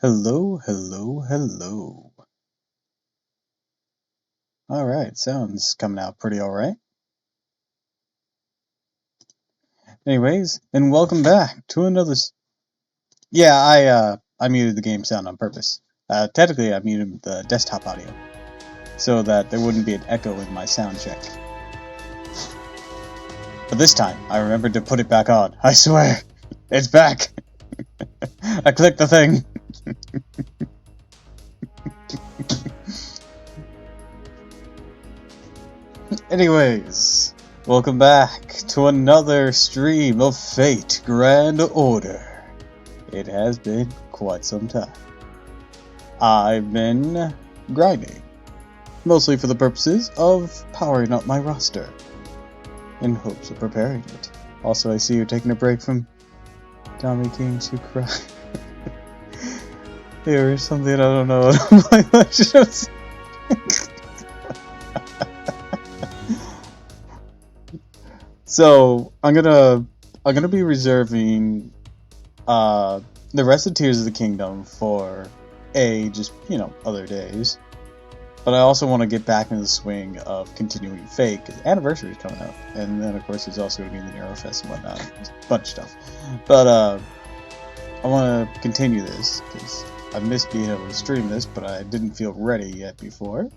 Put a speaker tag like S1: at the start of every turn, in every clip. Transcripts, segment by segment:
S1: Hello, hello, hello. Alright, sounds coming out pretty alright. Anyways, and welcome back to another Yeah, I muted the game sound on purpose. Technically I muted the desktop audio, so that there wouldn't be an echo in my sound check. But this time, I remembered to put it back on. I swear! It's back! I clicked the thing! Anyways, welcome back to another stream of Fate Grand Order. It has been quite some time. I've been grinding, mostly for the purposes of powering up my roster, in hopes of preparing it. Also, I see you're taking a break from Tommy King to Cry. There is something I don't know. So I'm gonna be reserving the rest of Tears of the Kingdom for just other days. But I also want to get back into the swing of continuing Fate, because Anniversary is coming up. And then, of course, there's also going to be the Neurofest and whatnot. There's a bunch of stuff. But I want to continue this, because I missed being able to stream this, but I didn't feel ready yet before.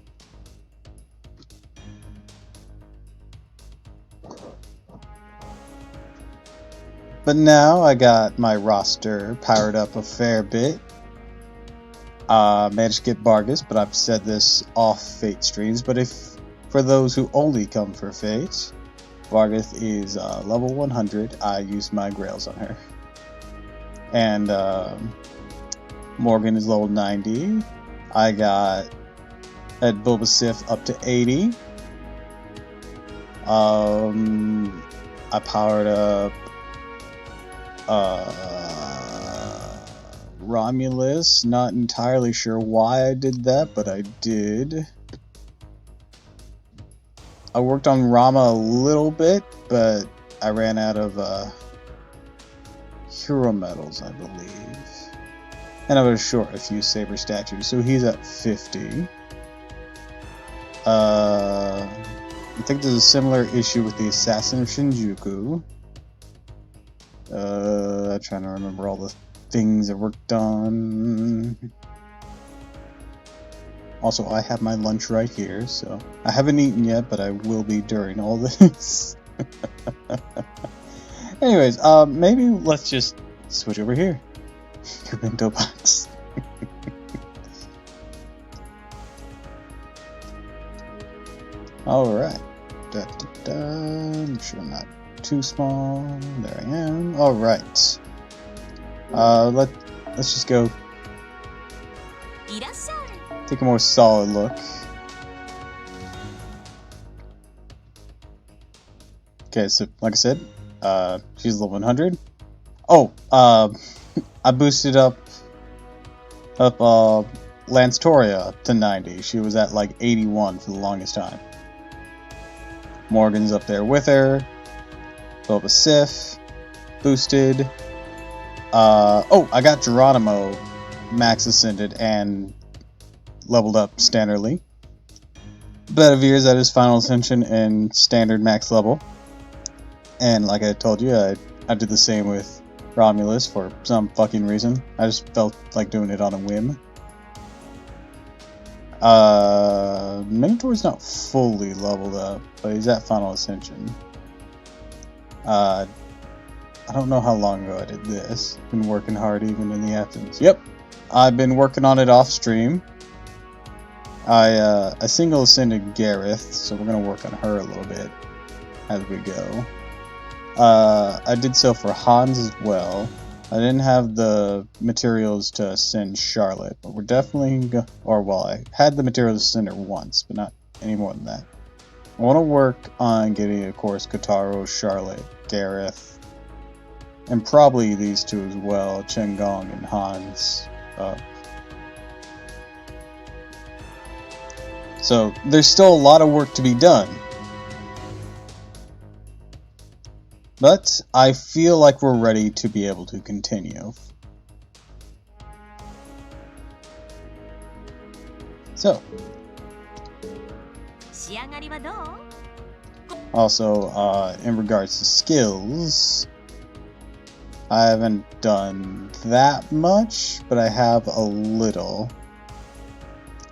S1: But now I got my roster powered up a fair bit. Managed to get Bargus, but I've said this off Fate streams. But if for those who only come for Fate, Vargas is level 100. I used my Grails on her. And Morgan is level 90. I got Ed Bulbasif up to 80. I powered up Romulus. Not entirely sure why I did that, but I did. I worked on Rama a little bit, but I ran out of hero medals, I believe. And I was short a few Saber statues, so he's at 50. I think there's a similar issue with the Assassin of Shinjuku. I'm trying to remember all the things I worked on. Also, I have my lunch right here, so I haven't eaten yet, but I will be during all this. Anyways, maybe let's just switch over here. Your bento box. Alright. I'm sure I'm not too small. There I am. Alright. Let's just go take a more solid look. Okay, so like I said, she's level 100. Oh, I boosted up Lance Toria to 90. She was at like 81 for the longest time. Morgan's up there with her. Boba Sif boosted. Oh, I got Geronimo max ascended and leveled up standardly. Bedavir's at his final ascension and standard max level. And like I told you, I did the same with Romulus for some fucking reason. I just felt like doing it on a whim. Minotaur's not fully leveled up, but he's at final ascension. I don't know how long ago I did this. Been working hard even in the absence. Yep, I've been working on it off stream. I single ascended Gareth, so we're gonna work on her a little bit as we go. I did so for Hans as well. I didn't have the materials to send Charlotte, but we're definitely I had the materials to send her once, but not any more than that. I want to work on getting, of course, Kotaro, Charlotte, Gareth, and probably these two as well, Chengong and Hans. So there's still a lot of work to be done. But I feel like we're ready to be able to continue. So, also, in regards to skills, I haven't done that much, but I have a little.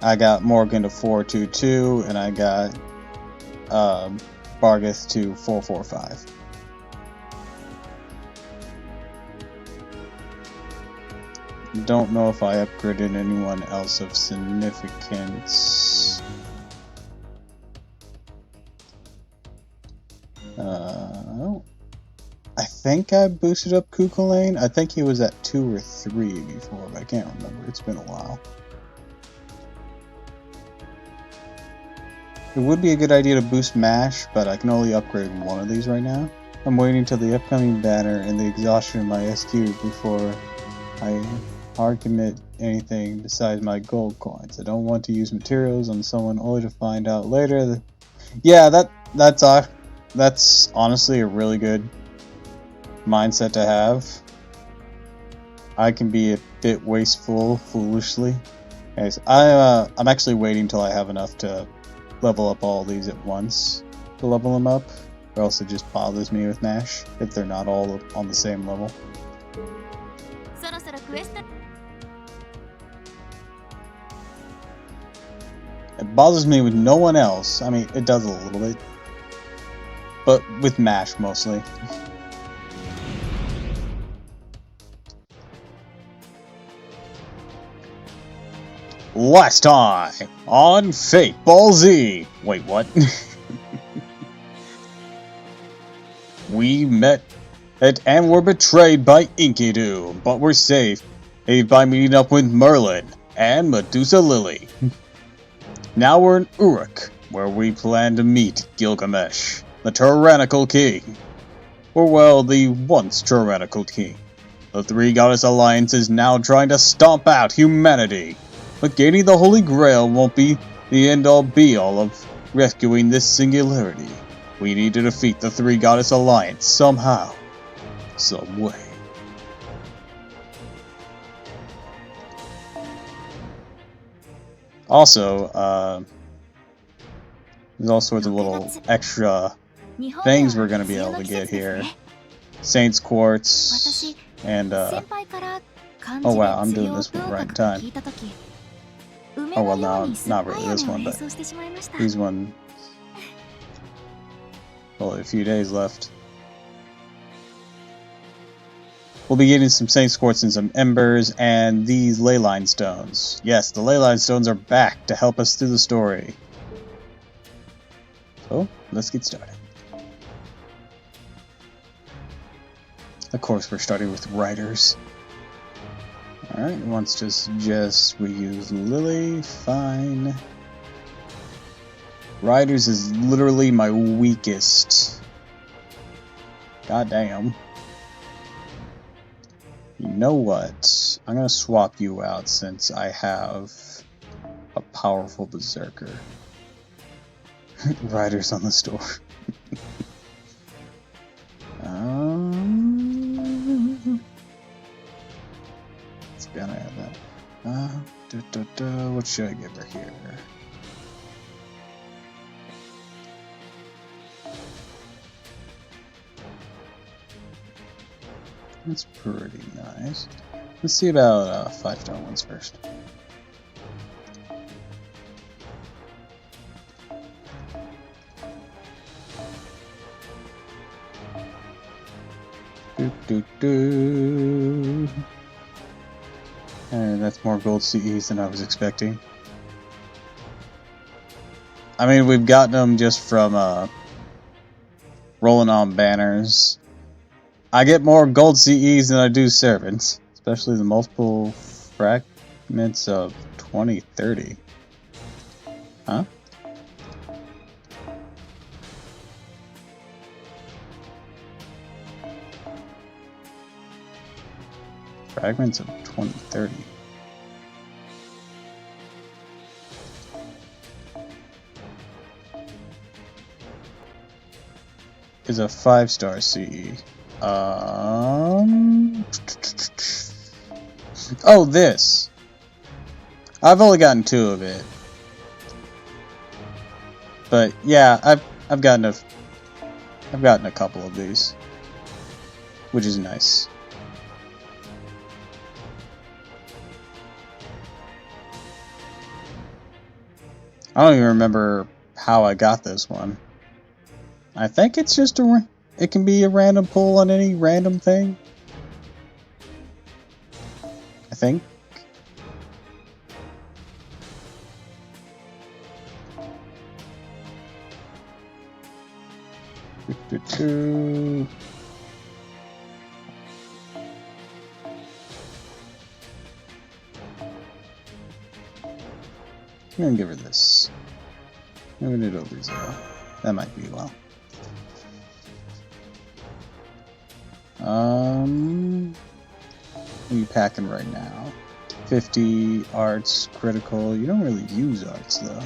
S1: I got Morgan to 422, and I got Bargith to 445. Don't know if I upgraded anyone else of significance. I think I boosted up Kukulane. I think he was at 2 or 3 before, but I can't remember. It's been a while. It would be a good idea to boost MASH, but I can only upgrade one of these right now. I'm waiting till the upcoming banner and the exhaustion of my SQ before I hard commit anything besides my gold coins. I don't want to use materials on someone only to find out later that... Yeah, that's honestly a really good mindset to have. I can be a bit wasteful, foolishly. Anyways, I'm actually waiting till I have enough to level up all these at once to level them up, or else it just bothers me with MASH if they're not all on the same level. It bothers me with no one else. I mean, it does a little bit, but with MASH mostly. Last time on Fate Ball Z. Wait, what? We met and were betrayed by Enkidu, but we're safe by meeting up with Merlin and Medusa Lily. Now we're in Uruk, where we plan to meet Gilgamesh, the tyrannical king. Or well, the once tyrannical king. The Three Goddess Alliance is now trying to stomp out humanity. But gaining the Holy Grail won't be the end-all be-all of rescuing this singularity. We need to defeat the Three Goddess Alliance somehow, some way. Also, there's all sorts of little extra things we're going to be able to get here. Saint's Quartz, and oh wow, I'm doing this one right in time. Oh well, no, not really this one, but these one. Only a few days left. We'll be getting some Saint's Quartz and some Embers, and these Leyline Stones. Yes, the Leyline Stones are back to help us through the story. So, let's get started. Of course, we're starting with Riders. Alright, it wants to suggest we use Lily. Fine. Riders is literally my weakest. God damn. You know what? I'm gonna swap you out since I have a powerful berserker. Riders on the store. It's gonna have that. What should I give her here? That's pretty nice. Let's see about 5-star ones first. And that's more gold CEs than I was expecting. I mean, we've gotten them just from rolling on banners. I get more gold CEs than I do servants, especially the multiple fragments of 2030. Huh? Fragments of 2030. Is a 5-star CE. Oh, this. I've only gotten 2 of it. But yeah, I've gotten a couple of these, which is nice. I don't even remember how I got this one. I think it's just it can be a random pull on any random thing. I think. I'm gonna give her this. I'm gonna do it over 0. That might be well. What are you packing right now? 50 arts, critical. You don't really use arts though.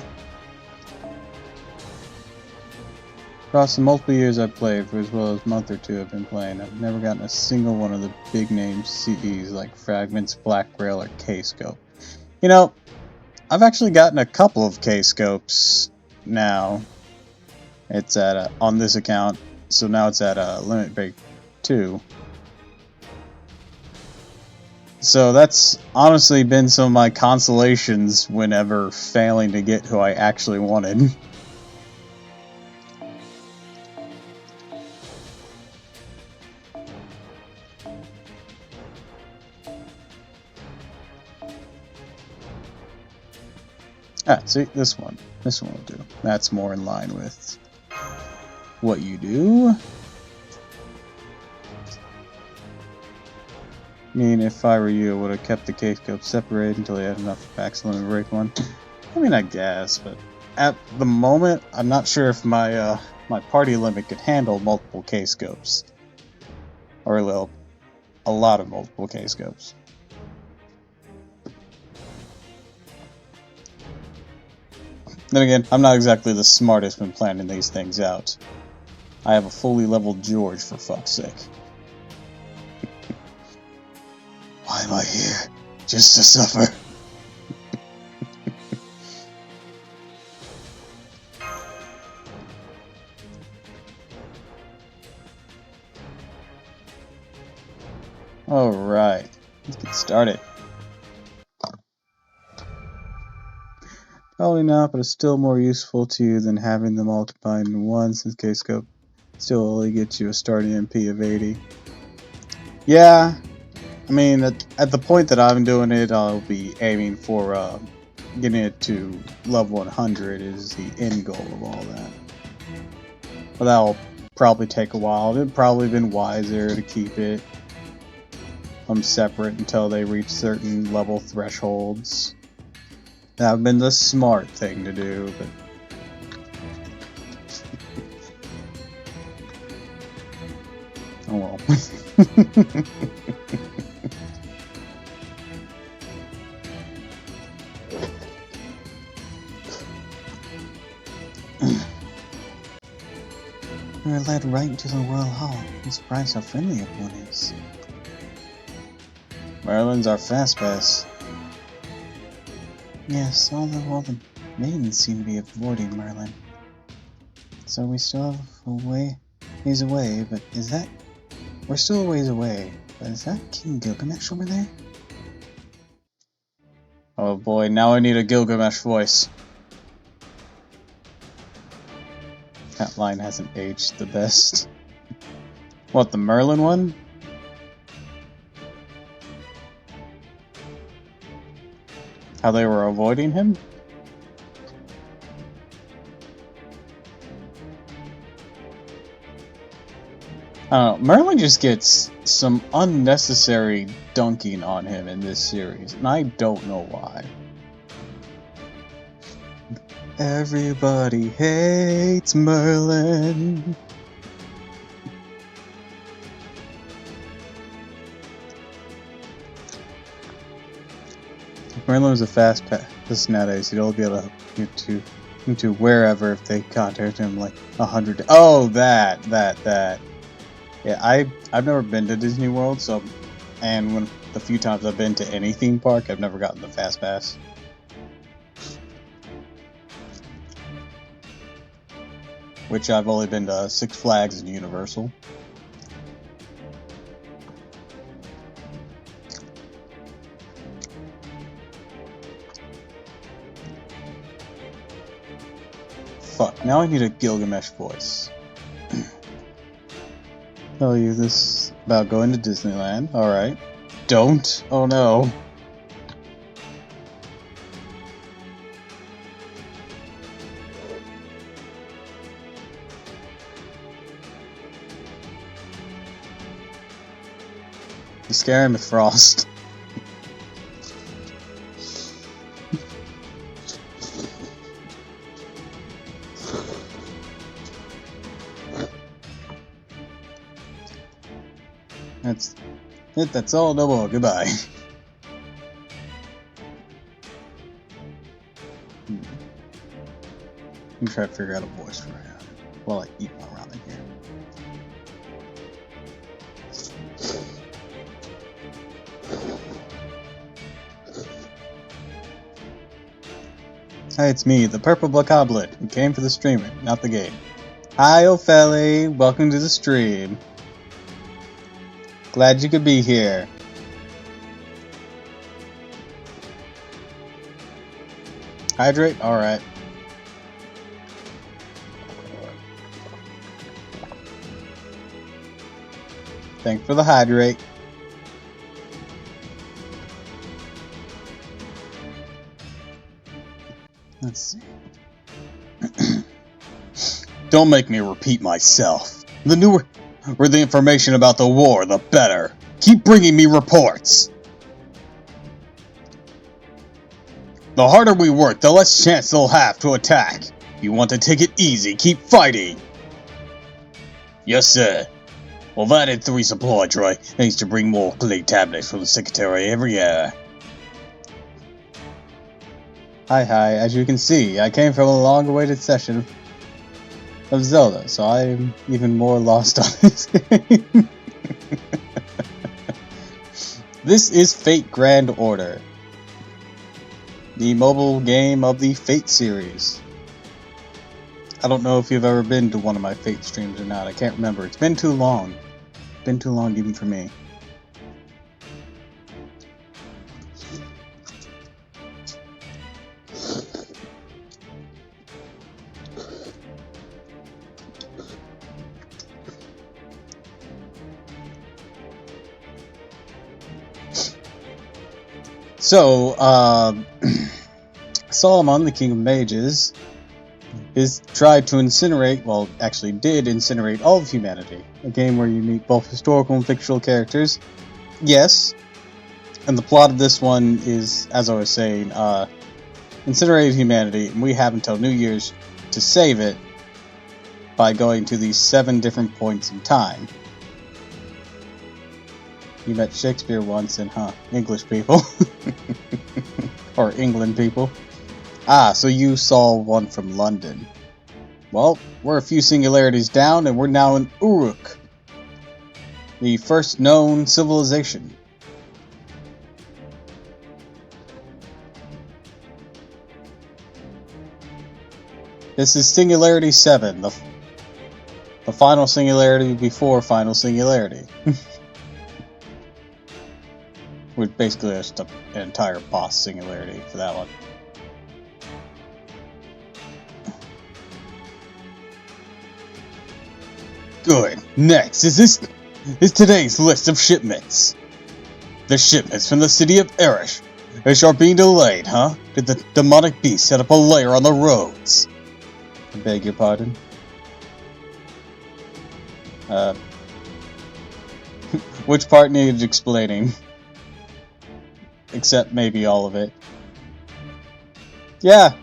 S1: Across the multiple years I've played, for as well as a month or two I've been playing, I've never gotten a single one of the big name CDs like Fragments, Black Rail, or K-Scope. You know, I've actually gotten a couple of K-Scopes now. It's at on this account, so now it's at Limit Break 2. So that's honestly been some of my consolations whenever failing to get who I actually wanted. Ah, see, this one will do. That's more in line with what you do. I mean, if I were you, I would have kept the K-Scope separated until you had enough packs limit break one. I mean, I guess, but at the moment, I'm not sure if my my party limit could handle multiple K-Scopes. Or a lot of multiple K-Scopes. Then again, I'm not exactly the smartest when planning these things out. I have a fully leveled George, for fuck's sake. Why am I here? Just to suffer. Alright, let's get started. Probably not, but it's still more useful to you than having them all combined in one, since K-Scope still only gets you a starting MP of 80. Yeah, I mean, at the point that I'm doing it, I'll be aiming for getting it to level 100 is the end goal of all that. But that'll probably take a while. It'd probably been wiser to keep it separate until they reach certain level thresholds. That would have been the smart thing to do, but... oh well. We were led right into the Royal Hall. I'm surprised how friendly everyone is. Merlin's our fast pass. Yes, although all the maidens seem to be avoiding Merlin. So we still have ways away, but is that... we're still a ways away, but is that King Gilgamesh over there? Oh boy, now I need a Gilgamesh voice. That line hasn't aged the best. What, the Merlin one? How they were avoiding him? I don't know, Merlin just gets some unnecessary dunking on him in this series, and I don't know why. Everybody hates Merlin. If Merlin was a fast pass nowadays, he'd only be able to get into wherever if they contact him like 100. Oh, that. Yeah, I've never been to Disney World, so and the few times I've been to any theme park, I've never gotten the fast pass. which I've only been to Six Flags and Universal. Fuck, now I need a Gilgamesh voice. Tell you this about going to Disneyland. Alright. Don't. Oh no. You scare him with Frost. That's it. That's all. No more. Goodbye. Let me try to figure out a voice for him while I eat my ramen here. Hi, it's me, the Purple Bokoblin, who came for the streamer, not the game. Hi, Ophelli. Welcome to the stream. Glad you could be here. Hydrate? Alright. Thanks for the hydrate. Let's see. Don't make me repeat myself. The newer the information about the war, the better. Keep bringing me reports. The harder we work, the less chance they'll have to attack. If you want to take it easy, keep fighting. Yes, sir. Well, that added 3 supply tray. Needs to bring more clay tablets from the secretary every year. Hi, as you can see, I came from a long-awaited session of Zelda, so I'm even more lost on this game. This is Fate Grand Order, the mobile game of the Fate series. I don't know if you've ever been to one of my Fate streams or not. I can't remember. It's been too long. Been too long even for me. So, Solomon, the King of Mages, is tried to incinerate, well, actually did incinerate all of humanity. A game where you meet both historical and fictional characters. Yes. And the plot of this one is, as I was saying, incinerated humanity, and we have until New Year's to save it by going to these 7 different points in time. You met Shakespeare once and, English people. Or England people. Ah, so you saw one from London. Well, we're a few singularities down, and we're now in Uruk, the first known civilization. This is Singularity 7, the final singularity before final singularity. Which basically is just an entire boss singularity for that one. Good. Next is today's list of shipments. The shipments from the city of Erish, which are being delayed, huh? Did the demonic beast set up a lair on the roads? I beg your pardon? Which part needed explaining? Except maybe all of it. Yeah.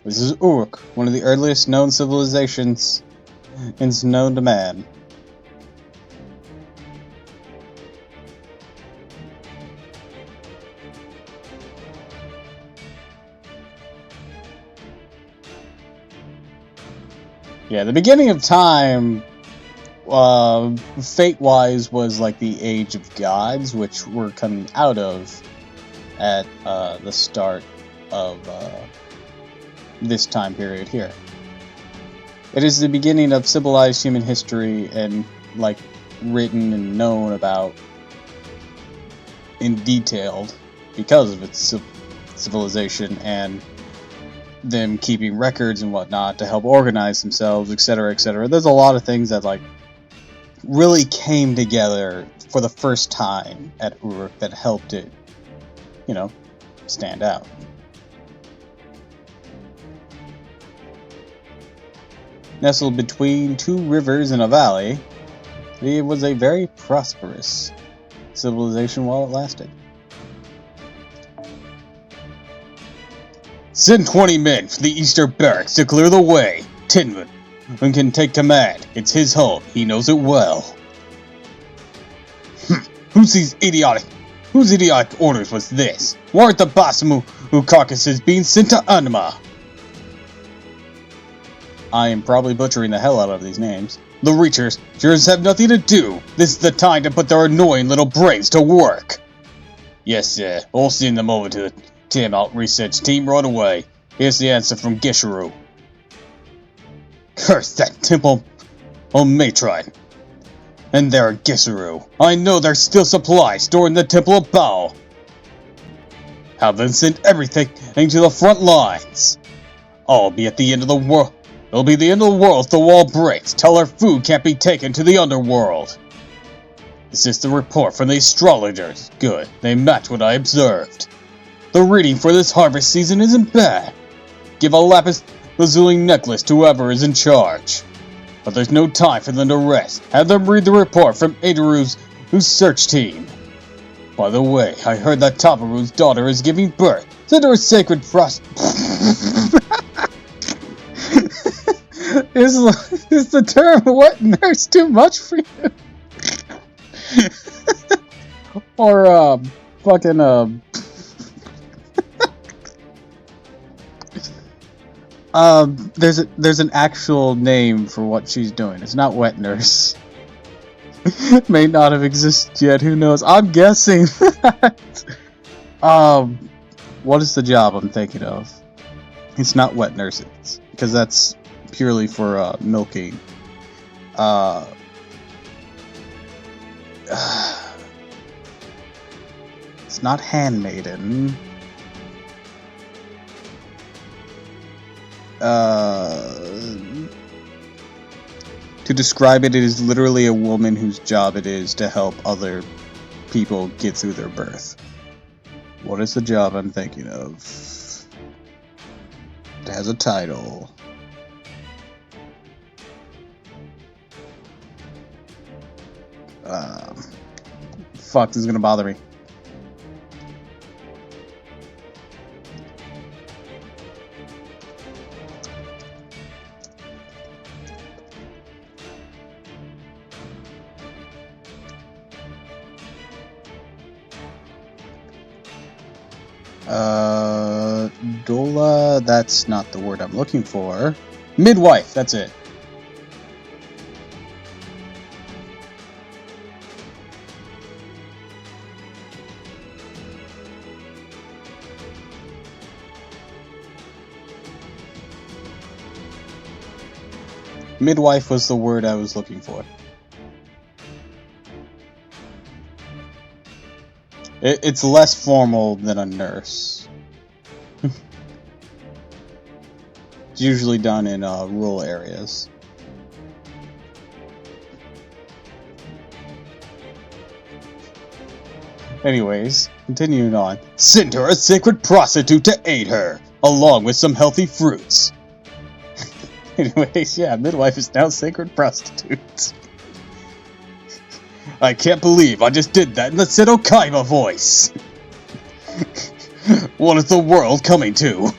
S1: This is Uruk, one of the earliest known civilizations known to man. Yeah, the beginning of time, fate-wise, was like the Age of Gods, which we're coming out of at the start of this time period here. It is the beginning of civilized human history and, like, written and known about in detail because of its civilization and them keeping records and whatnot to help organize themselves, etc., etc. There's a lot of things that, like, really came together for the first time at Uruk that helped it, you know, stand out. Nestled between two rivers in a valley, it was a very prosperous civilization while it lasted. Send 20 men from the Eastern Barracks to clear the way. Tinman can take command. It's his home. He knows it well. Whose idiotic orders was this? Why aren't the Basamu carcasses being sent to Anima? I am probably butchering the hell out of these names. The Reachers have nothing to do. This is the time to put their annoying little brains to work. Yes, sir. I'll send them over to the Tiamat research team right away. Here's the answer from Gesharu. Curse that temple on Matrine. And there at Gesharu. I know there's still supplies stored in the Temple of Baal. Have them send everything into the front lines. I'll be at the end of the world. It'll be the end of the world if the wall breaks. Tell our food can't be taken to the underworld. This is the report from the astrologers. Good, they match what I observed. The reading for this harvest season isn't bad. Give a lapis lazuli necklace to whoever is in charge. But there's no time for them to rest. Have them read the report from Adaru's search team. By the way, I heard that Taparu's daughter is giving birth. Send her a sacred frost. Is the term "wet nurse" too much for you? Or fucking there's an actual name for what she's doing. It's not wet nurse. May not have existed yet. Who knows? I'm guessing that. What is the job I'm thinking of? It's not wet nurses because that's purely for milking. It's not handmaiden. To describe it, it is literally a woman whose job it is to help other people get through their birth. What is the job I'm thinking of? It has a title. Fuck, this is gonna bother me. Doula, that's not the word I'm looking for. Midwife, that's it. Midwife was the word I was looking for. It's less formal than a nurse. It's usually done in rural areas. Anyways, continuing on. Send her a sacred prostitute to aid her, along with some healthy fruits. Anyways, yeah, midwife is now sacred prostitute. I can't believe I just did that in the Seto Kaiba voice. What is the world coming to?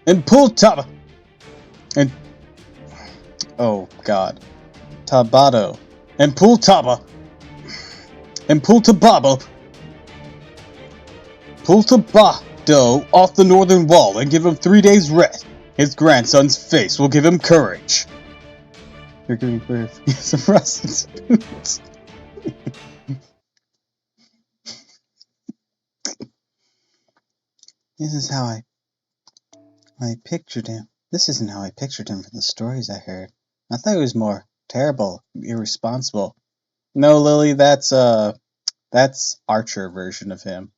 S1: And pull Taba. And oh god. Tabado. And pull Taba. And pull Tababa. Pull Tabada Stow off the northern wall and give him 3 days' rest. His grandson's face will give him courage. You're giving birth. Some prostitutes. This is how I pictured him. This isn't how I pictured him from the stories I heard. I thought he was more terrible, irresponsible. No, Lily, that's Archer version of him.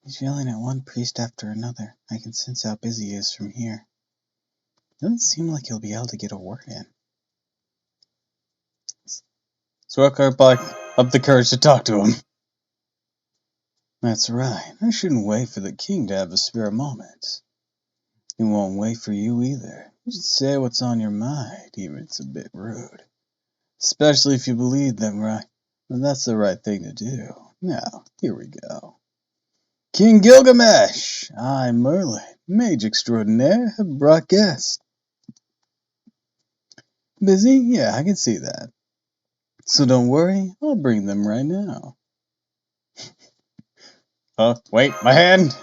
S1: He's yelling at one priest after another. I can sense how busy he is from here. Doesn't seem like he'll be able to get a word in. So I can't buy up the courage to talk to him. That's right. I shouldn't wait for the king to have a spare moment. He won't wait for you either. You should say what's on your mind, even if it's a bit rude. Especially if you believe them right. Well, that's the right thing to do. Now, here we go. King Gilgamesh! I, Merlin, mage extraordinaire, have brought guests. Busy? Yeah, I can see that. So don't worry, I'll bring them right now. Oh, wait, my hand!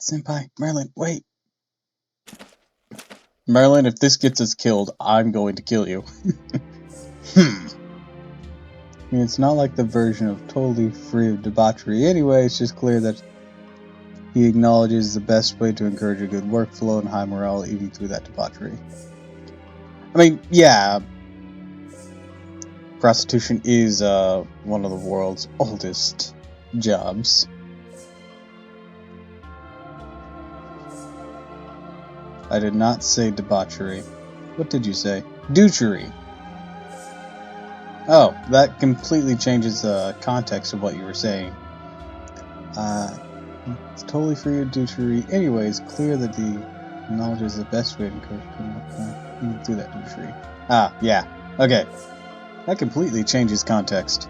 S1: Senpai, Merlin, wait. Merlin, if this gets us killed, I'm going to kill you. I mean, it's not like the version of totally free of debauchery anyway, it's just clear that he acknowledges the best way to encourage a good workflow and high morale even through that debauchery. I mean, yeah, prostitution is one of the world's oldest jobs. I did not say debauchery. What did you say? Douchery. Oh, that completely changes the context of what you were saying. It's totally free of douchery. Anyways, clear that the knowledge is the best way to encourage do that douchery. Ah, yeah. Okay. That completely changes context.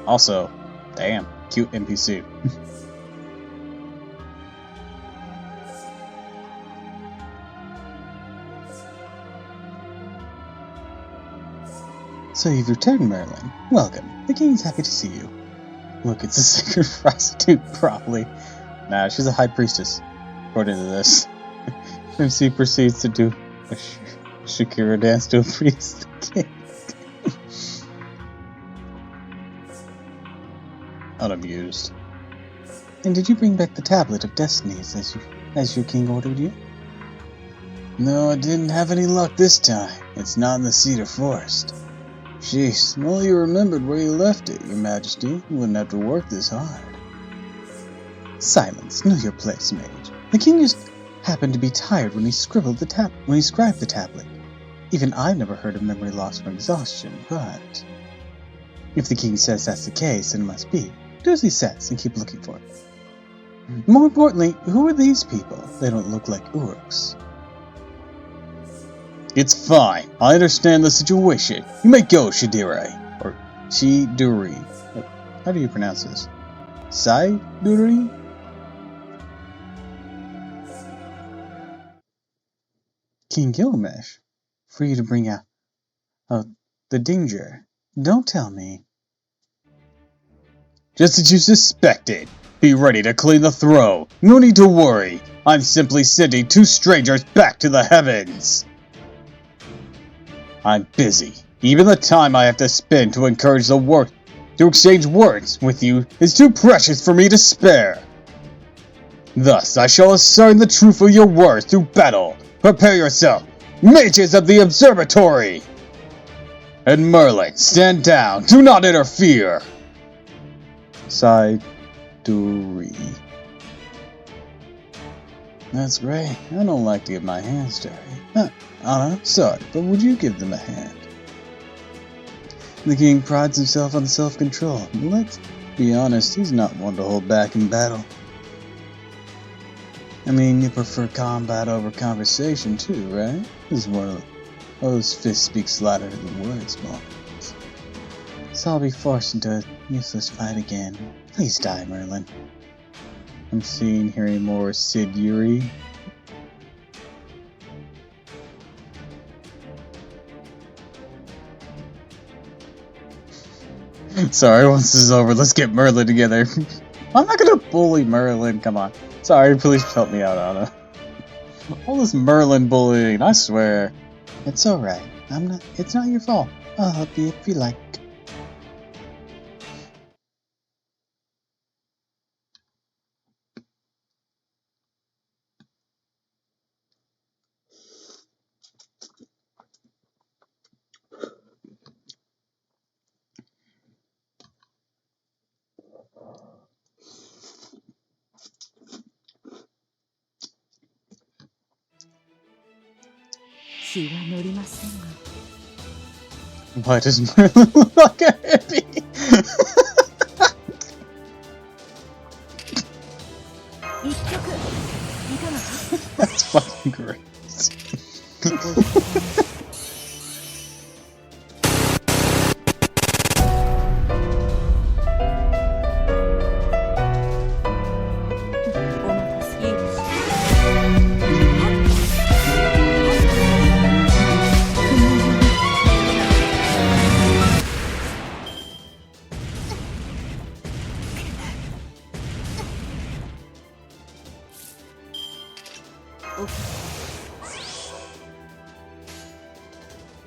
S1: Also, damn, cute NPC. So you've returned, Merlin. Welcome. The king's happy to see you. Look, it's a sacred prostitute, probably. Nah, she's a high priestess, according to this. MC proceeds to do a Shakira dance to a priest. Unamused. And did you bring back the tablet of destinies as your king ordered you? No, I didn't have any luck this time. It's not in the Cedar Forest. Jeez, well, you remembered where you left it, your majesty. You wouldn't have to work this hard. Silence, know your place, mage. The king just happened to be tired when he scribbled scribed the tablet. Even I've never heard of memory loss from exhaustion, but if the king says that's the case, then it must be. Do as he says and keep looking for it. More importantly, who are these people? They don't look like Uruks. It's fine. I understand the situation. You may go, Shidire. Or Chiduri. How do you pronounce this? Sai-duri? King Gilgamesh. For you to bring out the danger. Don't tell me. Just as you suspected. Be ready to clean the throne. No need to worry. I'm simply sending 2 strangers back to the heavens. I'm busy. Even the time I have to spend to encourage the work to exchange words with you is too precious for me to spare. Thus, I shall ascertain the truth of your words through battle. Prepare yourself, mages of the observatory! And Merlin, stand down. Do not interfere. Sai-duri. That's great. I don't like to get my hands dirty. Anna, sorry, but would you give them a hand? The king prides himself on self-control. Let's be honest, he's not one to hold back in battle. I mean, you prefer combat over conversation too, right? This is one of those fists speaks louder than words moments. So I'll be forced into a useless fight again. Please die, Merlin. I'm seeing, hearing more Sid Yuri. Sorry, once this is over, let's get Merlin together. I'm not gonna bully Merlin, come on. Sorry, please help me out, Anna. All this Merlin bullying, I swear. It's alright. It's not your fault. I'll help you if you like. Why does Merlin look like a hippie? That's fucking great.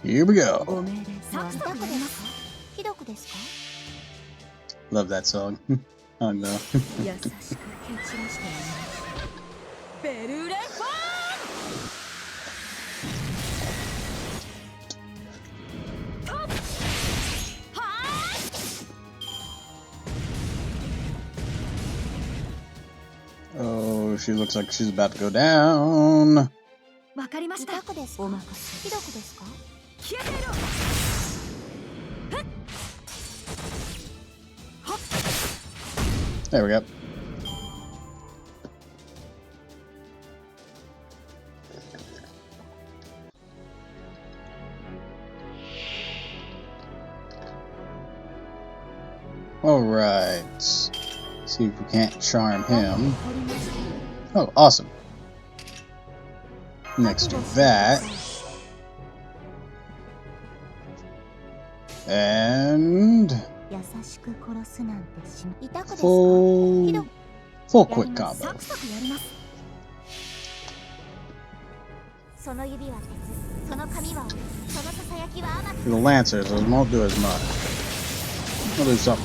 S1: Here we go. Love that song. Oh no. Oh, she looks like she's about to go down. There we go. Alright. See if we can't charm him. Oh, awesome. Next to that. And full quick combo. The Lancers won't do as much. We'll do something.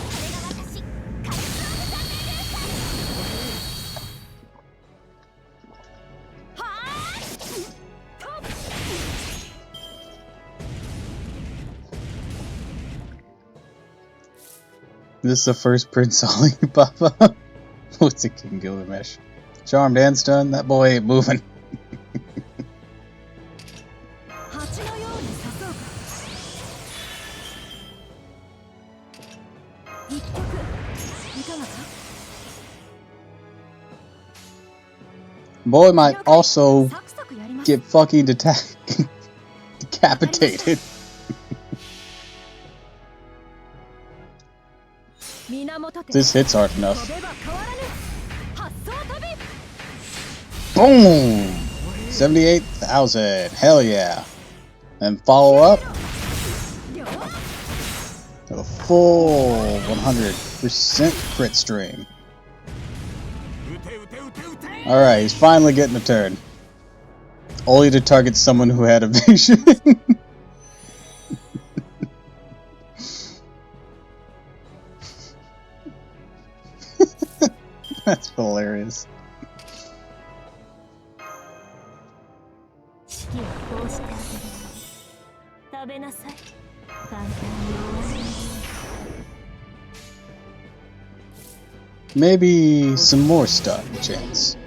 S1: This is the first Prince Ali Papa. What's a King Gilgamesh? Charmed and stunned, that boy ain't moving. Boy might also get fucking decapitated. This hits hard enough. Boom! 78,000. Hell yeah. And follow up. A full 100% crit stream. Alright, he's finally getting a turn. Only to target someone who had evasion. That's hilarious. Maybe some more stun chance.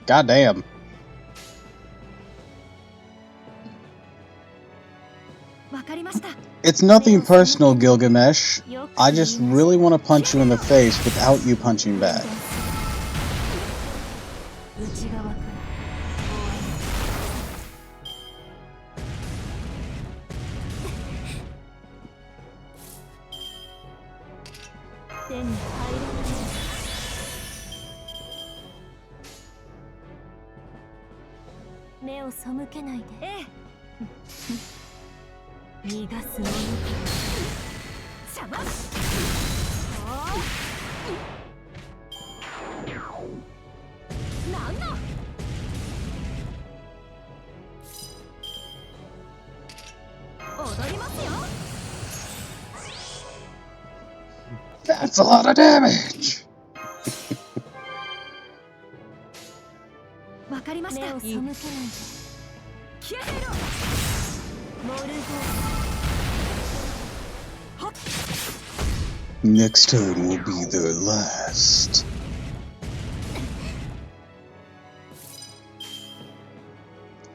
S1: Goddamn. It's nothing personal, Gilgamesh. I just really want to punch you in the face without you punching back. That's a lot of damage! Next turn will be their last.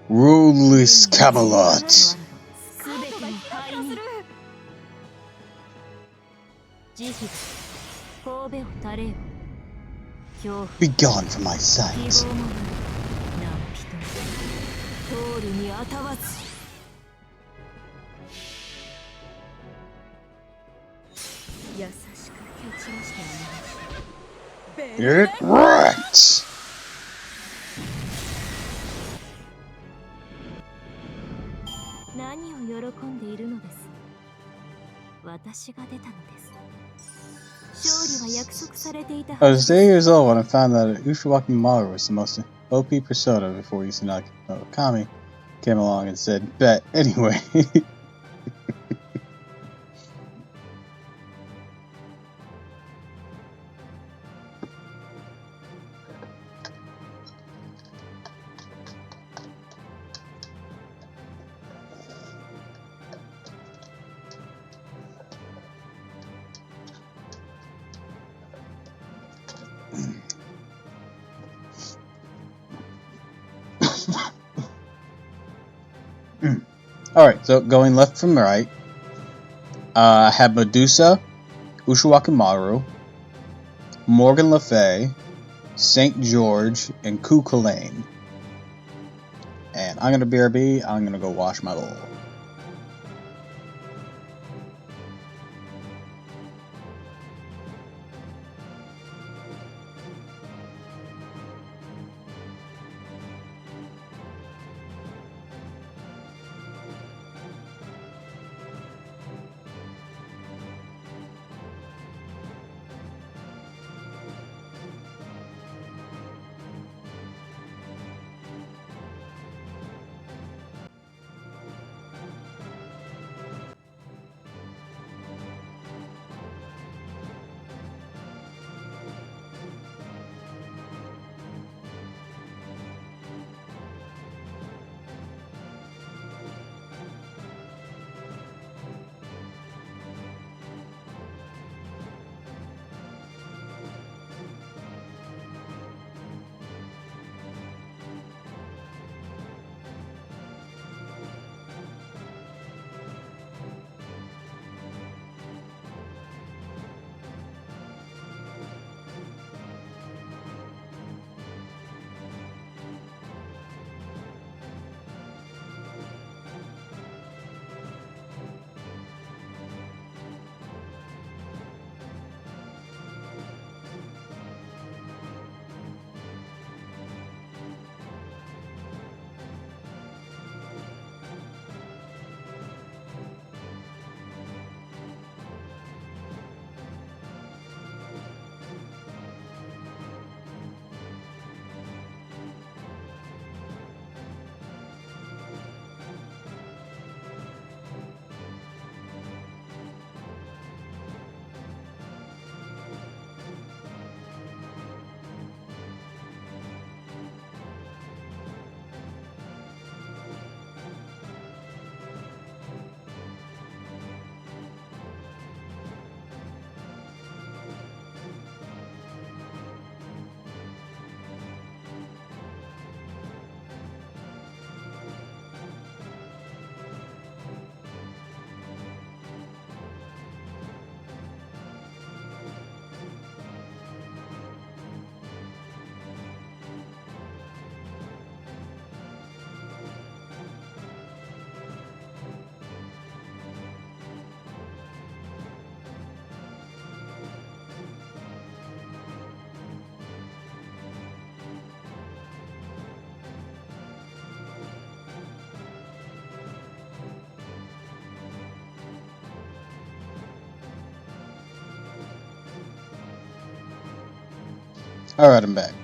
S1: Ruleless Camelot. Be gone from my sight. Get wrecked! I was 8 years old when I found that Ushiwaki Maru was the most OP persona before Izanagi no Kami came along and said, bet anyway. Alright, so going left from right, I have Medusa, Ushiwaki Maru, Morgan Le Fay, St. George, and Kukulane. And I'm gonna BRB, I'm gonna go wash my bowl. Alright, I'm back.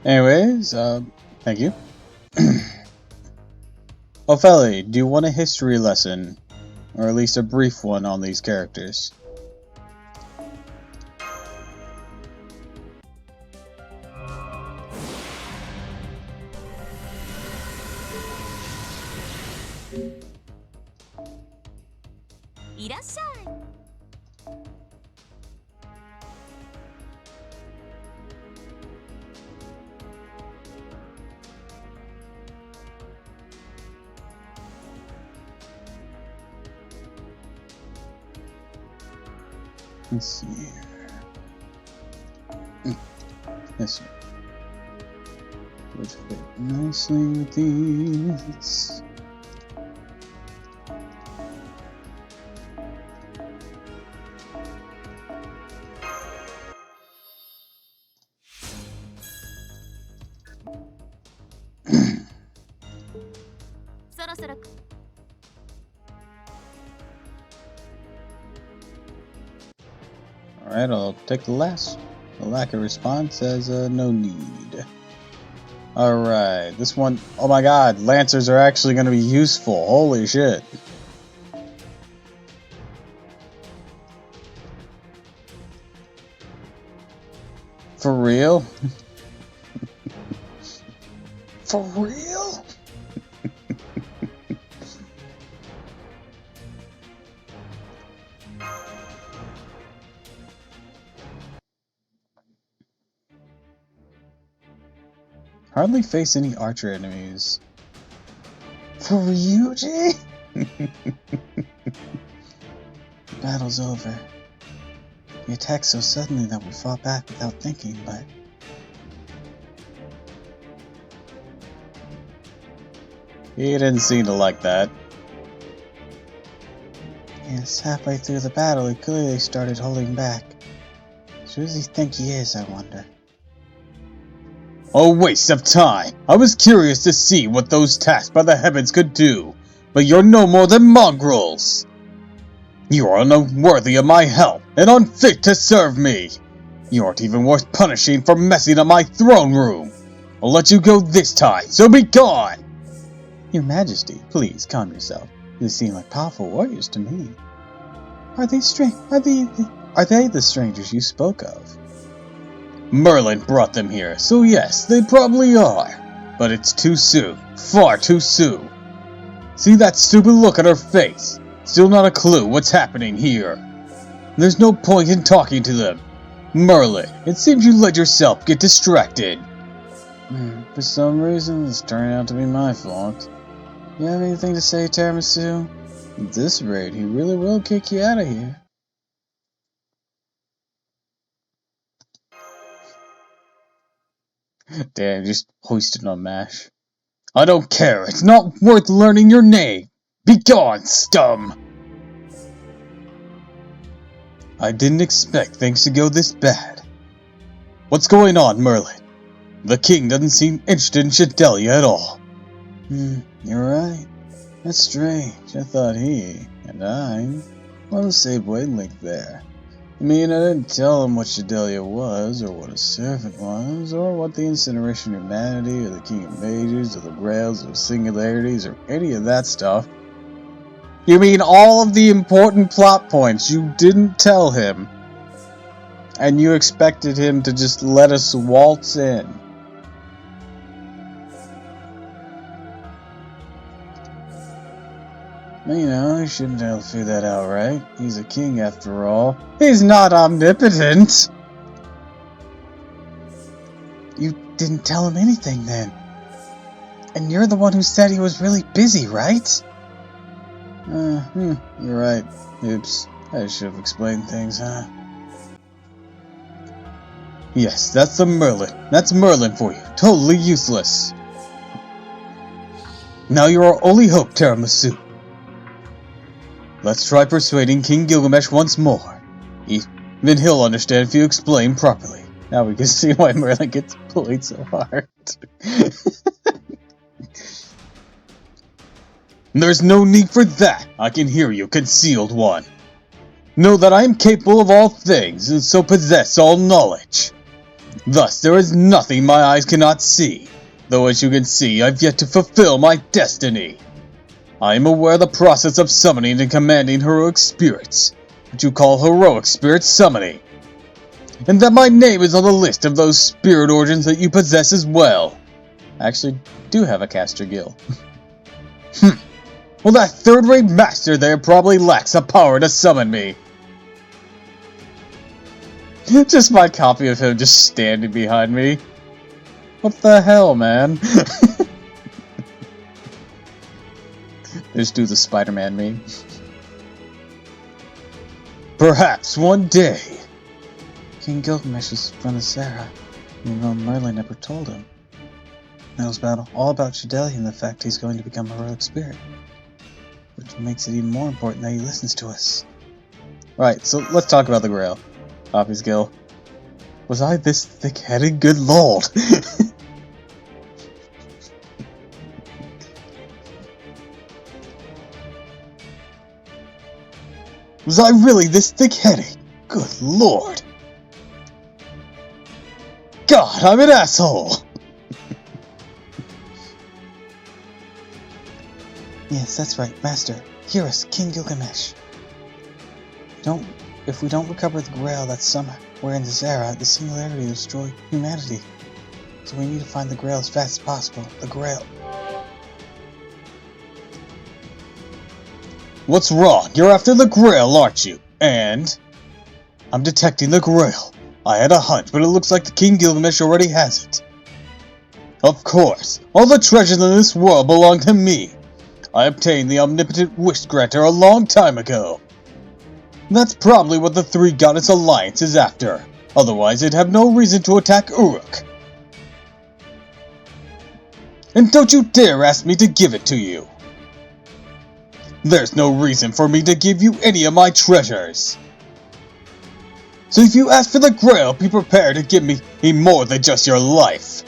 S1: Anyways, thank you. Ophelia, do you want a history lesson? Or at least a brief one on these characters? Let's see here. Yes, sir. Would fit nicely with these. Alright, I'll take the last. The lack of response says no need. Alright, this one, oh my god, Lancers are actually going to be useful. Holy shit. For real? For real? Hardly face any archer enemies. For Ryuji? The battle's over. He attacked so suddenly that we fought back without thinking, but... he didn't seem to like that. Yes, halfway through the battle, he clearly started holding back. Who does he think he is, I wonder? A waste of time! I was curious to see what those tasked by the heavens could do, but you're no more than mongrels! You are unworthy of my help, and unfit to serve me! You aren't even worth punishing for messing up my throne room! I'll let you go this time, so be gone! Your Majesty, please calm yourself. They seem like powerful warriors to me. Are they the strangers you spoke of? Merlin brought them here, so yes, they probably are. But it's too soon. Far too soon. See that stupid look on her face? Still not a clue what's happening here. There's no point in talking to them. Merlin, it seems you let yourself get distracted. For some reason, this turned out to be my fault. You have anything to say, Tiramisu? At this rate, he really will kick you out of here. Damn, just hoisted on MASH. I don't care, it's not worth learning your name! Be gone, scum! I didn't expect things to go this bad. What's going on, Merlin? The king doesn't seem interested in Shidelia at all. You're right. That's strange. I thought he and I were on the same wavelength there. I mean, I didn't tell him what Shidelia was, or what a servant was, or what the incineration of humanity, or the king of mages, or the grails, or singularities, or any of that stuff. You mean all of the important plot points you didn't tell him, and you expected him to just let us waltz in? You know, he shouldn't have figured that out, right? He's a king after all. He's not omnipotent! didn't tell him anything then. And you're the one who said he was really busy, right? You're right. Oops. I should have explained things, huh? Yes, that's the Merlin. That's Merlin for you. Totally useless. Now you're our only hope, Tiramisu. Let's try persuading King Gilgamesh once more. Even he'll understand if you explain properly. Now we can see why Merlin gets bullied so hard. There's no need for that. I can hear you, concealed one. Know that I am capable of all things, and so possess all knowledge. Thus, there is nothing my eyes cannot see, though as you can see, I've yet to fulfill my destiny. I am aware of the process of summoning and commanding heroic spirits, what you call heroic spirit summoning, and that my name is on the list of those spirit origins that you possess as well. I actually do have a caster guild. Well, that third-rate master there probably lacks the power to summon me. Just my copy of him just standing behind me. What the hell, man? Just do the Spider-Man meme. Perhaps one day. King Gilgamesh is from the Sarah, even though Merlin never told him. Knows all about Shadeli and the fact he's going to become a heroic spirit. Which makes it even more important that he listens to us. Right, so let's talk about the Grail. Poppy's Gill. Was I this thick-headed? Good lord! Was I really this thick-headed? Good lord! God, I'm an asshole! Yes, that's right, Master. Hear us, King Gilgamesh. If we don't recover the Grail that's somewhere in this era, the Singularity will destroy humanity. So we need to find the Grail as fast as possible. The Grail. What's wrong? You're after the Grail, aren't you? And? I'm detecting the Grail. I had a hunch, but it looks like the King Gilgamesh already has it. Of course. All the treasures in this world belong to me. I obtained the Omnipotent Wish Granter a long time ago. That's probably what the Three Goddess Alliance is after. Otherwise, they'd have no reason to attack Uruk. And don't you dare ask me to give it to you. There's no reason for me to give you any of my treasures. So if you ask for the Grail, be prepared to give me more than just your life.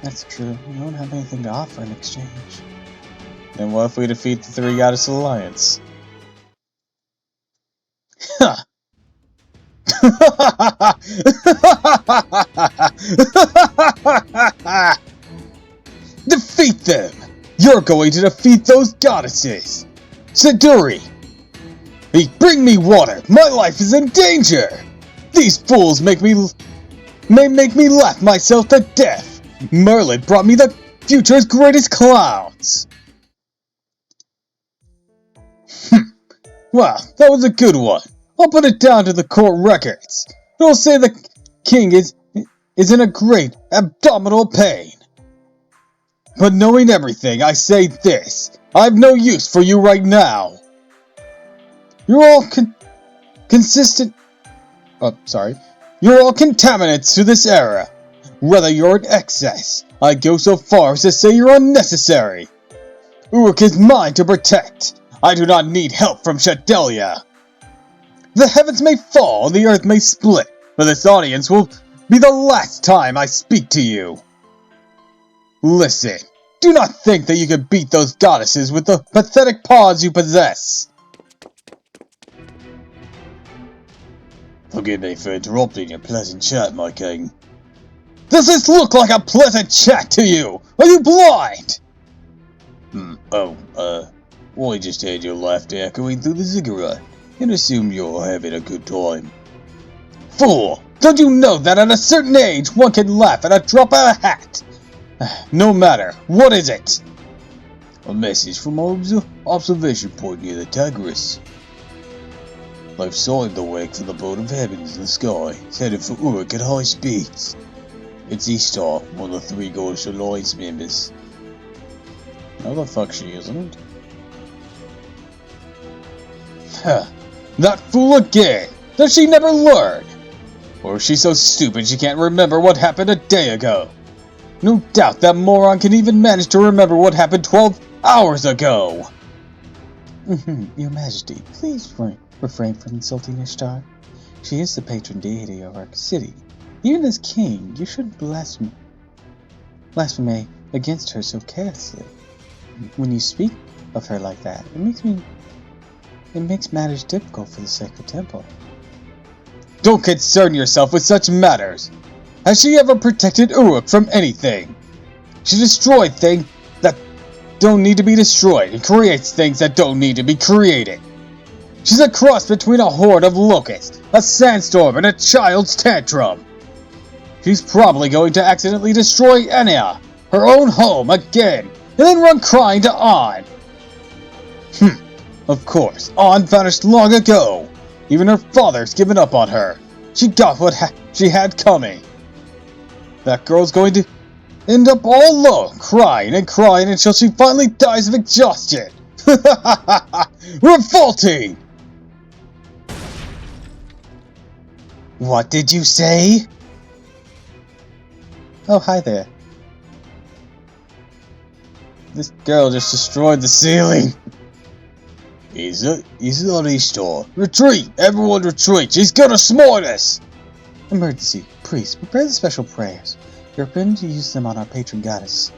S1: That's true. We don't have anything to offer in exchange. Then what if we defeat the Three Goddess Alliance? Huh. Defeat them! You're going to defeat those goddesses! Siduri! Bring me water! My life is in danger! These fools may make me laugh myself to death! Merlin brought me the future's greatest clowns! Wow, that was a good one. I'll put it down to the court records. It'll say the king is in a great abdominal pain. But knowing everything, I say this. I've no use for you right now. You're all You're all contaminants to this era. Whether you're in excess, I'd go so far as to say you're unnecessary. Uruk is mine to protect. I do not need help from Shadelia. The heavens may fall and the earth may split, but this audience will be the last time I speak to you. Listen, do not think that you can beat those goddesses with the pathetic paws you possess. Forgive me for interrupting your pleasant chat, my king. Does this look like a pleasant chat to you? Are you blind? I just heard your laughter echoing through the ziggurat, and assumed you're having a good time. Fool! Don't you know that at a certain age one can laugh at a drop of a hat? No matter, what is it? A message from our observation point near the Tigris. I've signed the wake for the boat of heavens in the sky. It's headed for Uruk at high speeds. It's Easter, one of the 3 Ghost Alliance members. No, the fuck she isn't. Huh. That fool again! Does she never learn? Or is she so stupid she can't remember what happened a day ago? No doubt that moron can even manage to remember what happened 12 hours ago! Your Majesty, please refrain from insulting Ishtar. She is the patron deity of our city. Even as king, you shouldn't blaspheme against her so carelessly. When you speak of her like that, it makes matters difficult for the sacred temple. Don't concern yourself with such matters! Has she ever protected Uruk from anything? She destroyed things that don't need to be destroyed and creates things that don't need to be created. She's a cross between a horde of locusts, a sandstorm, and a child's tantrum. She's probably going to accidentally destroy Enya, her own home, again, and then run crying to An. Of course, An vanished long ago. Even her father's given up on her. She got what she had coming. That girl's going to end up all alone, crying and crying until she finally dies of exhaustion. Revolting! What did you say? Oh, hi there. This girl just destroyed the ceiling. He's on Easter. Retreat! Everyone retreat! She's gonna smite us! Emergency. Priest, prepare the special prayers. You're permitted to use them on our patron goddess.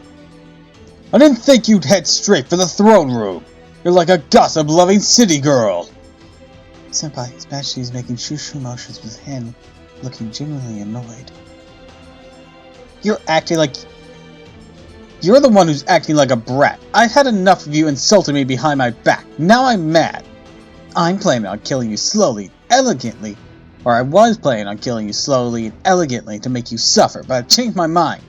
S1: I didn't think you'd head straight for the throne room. You're like a gossip-loving city girl. Senpai, His Majesty is making shoo-shoo motions with his hand, looking genuinely annoyed. You're the one who's acting like a brat. I've had enough of you insulting me behind my back. Now I'm mad. I'm planning on killing you slowly, elegantly. Or I was planning on killing you slowly and elegantly to make you suffer, but I've changed my mind.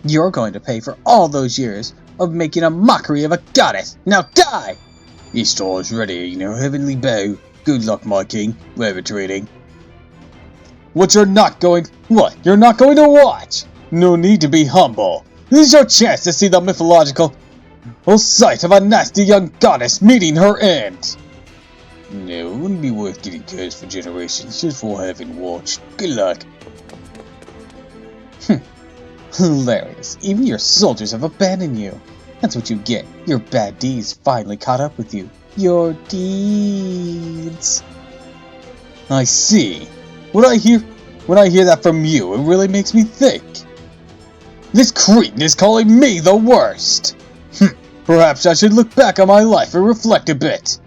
S1: You're going to pay for all those years of making a mockery of a goddess. Now die! Easter is ready in your heavenly bow. Good luck, my king. We're retreating. You're not going to watch? No need to be humble. This is your chance to see the mythological sight of a nasty young goddess meeting her end. No, it wouldn't be worth getting cursed for generations just for having watched. Good luck. Hilarious. Even your soldiers have abandoned you. That's what you get. Your bad deeds finally caught up with you. Your deeds. I see. When I hear that from you, it really makes me think. This cretin is calling me the worst. Perhaps I should look back on my life and reflect a bit.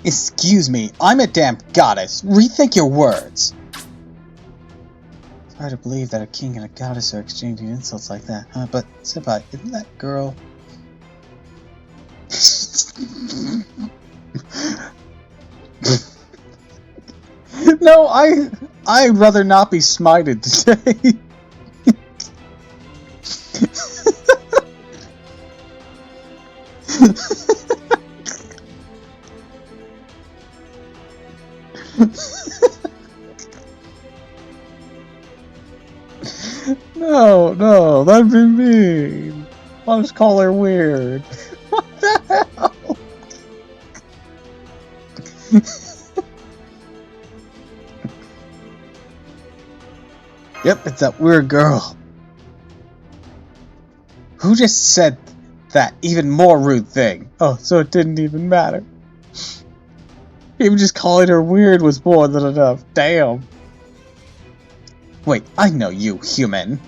S1: Excuse me, I'm a damn goddess. Rethink your words. It's hard to believe that a king and a goddess are exchanging insults like that, huh? But, Senpai, isn't that girl... No, I'd rather not be smited today. No, that'd be mean. I'll just call her weird. What the hell? Yep, it's that weird girl. Who just said that even more rude thing? Oh, so it didn't even matter. Even just calling her weird was more than enough. Damn. Wait, I know you, human.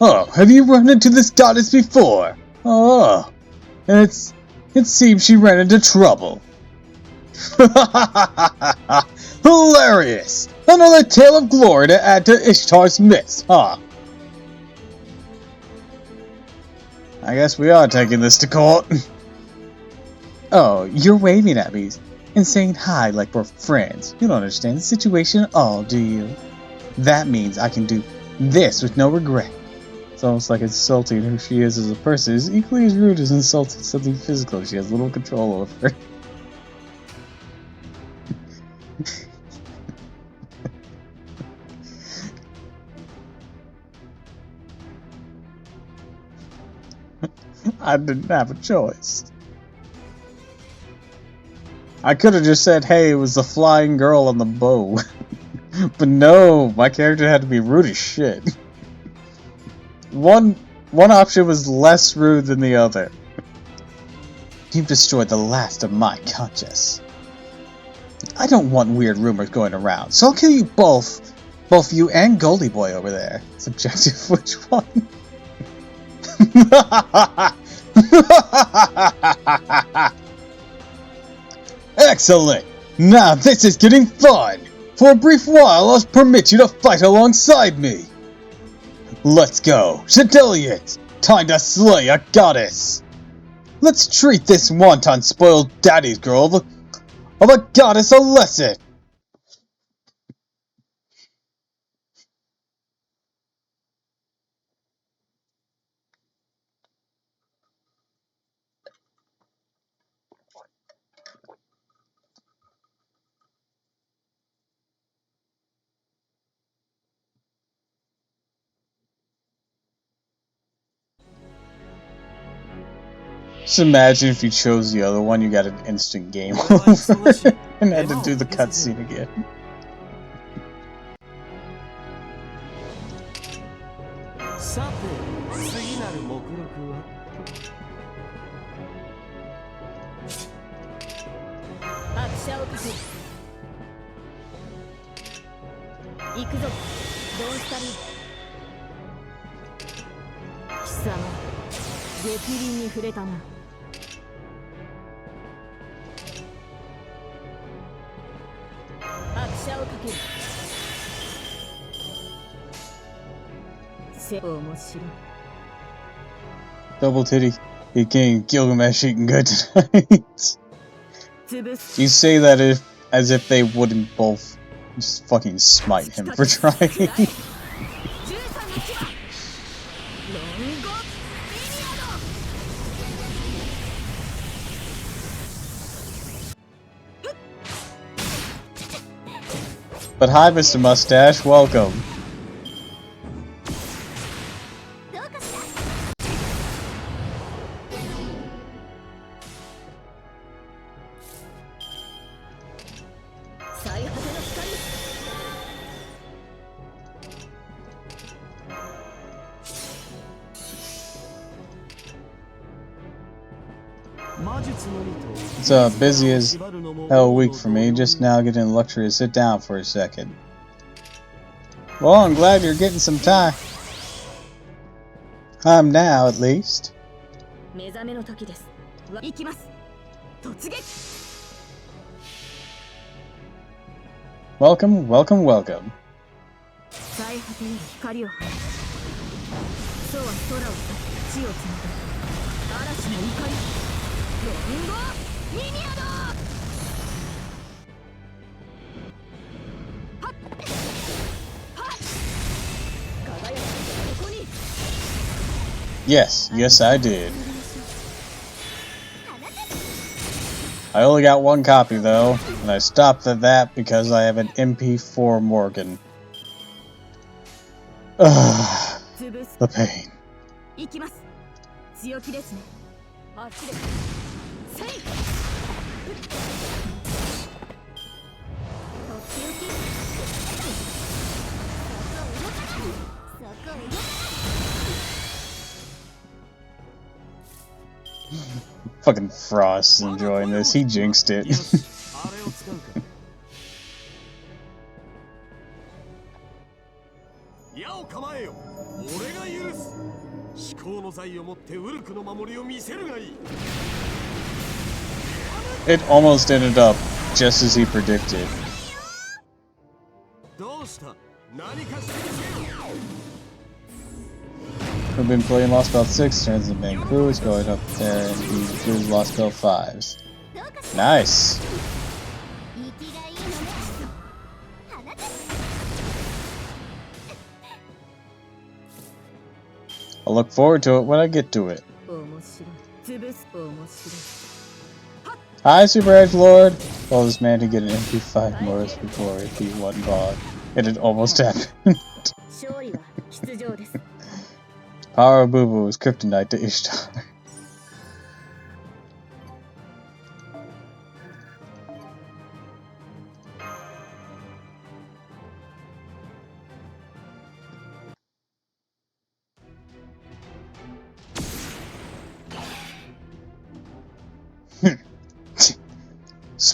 S1: Oh, have you run into this goddess before? Oh, and it seems she ran into trouble. Hilarious! Another tale of glory to add to Ishtar's myths, huh? I guess we are taking this to court. Oh, you're waving at me and saying hi like we're friends. You don't understand the situation at all, do you? That means I can do this with no regret. It's almost like insulting who she is as a person is equally as rude as insulting something physical she has little control over. I didn't have a choice. I could have just said, hey, it was the flying girl on the bow. But no, my character had to be rude as shit. One option was less rude than the other. You've destroyed the last of my conscience. I don't want weird rumors going around, so I'll kill you both. Both you and Goldie Boy over there. Subjective, which one? Excellent! Now this is getting fun! For a brief while, I'll permit you to fight alongside me! Let's go! Chatelians! Time to slay a goddess! Let's treat this wanton spoiled daddy's girl of a goddess a lesson! Just imagine if you chose the other one, you got an instant game over and had to do the cutscene again. Double titty. He King Gilgamesh eating good tonight. You say that as if they wouldn't both just fucking smite him for trying. But hi, Mr. Mustache, welcome. It's busy as hell week for me, just now getting the luxury to sit down for a second. Well, I'm glad you're getting some time. I'm now, at least. Welcome, welcome, welcome. Yes, I did. I only got one copy though, and I stopped at that because I have an MP4 Morgan. Ugh, the pain. Fucking Frost is enjoying this. He jinxed it. It almost ended up just as he predicted. We've been playing Lost Belt 6, turns the main crew is going up there and he includes Lost Belt 5s. Nice! I'll look forward to it when I get to it. Hi, Super Edge Lord! Well, this man to get an MP5 Morris before it beat one bog. It had almost happened. Power of Boo Boo is kryptonite to Ishtar.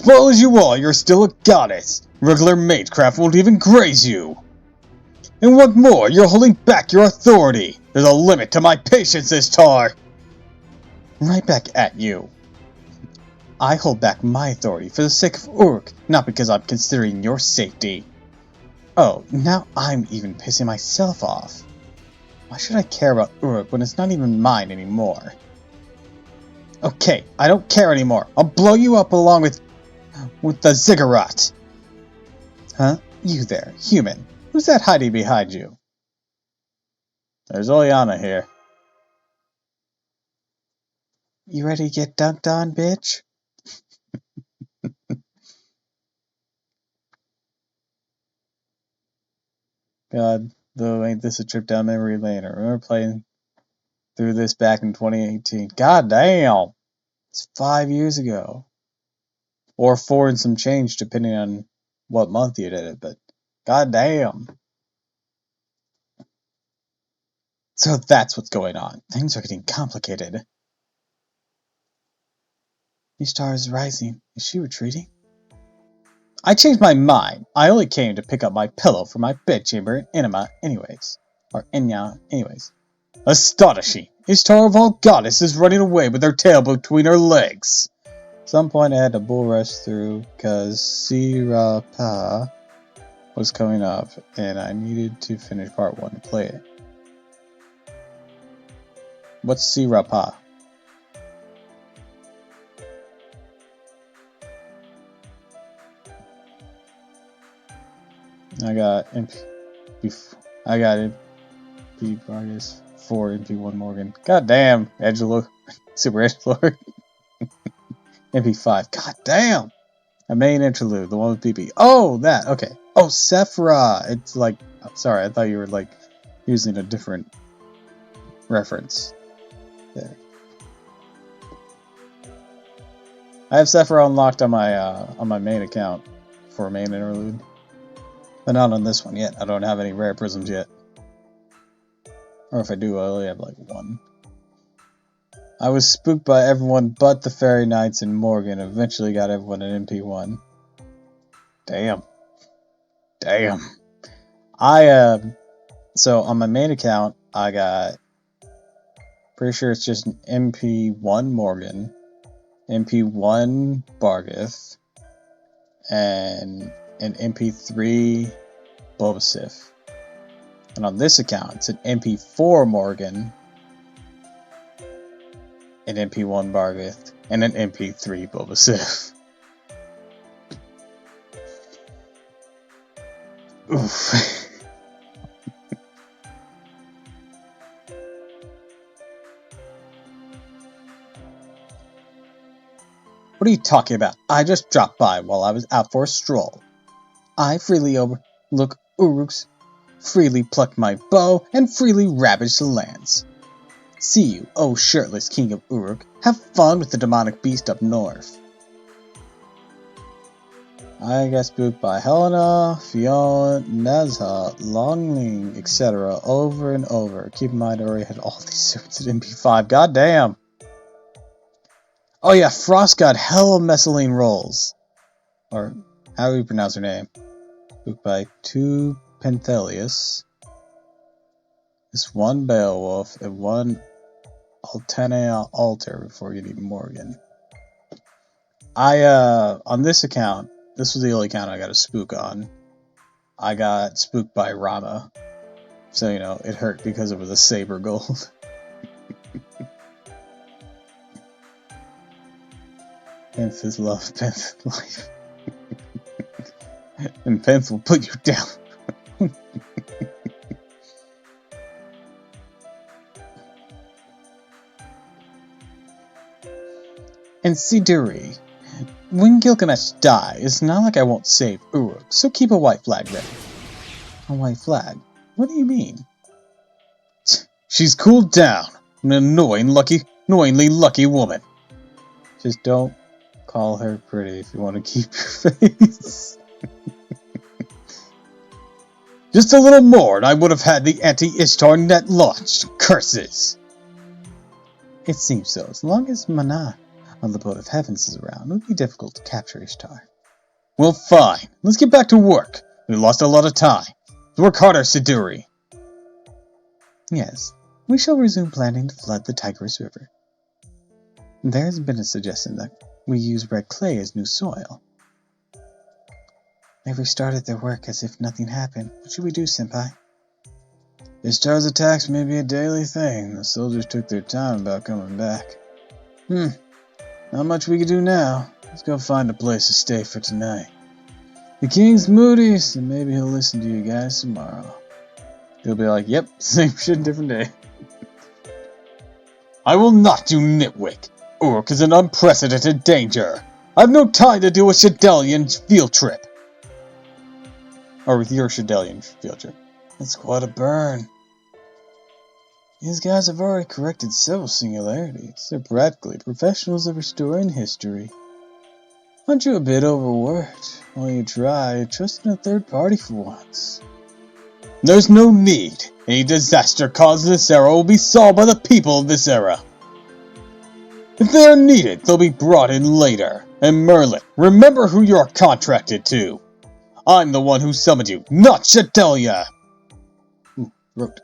S1: fool as you are, you're still a goddess. Regular magecraft won't even graze you. And what more, you're holding back your authority. There's a limit to my patience, Ishtar. Right back at you. I hold back my authority for the sake of Uruk, not because I'm considering your safety. Oh, now I'm even pissing myself off. Why should I care about Uruk when it's not even mine anymore? Okay, I don't care anymore. I'll blow you up along with the ziggurat. Huh? You there, human. Who's that hiding behind you? There's Oleana here. You ready to get dunked on, bitch? God, though, ain't this a trip down memory lane? I remember playing through this back in 2018. God damn! It's 5 years ago. Or 4 and some change, depending on what month you did it, but god damn. So that's what's going on. Things are getting complicated. Ishtar is rising. Is she retreating? I changed my mind. I only came to pick up my pillow from my bedchamber in Inama anyways. Or Inya anyways. Astonishing! Ishtar of all goddesses running away with her tail between her legs. At some point I had to bull rush through because Sirapa was coming up and I needed to finish part 1 to play it. What's Sirapa? I got MP Vargas 4 MP1 Morgan. God damn, Edgelord. Super Edgelord. MP5. God damn! A main interlude, the one with PP. Oh, that, okay. Oh, Sephira! It's like, sorry, I thought you were like using a different reference there. I have Sephira unlocked on my main account for a main interlude. But not on this one yet. I don't have any rare prisms yet. Or if I do, I only have like 1. I was spooked by everyone but the Fairy Knights and Morgan. Eventually got everyone an MP1. Damn. Damn. So on my main account, I got, pretty sure it's just an MP1 Morgan, MP1 Bargith, and an MP3 Bulbasaur. And on this account, it's an MP4 Morgan, an MP1 Bargith, and an MP3 Bulbasaur. Oof. What are you talking about? I just dropped by while I was out for a stroll. I freely overlook Uruk's, freely pluck my bow, and freely ravage the lands. See you, O shirtless king of Uruk. Have fun with the demonic beast up north. I got spooked by Helena, Fiona, Nezha, Longling, etc. over and over. Keep in mind I already had all these suits at MP5. God damn! Oh yeah, Frost got hella Mescaline rolls. Or, how do you pronounce her name? Spooked by 2 Penthelius. This 1 Beowulf, and 1 Altanea Altar before getting Morgan. On this account, this was the only account I got a spook on. I got spooked by Rama. So, you know, it hurt because it was a saber gold. Penth is love, Penth is life. And Penth will put you down. And Siduri, when Gilgamesh dies, it's not like I won't save Uruk, so keep a white flag ready. A white flag? What do you mean? She's cooled down. An annoyingly lucky woman. Just don't call her pretty if you want to keep your face. Just a little more and I would have had the anti-Ishtar net launched. Curses! It seems so, as long as Mana While the Boat of Heavens is around, it would be difficult to capture Ishtar. Well, fine. Let's get back to work. We lost a lot of time. Let's work harder, Siduri. Yes, we shall resume planning to flood the Tigris River. There has been a suggestion that we use red clay as new soil. They restarted their work as if nothing happened. What should we do, Senpai? Ishtar's attacks may be a daily thing. The soldiers took their time about coming back. Not much we can do now. Let's go find a place to stay for tonight. The king's moody, so maybe he'll listen to you guys tomorrow. He'll be like, yep, same shit, different day. I will not do nitwit. Uruk is an unprecedented danger. I have no time to do a Shadelian field trip. Or with your Shadelian field trip. That's quite a burn. These guys have already corrected several singularities. They're practically professionals at restoring history. Aren't you a bit overworked? While you try, trust in a third party for once. There's no need. Any disaster caused in this era will be solved by the people of this era. If they are needed, they'll be brought in later. And Merlin, remember who you're contracted to. I'm the one who summoned you, not Shadelia! Wrote.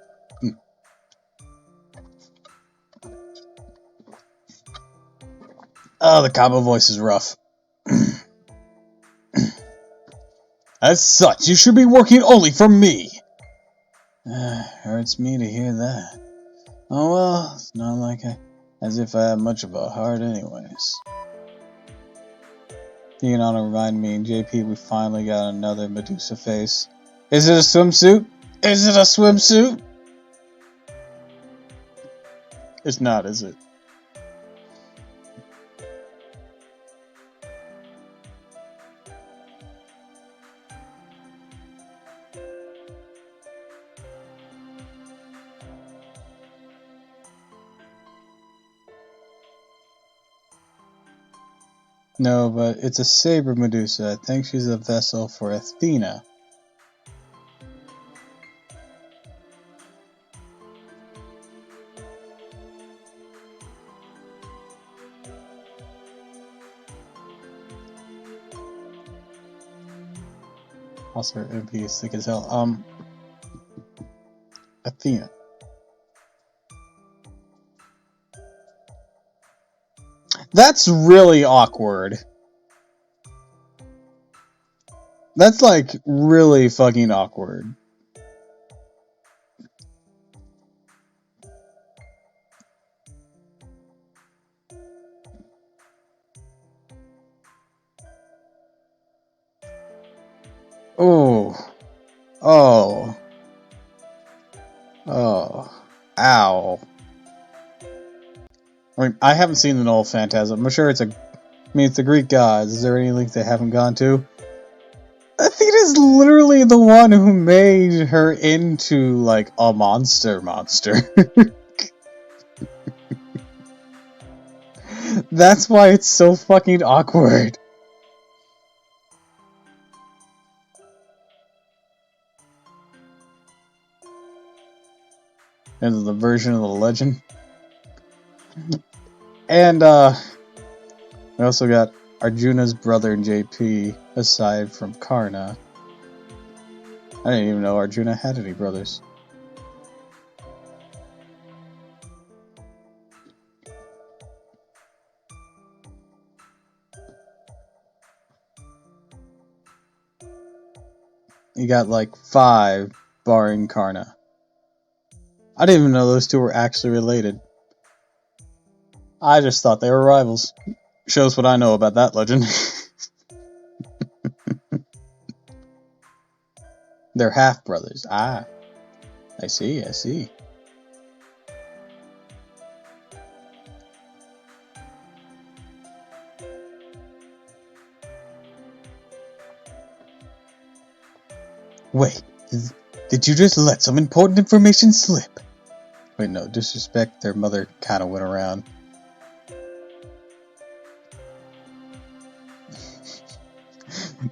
S1: Oh, the combo voice is rough. As such, you should be working only for me. Hurts me to hear that. Oh well, it's not like as if I have much of a heart anyways. You know, to remind me, JP, we finally got another Medusa face. Is it a swimsuit? Is it a swimsuit? It's not, is it? No, but it's a saber Medusa. I think she's a vessel for Athena. Also, MP is thick as hell. Athena. That's really awkward. That's like really fucking awkward. Oh. Oh. Oh. Ow. I mean, I haven't seen the Null Phantasm. I'm sure it's it's the Greek gods. Is there any link they haven't gone to? Athena's literally the one who made her into, like, a monster. That's why it's so fucking awkward. And the version of the legend. And, we also got Arjuna's brother JP, aside from Karna. I didn't even know Arjuna had any brothers. You got like 5, barring Karna. I didn't even know those two were actually related. I just thought they were rivals. Shows what I know about that legend. They're half-brothers. Ah. I see. Wait, did you just let some important information slip? Wait, no, disrespect, their mother kinda went around.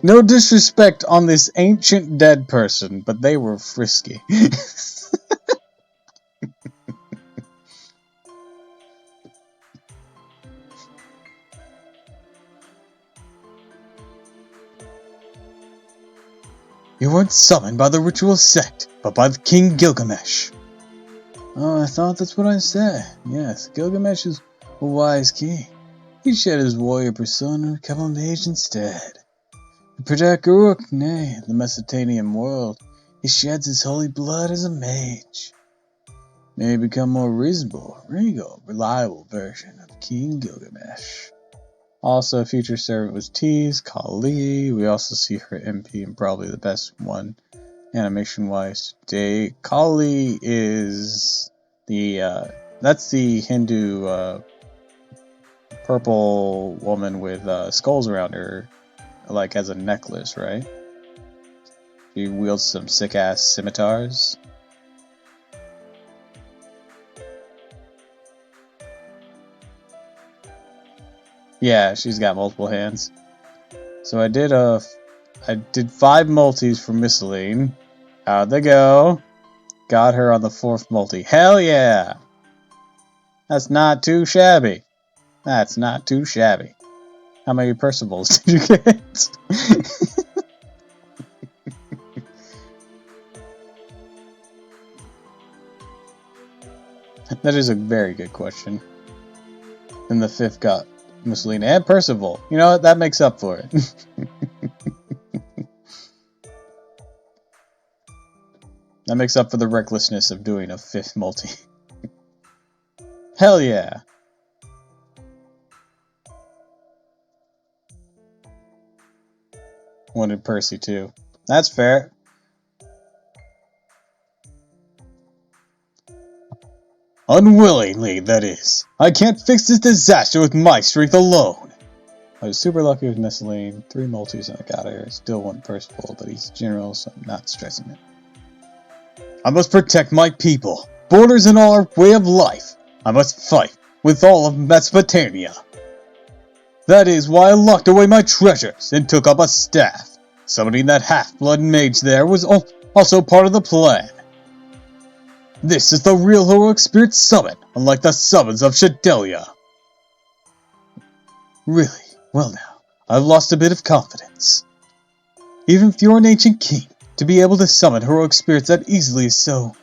S1: No disrespect on this ancient dead person, but they were frisky. You weren't summoned by the ritual sect, but by the King Gilgamesh. Oh, I thought that's what I said. Yes, Gilgamesh is a wise king. He shed his warrior persona and become a mage instead. To protect Uruk, nay, the Mesopotamian world, he sheds his holy blood as a mage. May he become more reasonable, regal, reliable version of King Gilgamesh. Also, a future servant was Tease, Kali. We also see her MP and probably the best one animation-wise today. Kali is that's the Hindu purple woman with skulls around her, like as a necklace, right? She wields some sick-ass scimitars. Yeah, she's got multiple hands. So I did 5 multis for Misceline. How'd they go? Got her on the 4th multi. Hell yeah! That's not too shabby. That's not too shabby. How many Percivals did you get? That is a very good question. And the 5th got Mussolini and Percival. You know what? That makes up for it. That makes up for the recklessness of doing a 5th multi. Hell yeah! Wanted Percy too. That's fair. Unwillingly, that is. I can't fix this disaster with my strength alone. I was super lucky with Miscellaneous. 3 multis and I got her. Still one Percival, but he's general, so I'm not stressing it. I must protect my people. Borders in our way of life. I must fight with all of Mesopotamia. That is why I locked away my treasures and took up a staff. Summoning that half-blood mage there was also part of the plan. This is the real heroic spirit summon, unlike the summons of Shadelia. Really? Well now, I've lost a bit of confidence. Even if you're an ancient king, to be able to summon heroic spirits that easily is so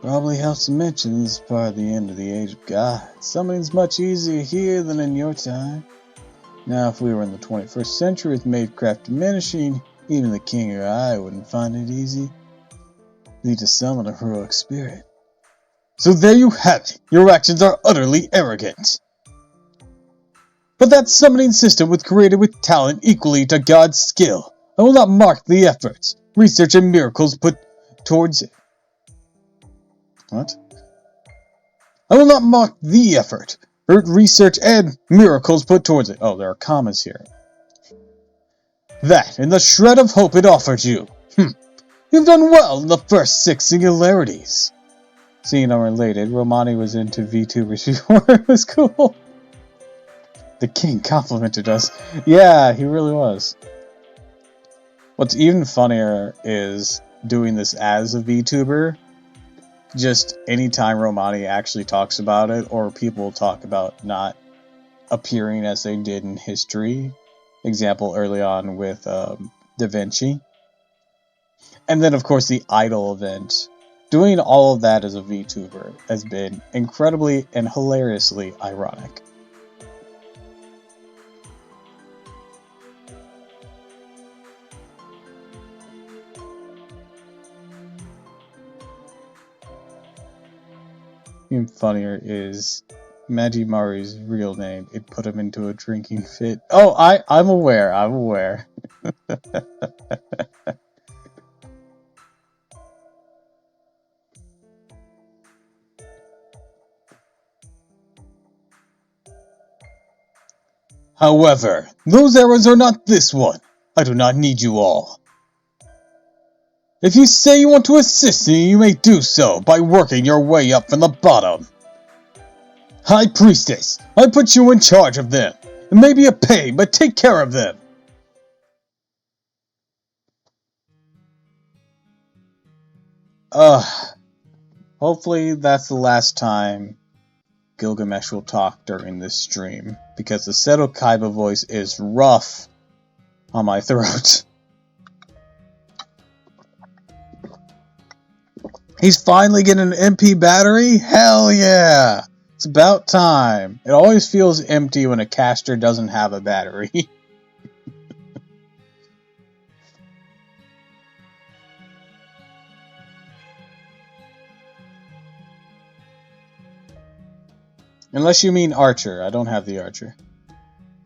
S1: probably helps to mention this is part of the end of the Age of God. Summoning's much easier here than in your time. Now if we were in the 21st century with magecraft diminishing, even the king or I wouldn't find it easy to summon a heroic spirit. So there you have it. Your actions are utterly arrogant. But that summoning system was created with talent equally to God's skill. I will not mark the efforts, research, and miracles put towards it. What? I will not mock the effort, research, and miracles put towards it. Oh, there are commas here. That and the shred of hope it offered you. You've done well in the first 6 singularities. Seeing unrelated, Romani was into VTubers before it was cool. The king complimented us. Yeah, he really was. What's even funnier is doing this as a VTuber. Just anytime Romani actually talks about it, or people talk about not appearing as they did in history. Example early on with Da Vinci. And then, of course, the Idol event. Doing all of that as a VTuber has been incredibly and hilariously ironic. Even funnier is Majimari's real name. It put him into a drinking fit. Oh, I'm aware. I'm aware. However, those errors are not this one. I do not need you all. If you say you want to assist me, you may do so by working your way up from the bottom. High Priestess, I put you in charge of them. It may be a pain, but take care of them. Hopefully that's the last time Gilgamesh will talk during this stream, because the Seto Kaiba voice is rough on my throat. He's finally getting an MP battery? Hell yeah! It's about time. It always feels empty when a caster doesn't have a battery. Unless you mean Archer. I don't have the Archer.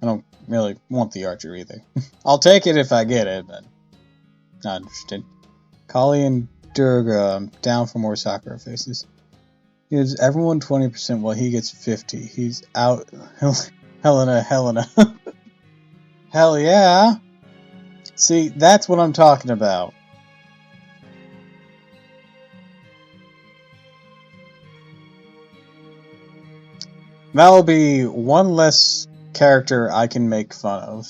S1: I don't really want the Archer either. I'll take it if I get it, but not interested. Kali and Durga, I'm down for more Sakura faces. He gives everyone 20% while he gets 50. He's out. Helena. Hell yeah! See, that's what I'm talking about. That'll be one less character I can make fun of.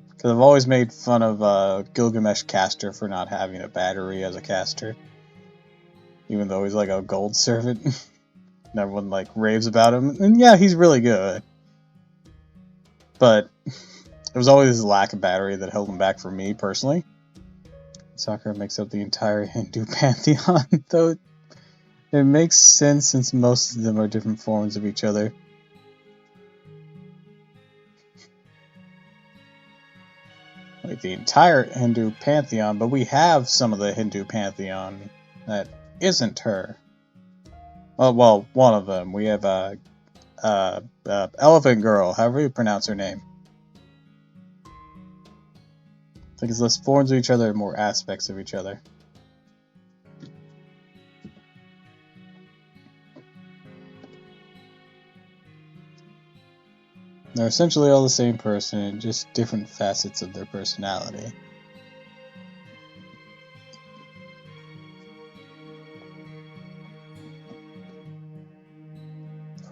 S1: Because I've always made fun of Gilgamesh Caster for not having a battery as a caster. Even though he's like a gold servant. And everyone like raves about him. And yeah, he's really good. But it was always his lack of battery that held him back for me, personally. Sakura makes up the entire Hindu pantheon, though it makes sense since most of them are different forms of each other. Like the entire Hindu pantheon, but we have some of the Hindu pantheon that isn't her. Well, one of them. We have Elephant Girl, however you pronounce her name. I think it's less forms of each other and more aspects of each other. They're essentially all the same person, just different facets of their personality.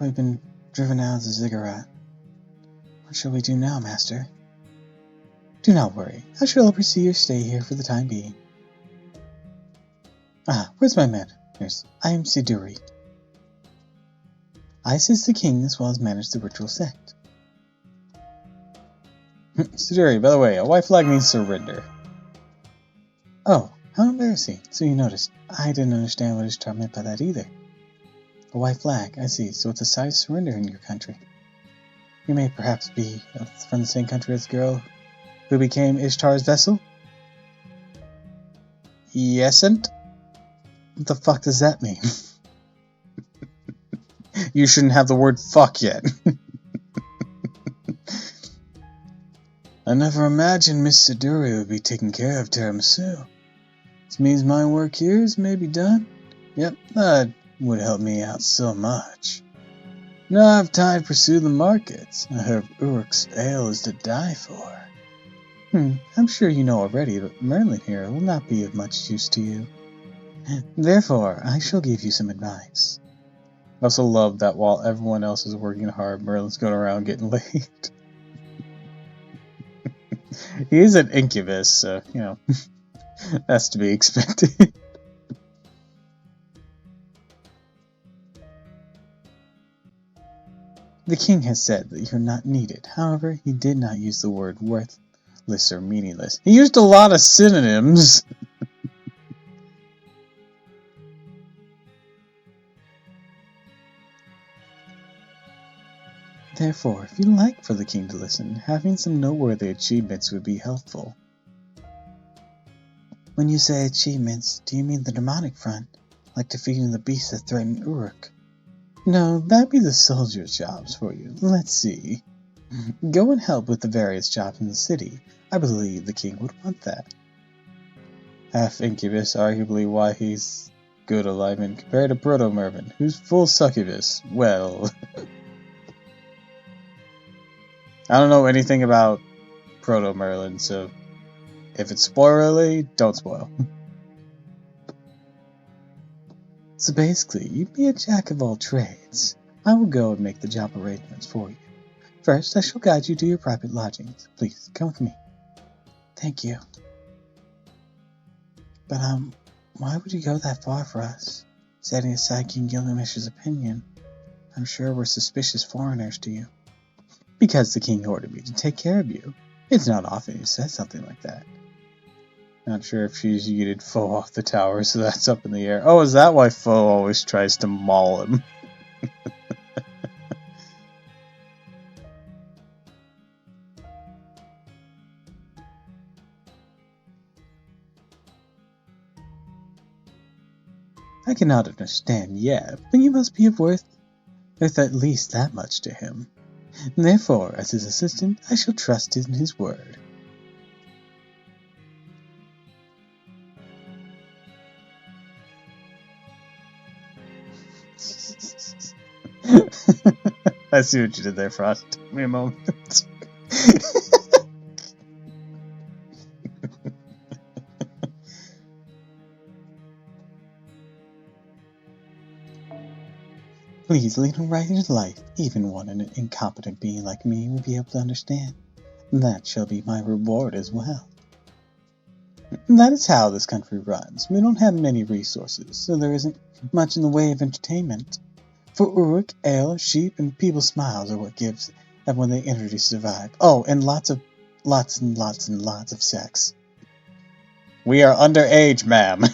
S1: We've been driven out of the ziggurat. What shall we do now, Master? Do not worry. I shall oversee your stay here for the time being. Ah, where's my manners? I am Siduri. I assist the king as well as manage the ritual sect. Siduri, by the way, a white flag means surrender. Oh, how embarrassing. So you noticed. I didn't understand what Ishtar meant by that either. A white flag, I see. So it's a sign of surrender in your country. You may perhaps be from the same country as the girl who became Ishtar's vessel? Yesn't? What the fuck does that mean? You shouldn't have the word fuck yet. I never imagined Miss Siduri would be taking care of tiramisu. This means my work here is maybe done. Yep, that would help me out so much. Now I have time to pursue the markets. I heard Uruk's ale is to die for. I'm sure you know already, but Merlin here will not be of much use to you. Therefore, I shall give you some advice. I also love that while everyone else is working hard, Merlin's going around getting laid. He is an incubus, so, you know, that's to be expected. The king has said that you're not needed. However, he did not use the word worthless or meaningless. He used a lot of synonyms. Therefore, if you'd like for the king to listen, having some noteworthy achievements would be helpful. When you say achievements, do you mean the demonic front, like defeating the beasts that threaten Uruk? No, that'd be the soldiers' jobs for you. Let's see. Go and help with the various jobs in the city. I believe the king would want that. Half incubus, arguably why he's good alignment compared to Proto-Mervin, who's full succubus. Well... I don't know anything about Proto-Merlin, so if it's spoilerly, don't spoil. So basically, you'd be a jack of all trades. I will go and make the job arrangements for you. First, I shall guide you to your private lodgings. Please, come with me. Thank you. But, why would you go that far for us? Setting aside King Gilgamesh's opinion, I'm sure we're suspicious foreigners to you. Because the king ordered me to take care of you. It's not often he says something like that. Not sure if she's yeeted Foe off the tower, so that's up in the air. Oh, is that why Foe always tries to maul him? I cannot understand yet, but you must be worth at least that much to him. Therefore, as his assistant, I shall trust in his word. I see what you did there, Frost. Give me a moment. Please lead him right into life. Even one an incompetent being like me will be able to understand. That shall be my reward as well. That is how this country runs. We don't have many resources, so there isn't much in the way of entertainment. For Uruk, ale, sheep, and people's smiles are what gives everyone the energy to survive. Oh, and lots and lots of sex. We are underage, ma'am.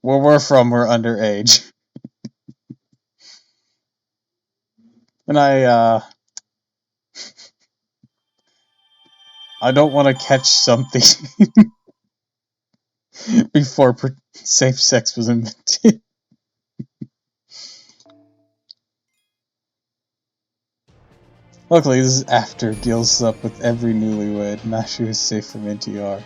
S1: Where we're from, we're underage. And I don't want to catch something before safe sex was invented. Luckily, this is after Gil slept with every newlywed. Mashu is safe from NTR.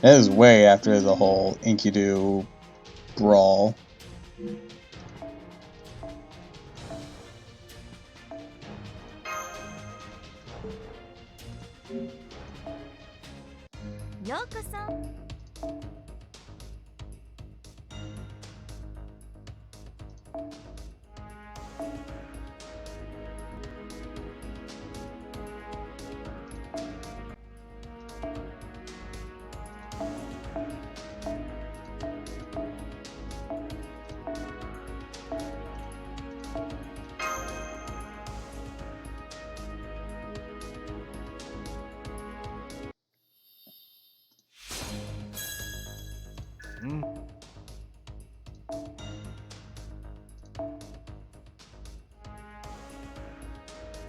S1: That is way after the whole Enkidu brawl.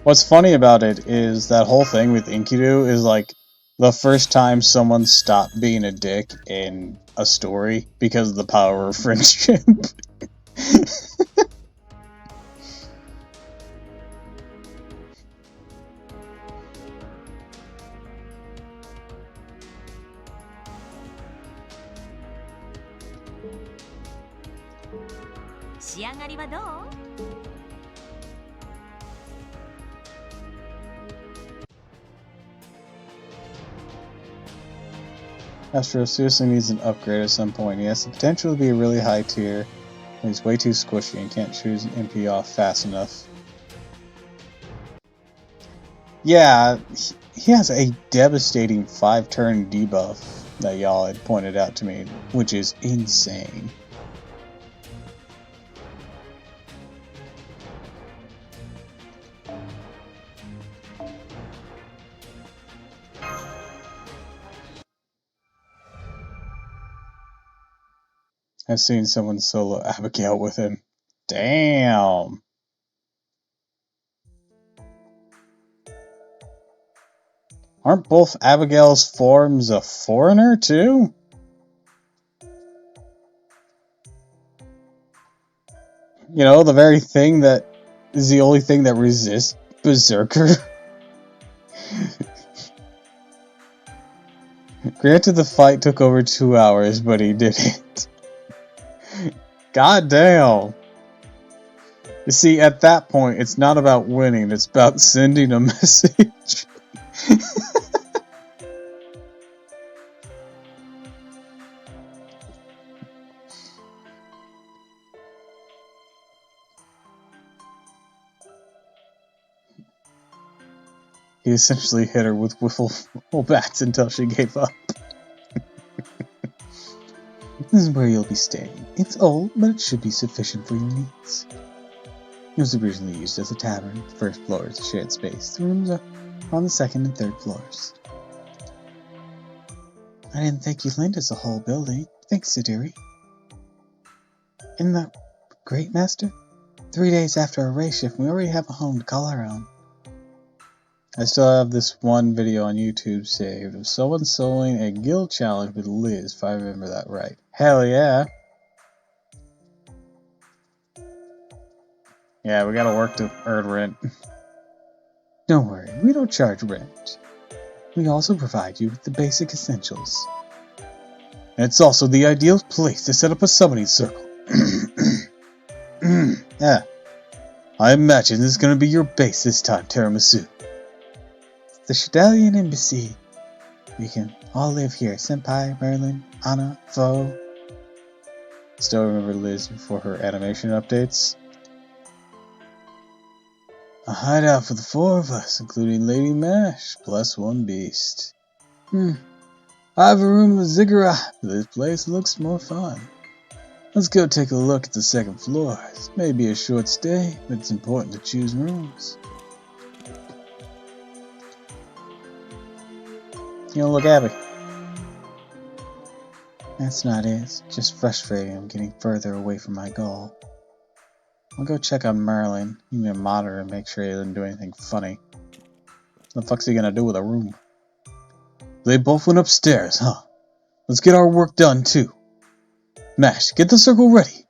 S1: What's funny about it is that whole thing with Enkidu is like the first time someone stopped being a dick in a story because of the power of friendship. Astro seriously needs an upgrade at some point. He has the potential to be a really high tier, but he's way too squishy and can't choose an MP off fast enough. Yeah, he has a devastating 5-turn debuff that y'all had pointed out to me, which is insane. I've seen someone solo Abigail with him. Damn! Aren't both Abigail's forms a foreigner, too? You know, the very thing that is the only thing that resists Berserker. Granted, the fight took over 2 hours, but he did it. God damn! You see, at that point, it's not about winning, it's about sending a message. He essentially hit her with wiffle bats until she gave up. This is where you'll be staying. It's old, but it should be sufficient for your needs. It was originally used as a tavern. The first floor is a shared space. The rooms are on the second and third floors. I didn't think you'd lend us a whole building. Thanks, Sidiri. Isn't that great, Master? 3 days after our race shift, we already have a home to call our own. I still have this one video on YouTube saved of someone soloing a guild challenge with Liz, if I remember that right. Hell yeah! Yeah, we gotta work to earn rent. Don't worry, we don't charge rent. We also provide you with the basic essentials. And it's also the ideal place to set up a summoning circle. Yeah. I imagine this is gonna be your base this time, Tiramisu. The Shadalian Embassy. We can all live here. Senpai, Merlin, Anna, Fo. Still remember Liz before her animation updates. A hideout for the 4 of us, including Lady Mash, plus 1 beast. I have a room in the ziggurat, but this place looks more fun. Let's go take a look at the 2nd floor. This may be a short stay, but it's important to choose rooms. You don't look happy. That's not it. It's just frustrating. I'm getting further away from my goal. I'll go check on Merlin. You need to monitor and make sure he doesn't do anything funny. What the fuck's he gonna do with a room? They both went upstairs, huh? Let's get our work done, too. Mash, get the circle ready.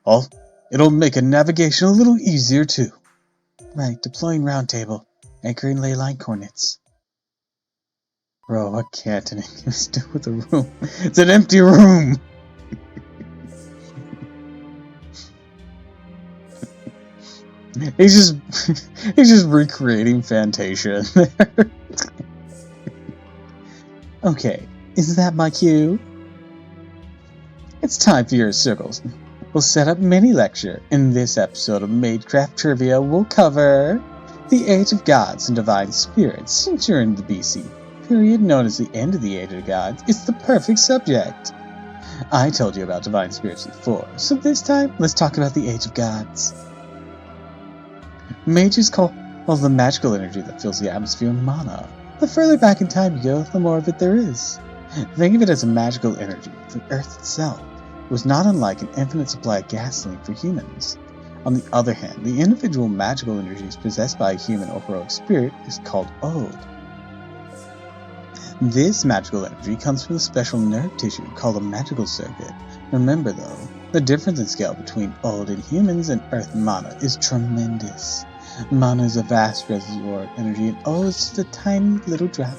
S1: Oh, it'll make a navigation a little easier, too. Right, deploying round table. Anchoring ley line coordinates. Bro, what can't an English do with a room? It's an empty room! he's just recreating Fantasia in there. Okay, is that my cue? It's time for your circles. We'll set up mini lecture. In this episode of Madecraft Trivia, we'll cover the Age of Gods and Divine Spirits during the BC period known as the end of the Age of Gods. It's the perfect subject. I told you about Divine Spirits before, so this time, let's talk about the Age of Gods. Mages call the magical energy that fills the atmosphere mana. The further back in time you go, the more of it there is. Think of it as a magical energy. The Earth itself was not unlike an infinite supply of gasoline for humans. On the other hand, the individual magical energies possessed by a human or heroic spirit is called Ode. This magical energy comes from a special nerve tissue called a magical circuit. Remember though, the difference in scale between Ode and humans and Earth mana is tremendous. Mana is a vast reservoir of energy and Ode is just a tiny little drop.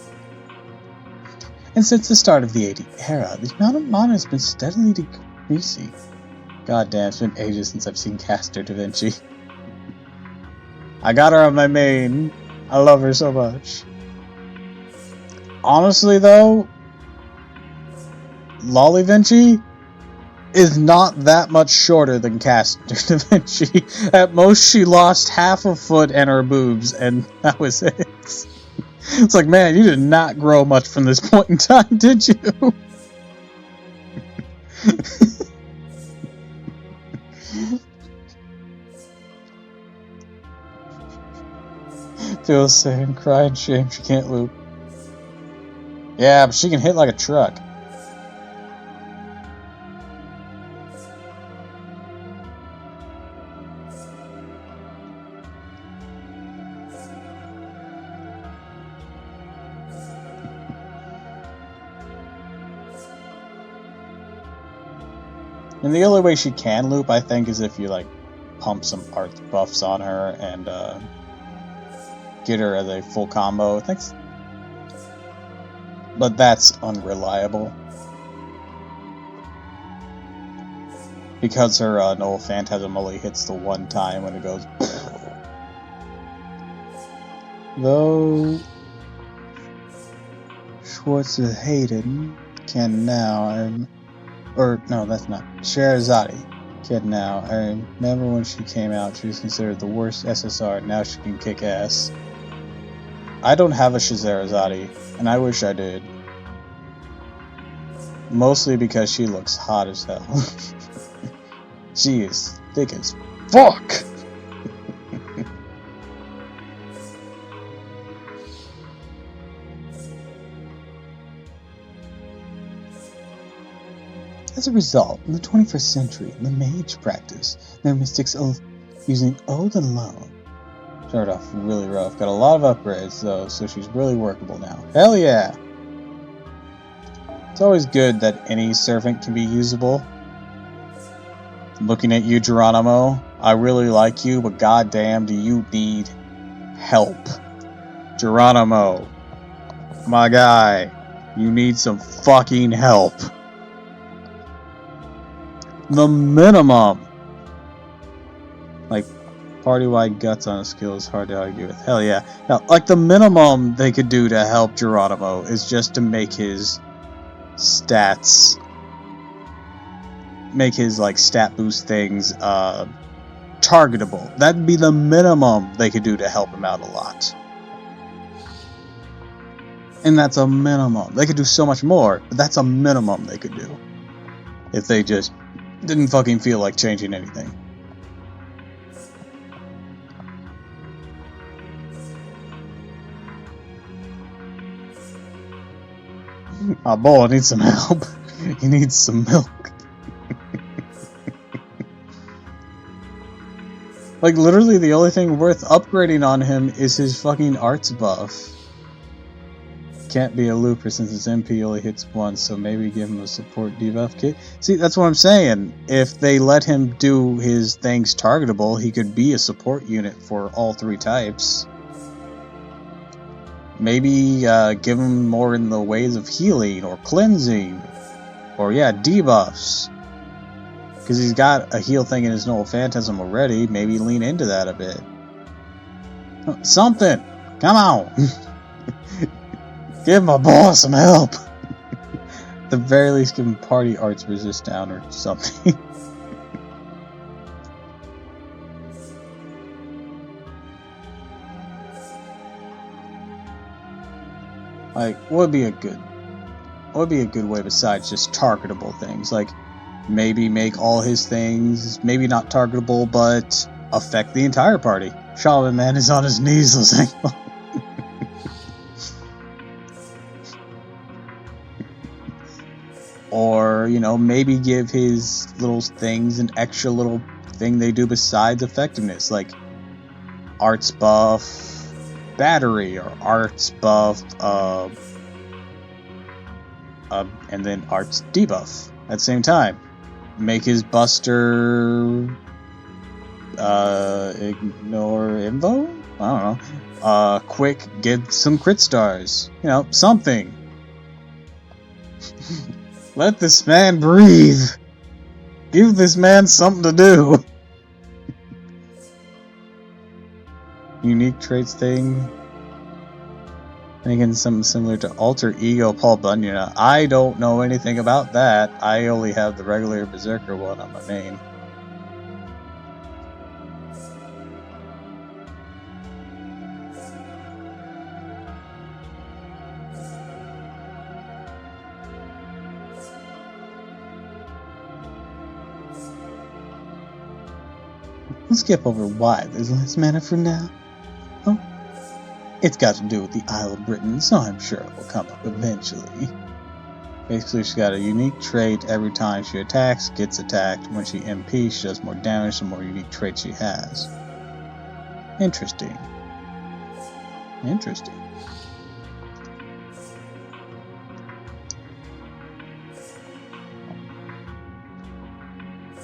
S1: And since the start of the AD era, the amount of mana has been steadily decreasing. God damn, it's been ages since I've seen Caster Da Vinci. I got her on my main. I love her so much. Honestly though, Lolly Vinci is not that much shorter than Caster Da Vinci. At most she lost half a foot and her boobs, and that was it. It's like, man, you did not grow much from this point in time, did you? Feels sad, cry and shame she can't loop. Yeah, but she can hit like a truck. And the only way she can loop, I think, is if you, like, pump some art buffs on her and, get her as a full combo. Thanks. But that's unreliable. Because her, Null Phantasm only hits the one time when it goes... Though... Schwarzer Hayden can now... Or, no, that's not. Sherazade can now. I remember when she came out, she was considered the worst SSR. Now she can kick ass. I don't have a Sherazade, and I wish I did. Mostly because she looks hot as hell. She is thick as fuck! As a result, in the 21st century, the mage practice their mystics using Oath alone. Started off really rough. Got a lot of upgrades, though, so she's really workable now. Hell yeah! It's always good that any servant can be usable. Looking at you, Geronimo, I really like you, but goddamn, do you need help? Geronimo, my guy, you need some fucking help. The minimum! Like, party-wide guts on a skill is hard to argue with. Hell yeah. Now, like, the minimum they could do to help Geronimo is just to make his stats, like, stat boost things, targetable. That'd be the minimum they could do to help him out a lot. And that's a minimum. They could do so much more, but that's a minimum they could do. If they just didn't fucking feel like changing anything. My boy needs some help. He needs some milk. Like, literally the only thing worth upgrading on him is his fucking arts buff. Can't be a looper since his MP only hits once, so maybe give him a support debuff kit. See, that's what I'm saying. If they let him do his things targetable, he could be a support unit for all three types. Maybe give him more in the ways of healing or cleansing, or yeah, debuffs. Because he's got a heal thing in his Null Phantasm already. Maybe lean into that a bit. Something! Come on! Give my boss some help! At the very least, give him party arts resist down or something. Like, what would be a good way besides just targetable things? Like, maybe make all his things, maybe not targetable, but affect the entire party. Shaman Man is on his knees listening. Or, you know, maybe give his little things an extra little thing they do besides effectiveness, like arts buff battery or arts buff and then arts debuff at the same time. Make his buster ignore invo? I don't know. Quick, get some crit stars. You know, something. Let this man breathe. Give this man something to do. Unique traits thing. Thinking something similar to Alter Ego Paul Bunyan. I don't know anything about that. I only have the regular Berserker one on my main. Let's skip over why there's less mana for now. Oh, it's got to do with the Isle of Britain, so I'm sure it will come up eventually. Basically, she's got a unique trait every time she attacks, gets attacked. When she MP, she does more damage the more unique traits she has. Interesting. Interesting.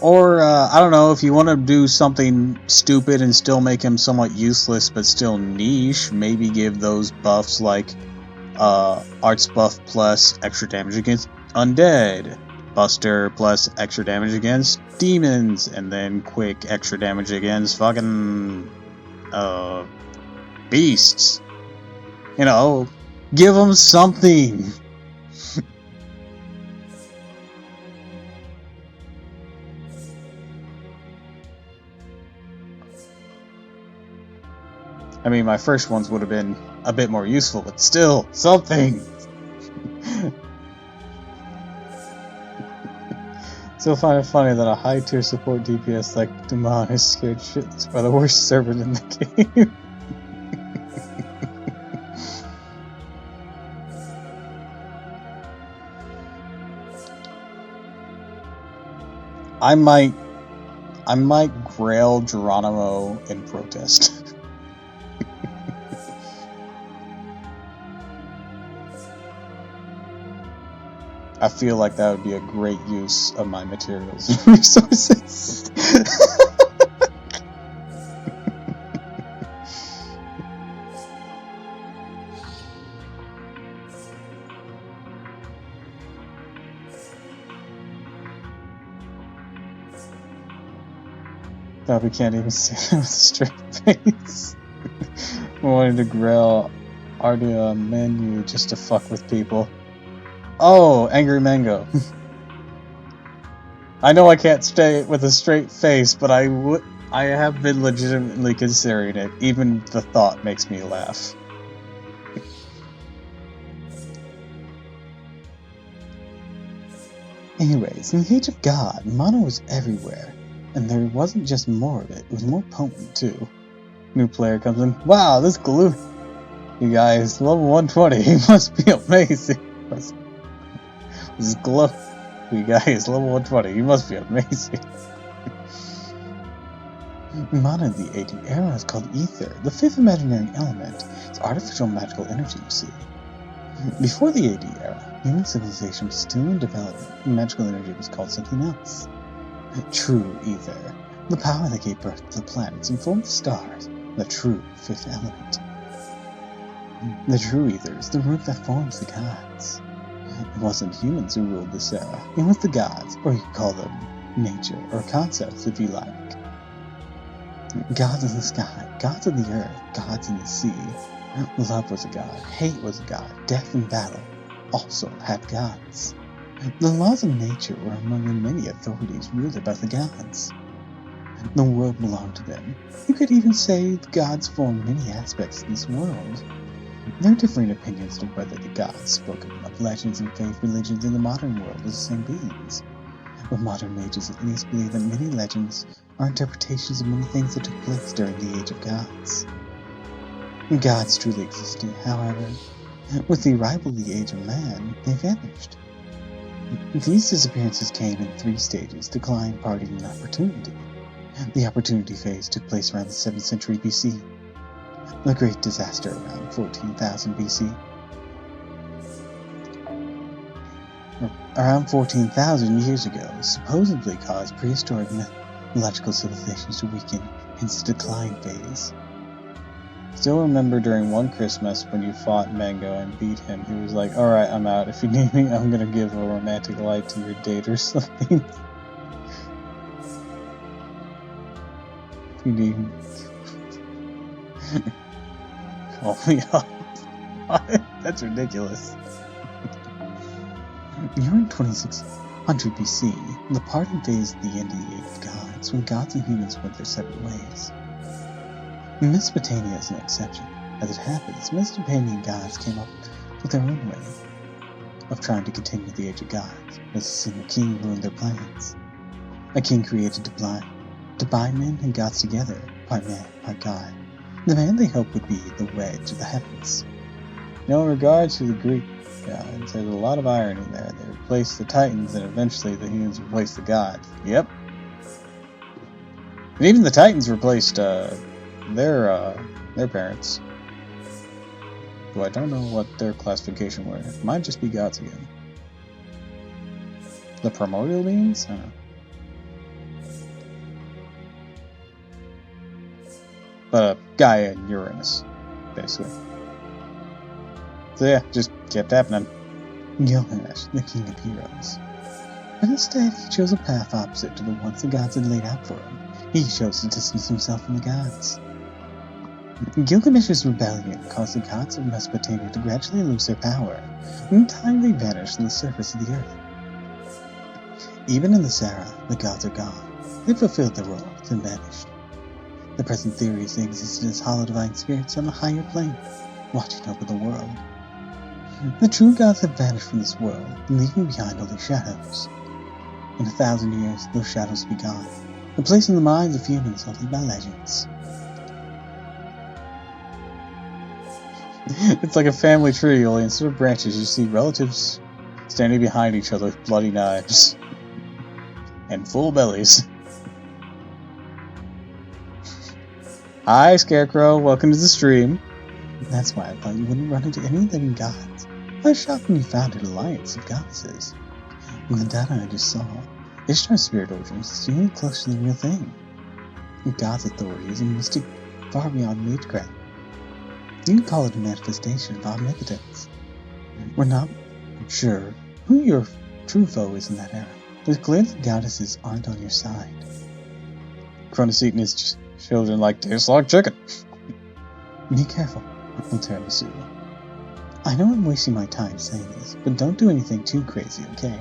S1: Or, I don't know, if you want to do something stupid and still make him somewhat useless but still niche, maybe give those buffs like Arts buff plus extra damage against undead, Buster plus extra damage against demons, and then quick extra damage against fucking beasts. You know, give them something. I mean, my first ones would have been a bit more useful, but still, something! Still find it funny that a high-tier support DPS like Duman is scared shitless by the worst servant in the game. I might grail Geronimo in protest. I feel like that would be a great use of my materials and resources. We can't even say that with a straight face. I wanted to grill Ardia menu just to fuck with people. Oh, Angry Mango. I know I can't stay with a straight face, but I have been legitimately considering it. Even the thought makes me laugh. Anyways, in the Age of God, mono was everywhere. And there wasn't just more of it was more potent too. New player comes in. Wow, this glue. You guys, level 120. He must be amazing. This glow. You guys, level 120. You must be amazing. Mana in the AD era is called ether, the fifth imaginary element. It's artificial magical energy, you see. Before the AD era, human civilization was still in development, and magical energy was called something else. True ether, the power that gave birth to the planets and formed the stars, the true fifth element. The true ether is the root that forms the gods. It wasn't humans who ruled this era, it was the gods, or you could call them nature, or concepts if you like. Gods in the sky, gods of the earth, gods in the sea. Love was a god, hate was a god, death and battle also had gods. The laws of nature were among the many authorities ruled by the gods. The world belonged to them. You could even say the gods formed many aspects of this world. There are differing opinions on whether the gods spoken of legends and faith religions in the modern world are the same beings. But modern mages at least believe that many legends are interpretations of many things that took place during the Age of Gods. Gods truly existed, however. With the arrival of the Age of Man, they vanished. These disappearances came in three stages: decline, parting, and opportunity. The opportunity phase took place around the 7th century BC. The Great Disaster around 14,000 BC. Around 14,000 years ago, supposedly caused prehistoric mythological civilizations to weaken, hence the decline phase. Still remember during one Christmas when you fought Mango and beat him, he was like, "Alright, I'm out. If you need me, I'm gonna give a romantic light to your date or something." If you need me. Call me up. That's ridiculous. During 2600 BC, the parting phase at the end of the Age of Gods, when gods and humans went their separate ways. Mesopotamia is an exception. As it happens, Mesopotamian gods came up with their own way of trying to continue the Age of Gods, as a single king ruined their plans. A king created to bind men and gods together, part man, part god. The man they hoped would be the wedge of the heavens. In regards to the Greek gods, there's a lot of irony there. They replaced the Titans, and eventually the humans replaced the gods. Yep. And even the Titans replaced their parents, who I don't know what their classification were. It might just be gods again. The primordial beings? I don't know. But Gaia and Uranus, basically. So yeah, just kept happening. Gilgamesh, the king of heroes. But instead, he chose a path opposite to the ones the gods had laid out for him. He chose to distance himself from the gods. Gilgamesh's rebellion caused the gods of Mesopotamia to gradually lose their power, and in time they vanished from the surface of the earth. Even in this era, the gods are gone. They fulfilled their roles and vanished. The present theory is they existed as hollow divine spirits on a higher plane, watching over the world. The true gods have vanished from this world, leaving behind only shadows.
S2: In 1,000 years, those shadows will be gone, replacing the minds of humans only by legends.
S1: It's like a family tree, only instead of branches, you see relatives standing behind each other with bloody knives and full bellies. Hi, Scarecrow. Welcome to the stream.
S2: That's why I thought you wouldn't run into any living gods. I was shocked when you founded an alliance of goddesses. From the data I just saw, Ishtar's spirit origins seem close to the real thing. The god's authority is a mystic far beyond magecraft. You can call it a manifestation of omnipotence. We're not sure who your true foe is in that era, but it's clear that goddesses aren't on your side.
S1: Cronus eating his children like tastes like chicken.
S2: Be careful, Uncle Tiramisu. I know I'm wasting my time saying this, but don't do anything too crazy, okay?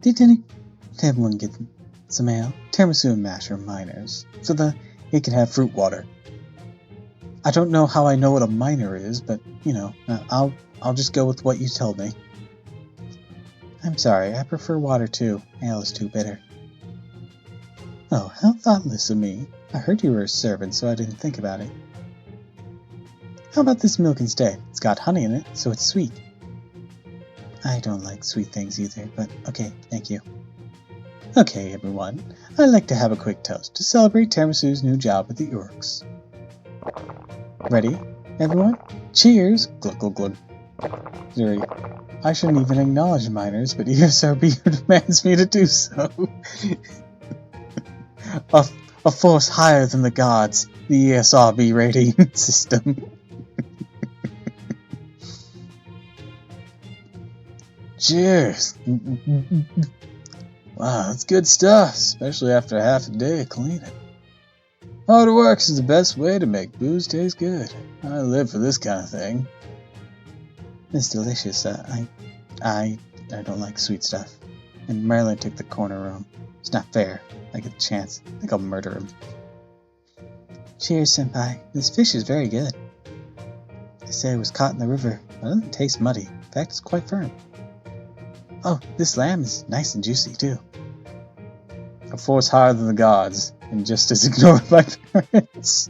S2: Did everyone get some ale? Tiramisu and mash are minors, so that it can have fruit water. I don't know how I know what a minor is, but, I'll just go with what you told me. I'm sorry, I prefer water too. Ale is too bitter. Oh, how thoughtless of me. I heard you were a servant, so I didn't think about it. How about this milk instead? It's got honey in it, so it's sweet. I don't like sweet things either, but okay, thank you. Okay, everyone, I'd like to have a quick toast to celebrate Tiramisu's new job with the Urks. Ready, everyone? Cheers! Glug glug glug. Sorry, I shouldn't even acknowledge minors, but ESRB demands me to do so. a force higher than the gods, the ESRB rating system. Cheers! Wow, that's good stuff, especially after half a day of cleaning. Hard work is the best way to make booze taste good. I live for this kind of thing. It's delicious. I don't like sweet stuff. And Merlin took the corner room. It's not fair. I get the chance. I think I'll murder him. Cheers, Senpai. This fish is very good. They say it was caught in the river, but it doesn't taste muddy. In fact, it's quite firm. Oh, this lamb is nice and juicy, too. A force higher than the gods, and just as ignored by parents.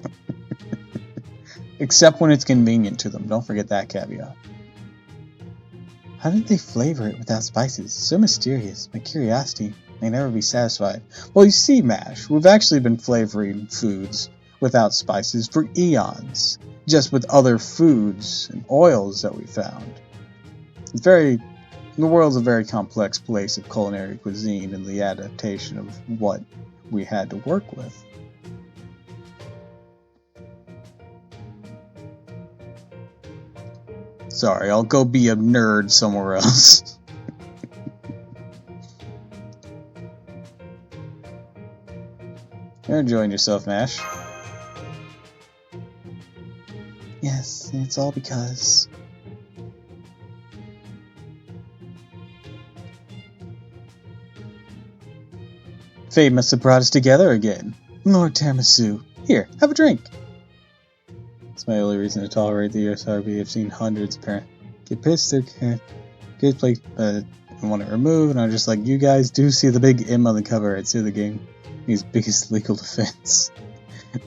S2: Except when it's convenient to them. Don't forget that caveat. How did they flavor it without spices? So mysterious. My curiosity may never be satisfied. Well, you see, Mash, we've actually been flavoring foods without spices for eons. Just with other foods and oils that we found. The world's a very complex place of culinary cuisine and the adaptation of what we had to work with. Sorry, I'll go be a nerd somewhere else. You're enjoying yourself, Mash. Yes, it's all because... Fate must have brought us together again. Lord Tiramisu, here, have a drink. It's my only reason to tolerate the ESRB. I've seen hundreds of parents get pissed. Their kids play want to remove, and I'm just like, you guys do see the big M on the cover. I'd say the game needs biggest legal defense.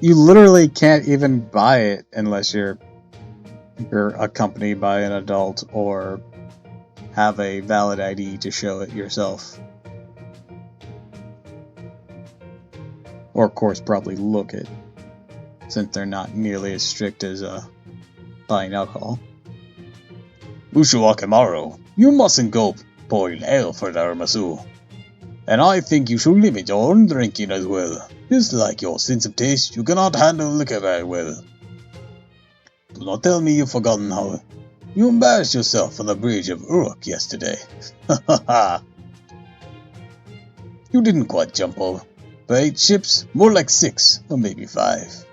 S2: You literally can't even buy it unless you're accompanied by an adult or have a valid ID to show it yourself. Or, of course, probably look it, since they're not nearly as strict as buying alcohol. Bushiwakemaru, you mustn't go pouring ale for Tiramisu. And I think you should limit your own drinking as well. Just like your sense of taste, you cannot handle liquor very well. Do not tell me you've forgotten how you embarrassed yourself on the bridge of Uruk yesterday. Ha ha ha! You didn't quite jump over. For 8 ships, more like 6, or maybe 5.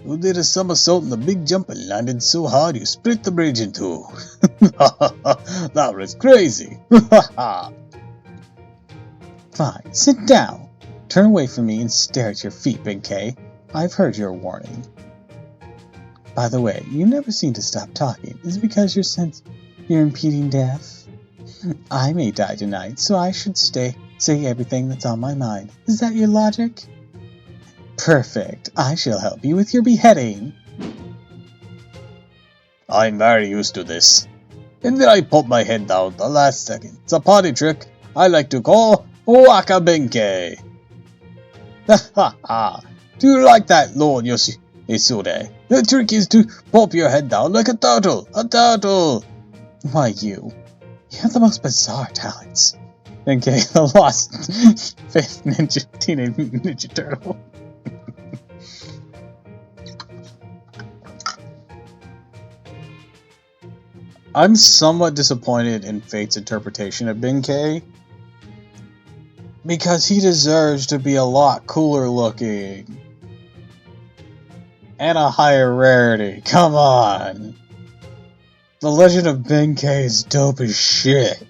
S2: You did a somersault in the big jump and landed so hard you split the bridge in two. That was crazy. Fine, sit down. turn away from me and stare at your feet, Big K. I've heard your warning. By the way, you never seem to stop talking. Is it because you're impeding death? I may die tonight, so I should say everything that's on my mind. Is that your logic? Perfect. I shall help you with your beheading.
S1: I'm very used to this. And then I pop my head down the last second. It's a party trick I like to call Waka Benkei. Ha ha ha. Do you like that, Lord Yosure? The trick is to pop your head down like a turtle. A turtle.
S2: Why, you have the most bizarre talents.
S1: Benkei, the lost fifth Teenage Mutant Ninja Turtle. I'm somewhat disappointed in Fate's interpretation of Benkei, because he deserves to be a lot cooler looking and a higher rarity. Come on! The Legend of Benkei is dope as shit.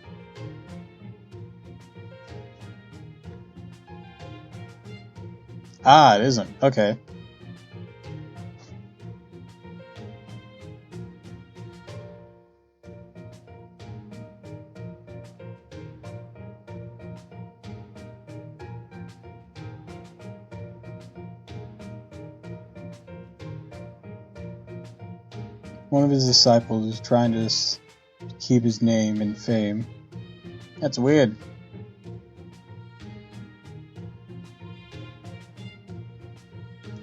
S1: Ah, it isn't. Okay. One of his disciples is trying to keep his name and fame. That's weird.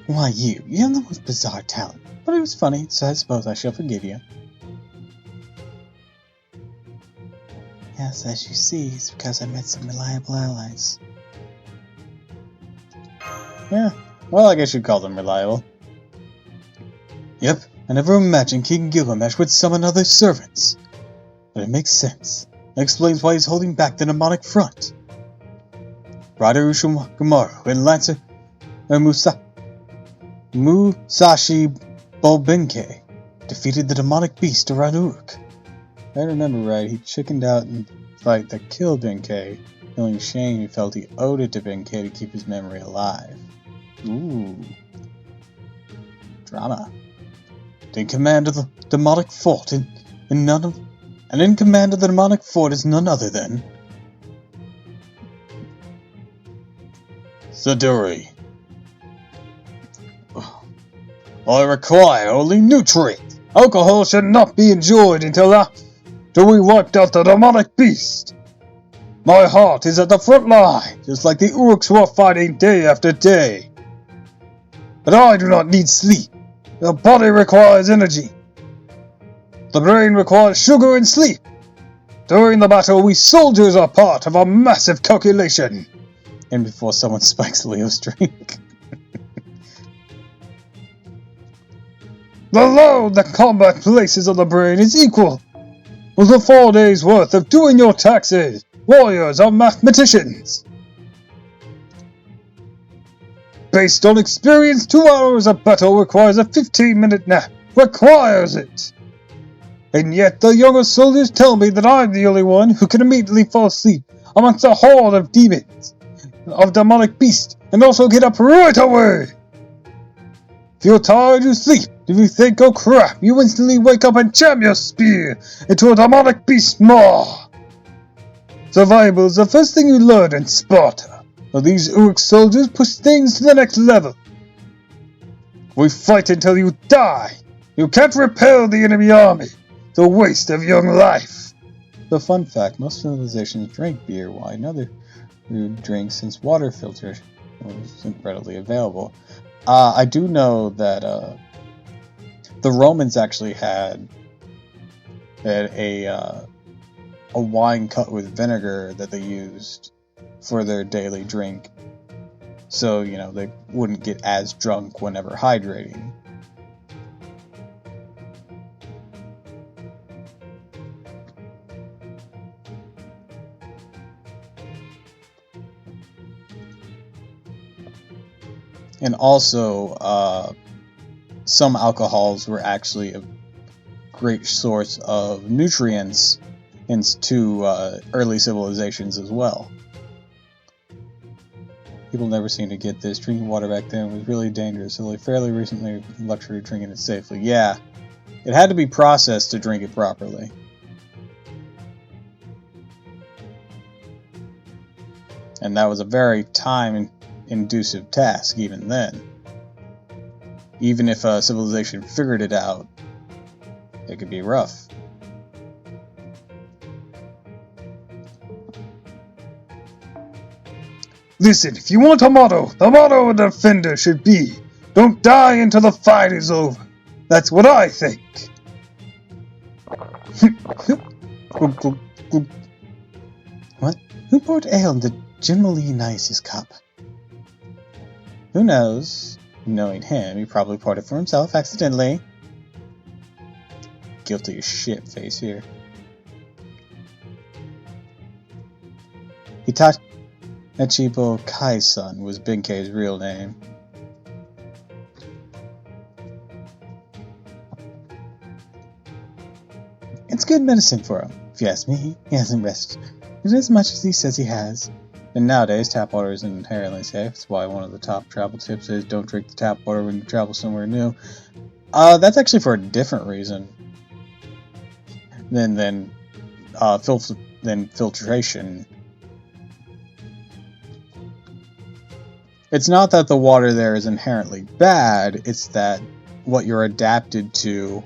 S2: Why, you have the most bizarre talent. But it was funny, so I suppose I shall forgive you. Yes, as you see, it's because I met some reliable allies.
S1: Yeah, well, I guess you'd call them reliable.
S2: Yep, I never imagined King Gilgamesh would summon other servants. But it makes sense. It explains why he's holding back the demonic front. Rider Ushigamaru and Lancer Musashi Bobenke defeated the demonic beast around Uruk.
S1: If I remember right, he chickened out in the fight that killed Benkei, feeling shame he felt he owed it to Benkei to keep his memory alive. Ooh. Drama.
S2: In command of the demonic fort in command of the demonic fort is none other than
S1: Saduri. I require only nutrients. Alcohol should not be enjoyed until after we wiped out the demonic beast. My heart is at the front line, just like the Uruks who are fighting day after day. But I do not need sleep. The body requires energy. The brain requires sugar and sleep. During the battle, we soldiers are part of a massive calculation.
S2: And before someone spikes Leo's drink.
S1: The load that combat places on the brain is equal with the 4 days' worth of doing your taxes. Warriors are mathematicians. Based on experience, 2 hours of battle requires a 15-minute nap. Requires it. And yet the younger soldiers tell me that I'm the only one who can immediately fall asleep amongst a horde of demons, of demonic beasts, and also get up right away. If you're tired, you sleep. If you think, oh crap, you instantly wake up and jam your spear into a demonic beast maw. Survival is the first thing you learn in Sparta, but these Uruk soldiers push things to the next level. We fight until you die. You can't repel the enemy army. It's a waste of young life.
S2: The fun fact, most civilizations drink beer, wine, and other drinks since water filter wasn't readily available. I do know that the Romans actually had a wine cut with vinegar that they used for their daily drink, so they wouldn't get as drunk whenever hydrating. And also, some alcohols were actually a great source of nutrients into early civilizations as well.
S1: People never seem to get this. Drinking water back then was really dangerous, so they fairly recently luxury drinking it safely. Yeah, it had to be processed to drink it properly. And that was a very time-inducive task even then. Even if a civilization figured it out, it could be rough.
S2: Listen, if you want a motto, the motto of the defender should be, don't die until the fight is over. That's what I think. What? Who poured ale into Jimmy Nice's cup?
S1: Who knows? Knowing him, he probably poured it for himself accidentally. Guilty as shit face here. Hitachibo Kai-san was Benkei's real name.
S2: It's good medicine for him. If you ask me, he hasn't rested as much as he says he has.
S1: And nowadays, tap water is inherently safe. That's why one of the top travel tips is don't drink the tap water when you travel somewhere new. That's actually for a different reason than filtration. It's not that the water there is inherently bad, it's that what you're adapted to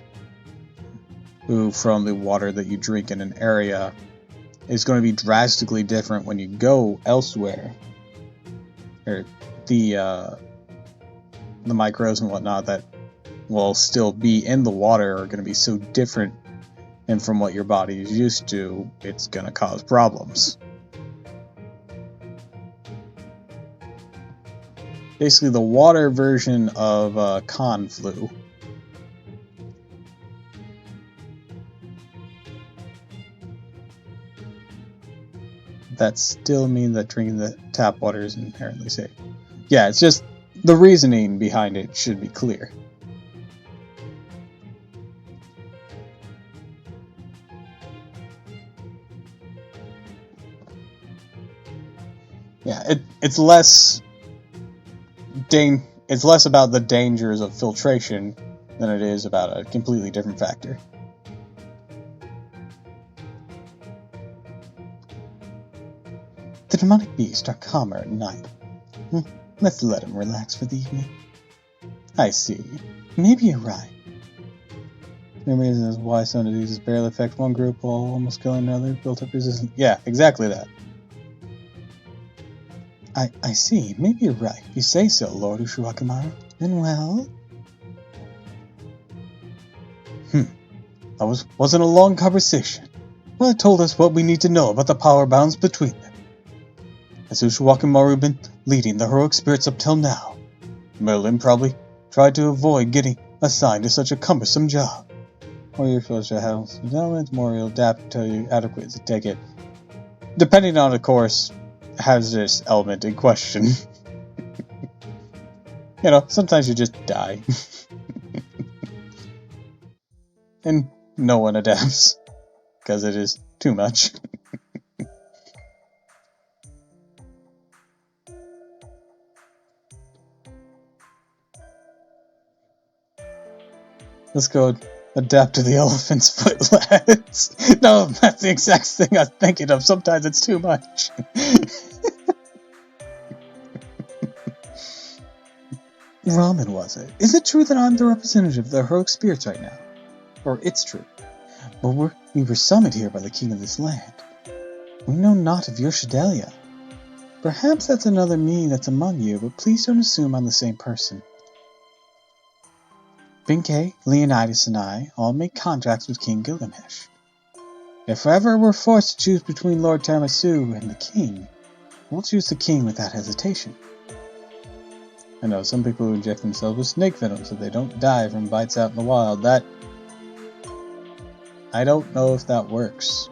S1: from the water that you drink in an area is going to be drastically different when you go elsewhere. Or the microbes and whatnot that will still be in the water are going to be so different, and from what your body is used to, it's going to cause problems. Basically the water version of con flu. That still means that drinking the tap water is inherently safe. Yeah, it's just the reasoning behind it should be clear. Yeah, it's less about the dangers of filtration than it is about a completely different factor.
S2: The demonic beasts are calmer at night. Let's let him relax for the evening.
S1: I see.
S2: Maybe you're right.
S1: No reason as why some diseases barely affect one group while almost killing another. Built up resistance. Yeah, exactly that.
S2: I see. Maybe you're right. You say so, Lord Ushiwakamaru. Then well...
S1: That wasn't a long conversation.
S2: Well, it told us what we need to know about the power bounds between them. Has Ushiwakamaru been leading the heroic spirits up till now?
S1: Merlin probably tried to avoid getting assigned to such a cumbersome job. Or you're supposed to have elements more adapt to you adequate to take it. Depending on, of course, hazardous element in question. You know, sometimes you just die. And no one adapts. Because it is too much. Let's go adapt to the elephant's foot, lads. No, that's the exact thing I was thinking of. Sometimes it's too much.
S2: Ramen, was it? Is it true that I'm the representative of the heroic spirits right now?
S1: Or it's true.
S2: Well, we were summoned here by the king of this land. We know not of your Shidelia. Perhaps that's another me that's among you, but please don't assume I'm the same person. Benkei, Leonidas, and I all make contracts with King Gilgamesh. If ever we're forced to choose between Lord Tiramisu and the king, we'll choose the king without hesitation.
S1: I know some people who inject themselves with snake venom so they don't die from bites out in the wild. I don't know if that works.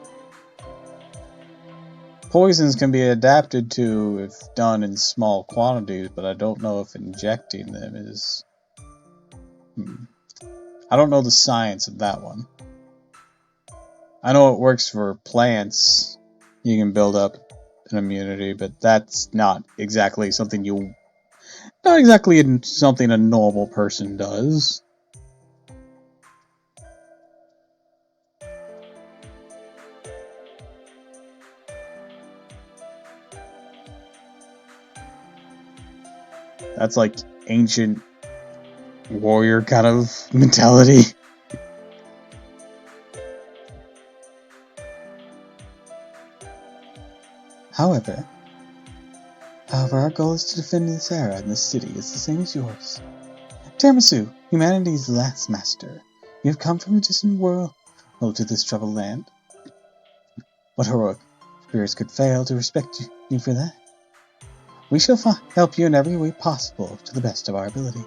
S1: Poisons can be adapted to if done in small quantities, but I don't know if injecting them is... I don't know the science of that one. I know it works for plants. You can build up an immunity, but that's not exactly something something a normal person does. That's like ancient warrior kind of mentality.
S2: However, our goal is to defend this era and this city is the same as yours. Tiramisu, humanity's last master. You have come from a distant world to this troubled land. What heroic spirits could fail to respect you for that? We shall help you in every way possible to the best of our ability.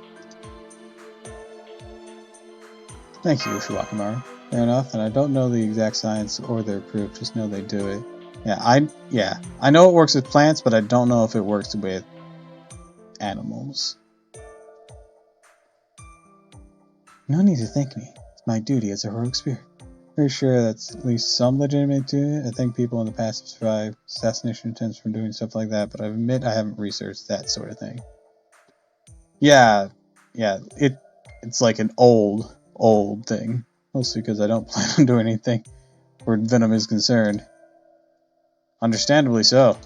S1: Thank you, Ushiwakamaru. Fair enough, and I don't know the exact science or their proof, just know they do it. I know it works with plants, but I don't know if it works with animals.
S2: No need to thank me. It's my duty as a heroic spirit.
S1: Pretty sure that's at least some legitimate to it. I think people in the past have survived assassination attempts from doing stuff like that, but I admit I haven't researched that sort of thing. Yeah, it's like an old thing. Mostly because I don't plan on doing anything where Venom is concerned. Understandably so.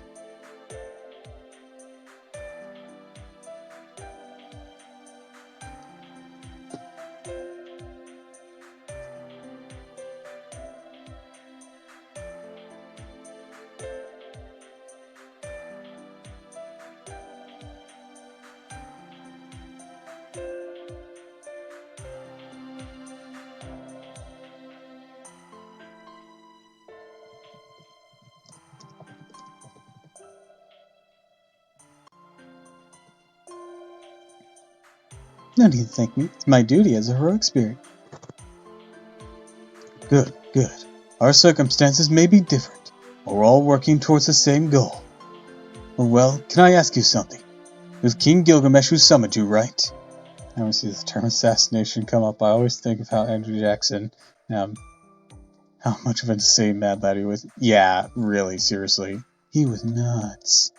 S2: No need to thank me. It's my duty as a heroic spirit.
S1: Good. Our circumstances may be different, but we're all working towards the same goal. Well, can I ask you something? It was King Gilgamesh who summoned you, right? I always see the term assassination come up. I always think of how Andrew Jackson, how much of an insane mad lad he was. Yeah, really, seriously.
S2: He was nuts.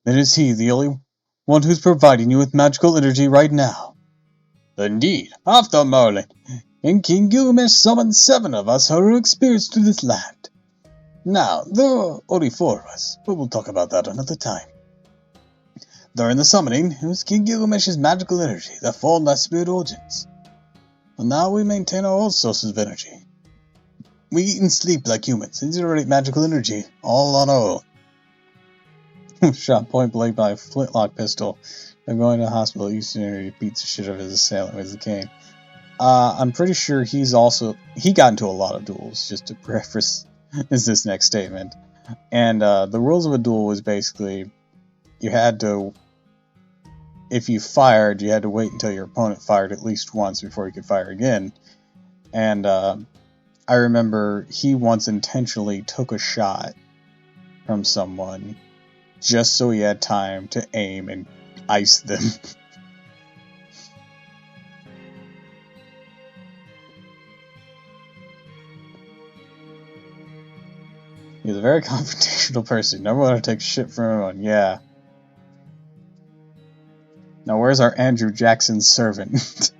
S1: Then is he the only one who's providing you with magical energy right now? Indeed, after Merlin, and King Gilgamesh summoned 7 of us heroic spirits to this land. Now, there are only 4 of us, but we'll talk about that another time. During the summoning, it was King Gilgamesh's magical energy that formed our spirit origins. And now we maintain our own sources of energy. We eat and sleep like humans and generate magical energy all on our own. Shot point blank by a flintlock pistol. I'm going to the hospital. He beats the shit out of his assailant with a cane. I'm pretty sure he got into a lot of duels, just to preface this next statement. And the rules of a duel was basically if you fired, you had to wait until your opponent fired at least once before you could fire again. And I remember he once intentionally took a shot from someone just so he had time to aim and ice them. He's a very confrontational person. Never want to take shit from anyone. Yeah. Now where's our Andrew Jackson servant?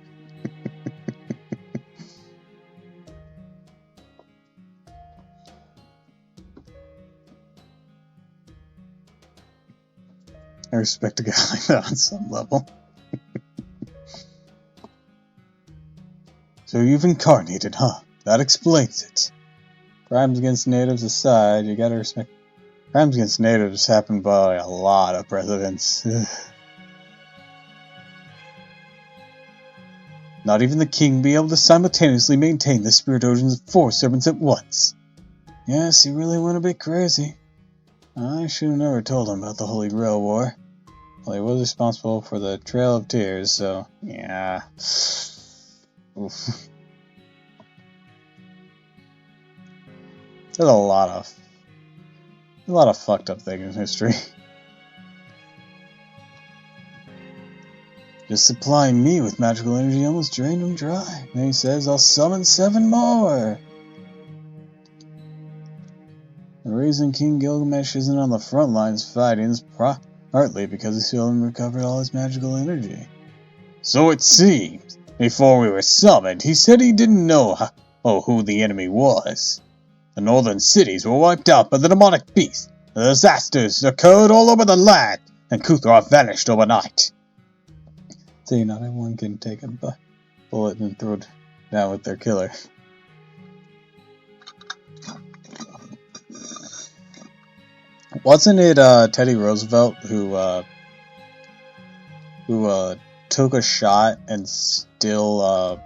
S1: I respect a guy like that on some level. So you've incarnated, huh? That explains it. Crimes against natives aside, you gotta respect. Crimes against natives happen by a lot of presidents. Ugh. Not even the king be able to simultaneously maintain the spirit origins of 4 servants at once. Yes, he really went a bit crazy. I should have never told him about the Holy Grail War. Well, he was responsible for the Trail of Tears, so yeah. Oof. There's a lot of fucked up things in history. Just supplying me with magical energy almost drained him dry. And he says, I'll summon 7 more! The reason King Gilgamesh isn't on the front lines fighting is partly because he still hasn't recovered all his magical energy. So it seems. Before we were summoned, he said he didn't know who the enemy was. The northern cities were wiped out by the demonic beast. The disasters occurred all over the land, and Kuthra vanished overnight. See, not everyone can take a bullet and throw it down with their killer. Wasn't it Teddy Roosevelt who took a shot and still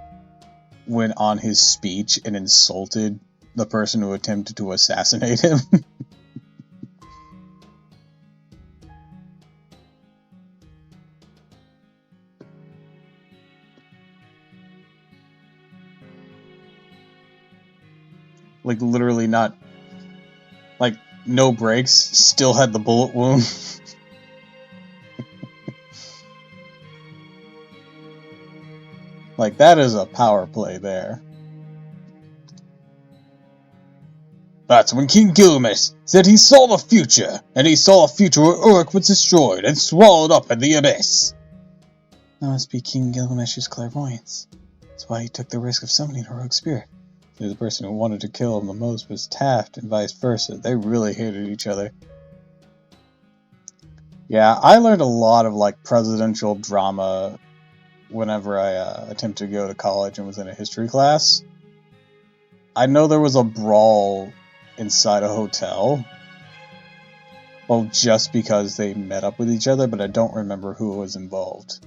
S1: went on his speech and insulted the person who attempted to assassinate him? Like, literally not... Like, no breaks, still had the bullet wound. Like, that is a power play there. That's when King Gilgamesh said he saw the future, and he saw a future where Uruk was destroyed and swallowed up in the abyss.
S2: That must be King Gilgamesh's clairvoyance. That's why he took the risk of summoning Uruk's spirit.
S1: The person who wanted to kill him the most was Taft, and vice versa. They really hated each other. Yeah, I learned a lot of, like, presidential drama whenever I attempted to go to college and was in a history class. I know there was a brawl inside a hotel. Well, just because they met up with each other, but I don't remember who was involved.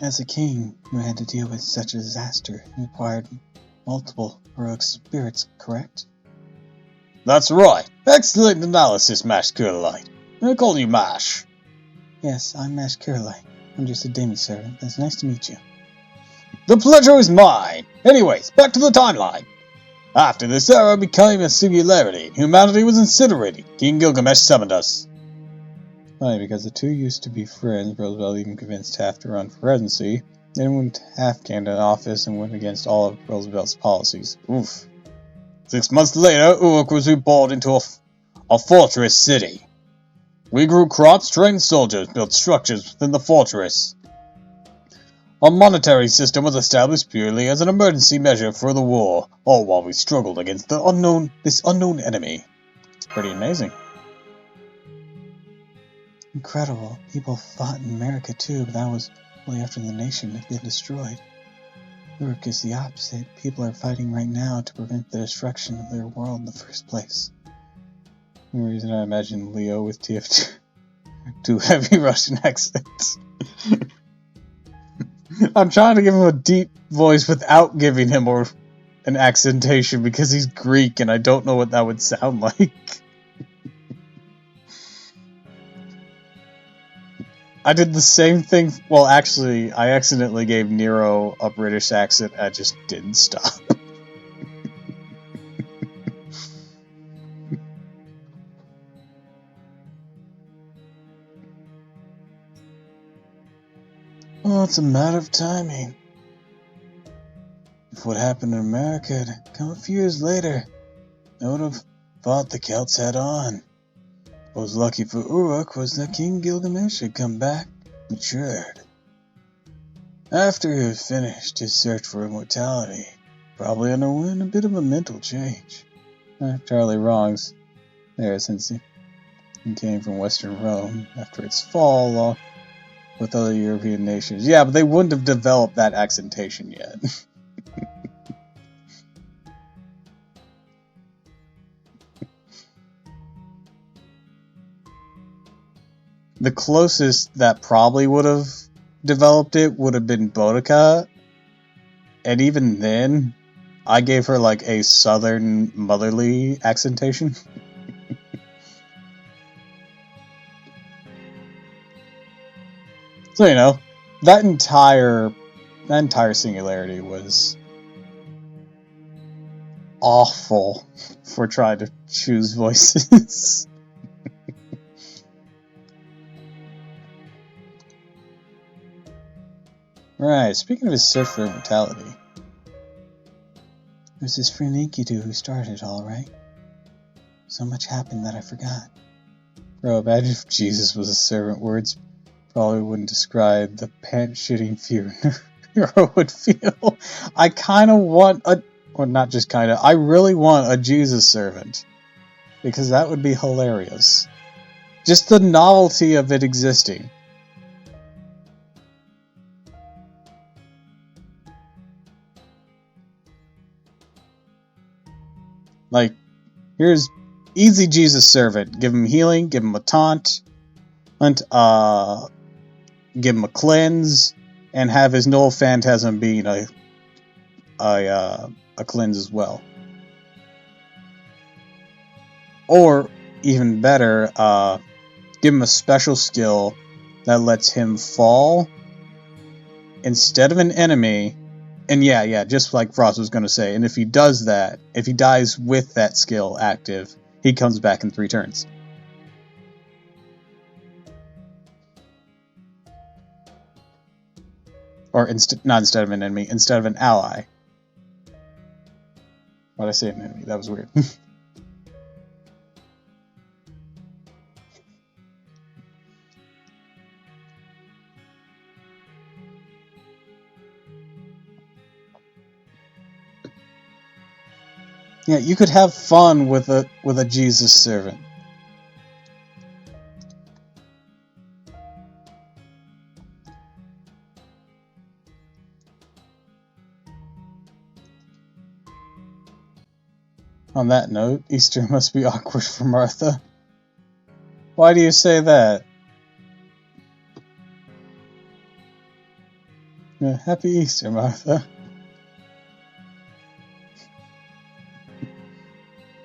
S2: As a king who had to deal with such a disaster, he required multiple heroic spirits, correct?
S1: That's right. Excellent analysis, Mash Curlite. I call you Mash.
S2: Yes, I'm Mash Curlite. I'm just a demi-servant. It's nice to meet you.
S1: The pleasure is mine. Anyways, back to the timeline. After this era became a singularity and humanity was incinerated, King Gilgamesh summoned us. Funny, because the two used to be friends. Roosevelt even convinced Taft to run for presidency. Then when Taft came to office and went against all of Roosevelt's policies. Oof. 6 months later, Uruk was rebuilt into a fortress city. We grew crops, trained soldiers, built structures within the fortress. A monetary system was established purely as an emergency measure for the war, all while we struggled against this unknown enemy. It's pretty amazing.
S2: Incredible. People fought in America too, but that was only after the nation had been destroyed. Uruk is the opposite. People are fighting right now to prevent the destruction of their world in the first place.
S1: The reason I imagine Leo with TF2 heavy Russian accents. I'm trying to give him a deep voice without giving him an accentation because he's Greek and I don't know what that would sound like. I did the same thing. Well, actually, I accidentally gave Nero a British accent. I just didn't stop.
S2: Well, it's a matter of timing. If what happened in America had come a few years later, I would have fought the Celts head on. What was lucky for Uruk was that King Gilgamesh had come back, matured. After he had finished his search for immortality, probably underwent a bit of a mental change.
S1: Charlie wrongs there, since he came from Western Rome after its fall along with other European nations. Yeah, but they wouldn't have developed that accentation yet. The closest that probably would have developed it would have been Boudica, and even then, I gave her like a southern motherly accentation. So, you know, that entire That entire singularity was awful for trying to choose voices. Right, speaking of his search for immortality.
S2: It was his friend Enkidu who started it all, right? So much happened that I forgot.
S1: Bro, imagine if Jesus was a servant. Words probably wouldn't describe the pant-shitting fear Nero would feel. I kind of want a... Or not just kind of. I really want a Jesus servant. Because that would be hilarious. Just the novelty of it existing. Like, here's easy Jesus servant. Give him healing, give him a taunt, give him a cleanse, and have his null phantasm being a cleanse as well. Or, even better, give him a special skill that lets him fall instead of an enemy. And yeah, just like Frost was going to say. And if he does that, if he dies with that skill active, he comes back in 3 turns. Or not instead of an enemy, instead of an ally. Why'd I say an enemy? That was weird. Yeah, you could have fun with a Jesus servant. On that note, Easter must be awkward for Martha. Why do you say that? Yeah, Happy Easter, Martha.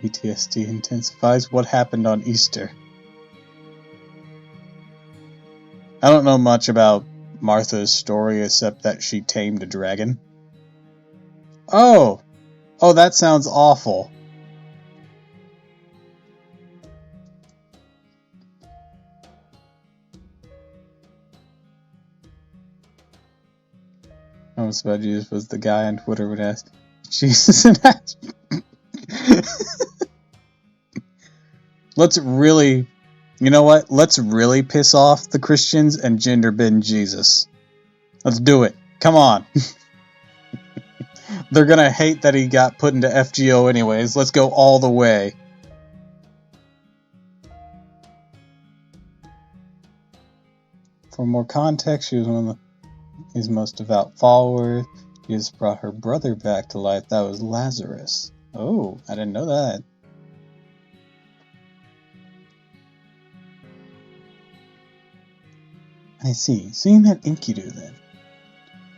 S1: PTSD intensifies what happened on Easter. I don't know much about Martha's story except that she tamed a dragon. Oh, that sounds awful. I almost about Jesus was the guy on Twitter would ask, Jesus and ask. Let's really, you know what? Let's really piss off the Christians and gender bin Jesus. Let's do it. Come on. They're gonna hate that he got put into FGO anyways. Let's go all the way. For more context, she was one of his most devout followers. Jesus brought her brother back to life. That was Lazarus. Oh, I didn't know that.
S2: I see. So you met Enkidu then?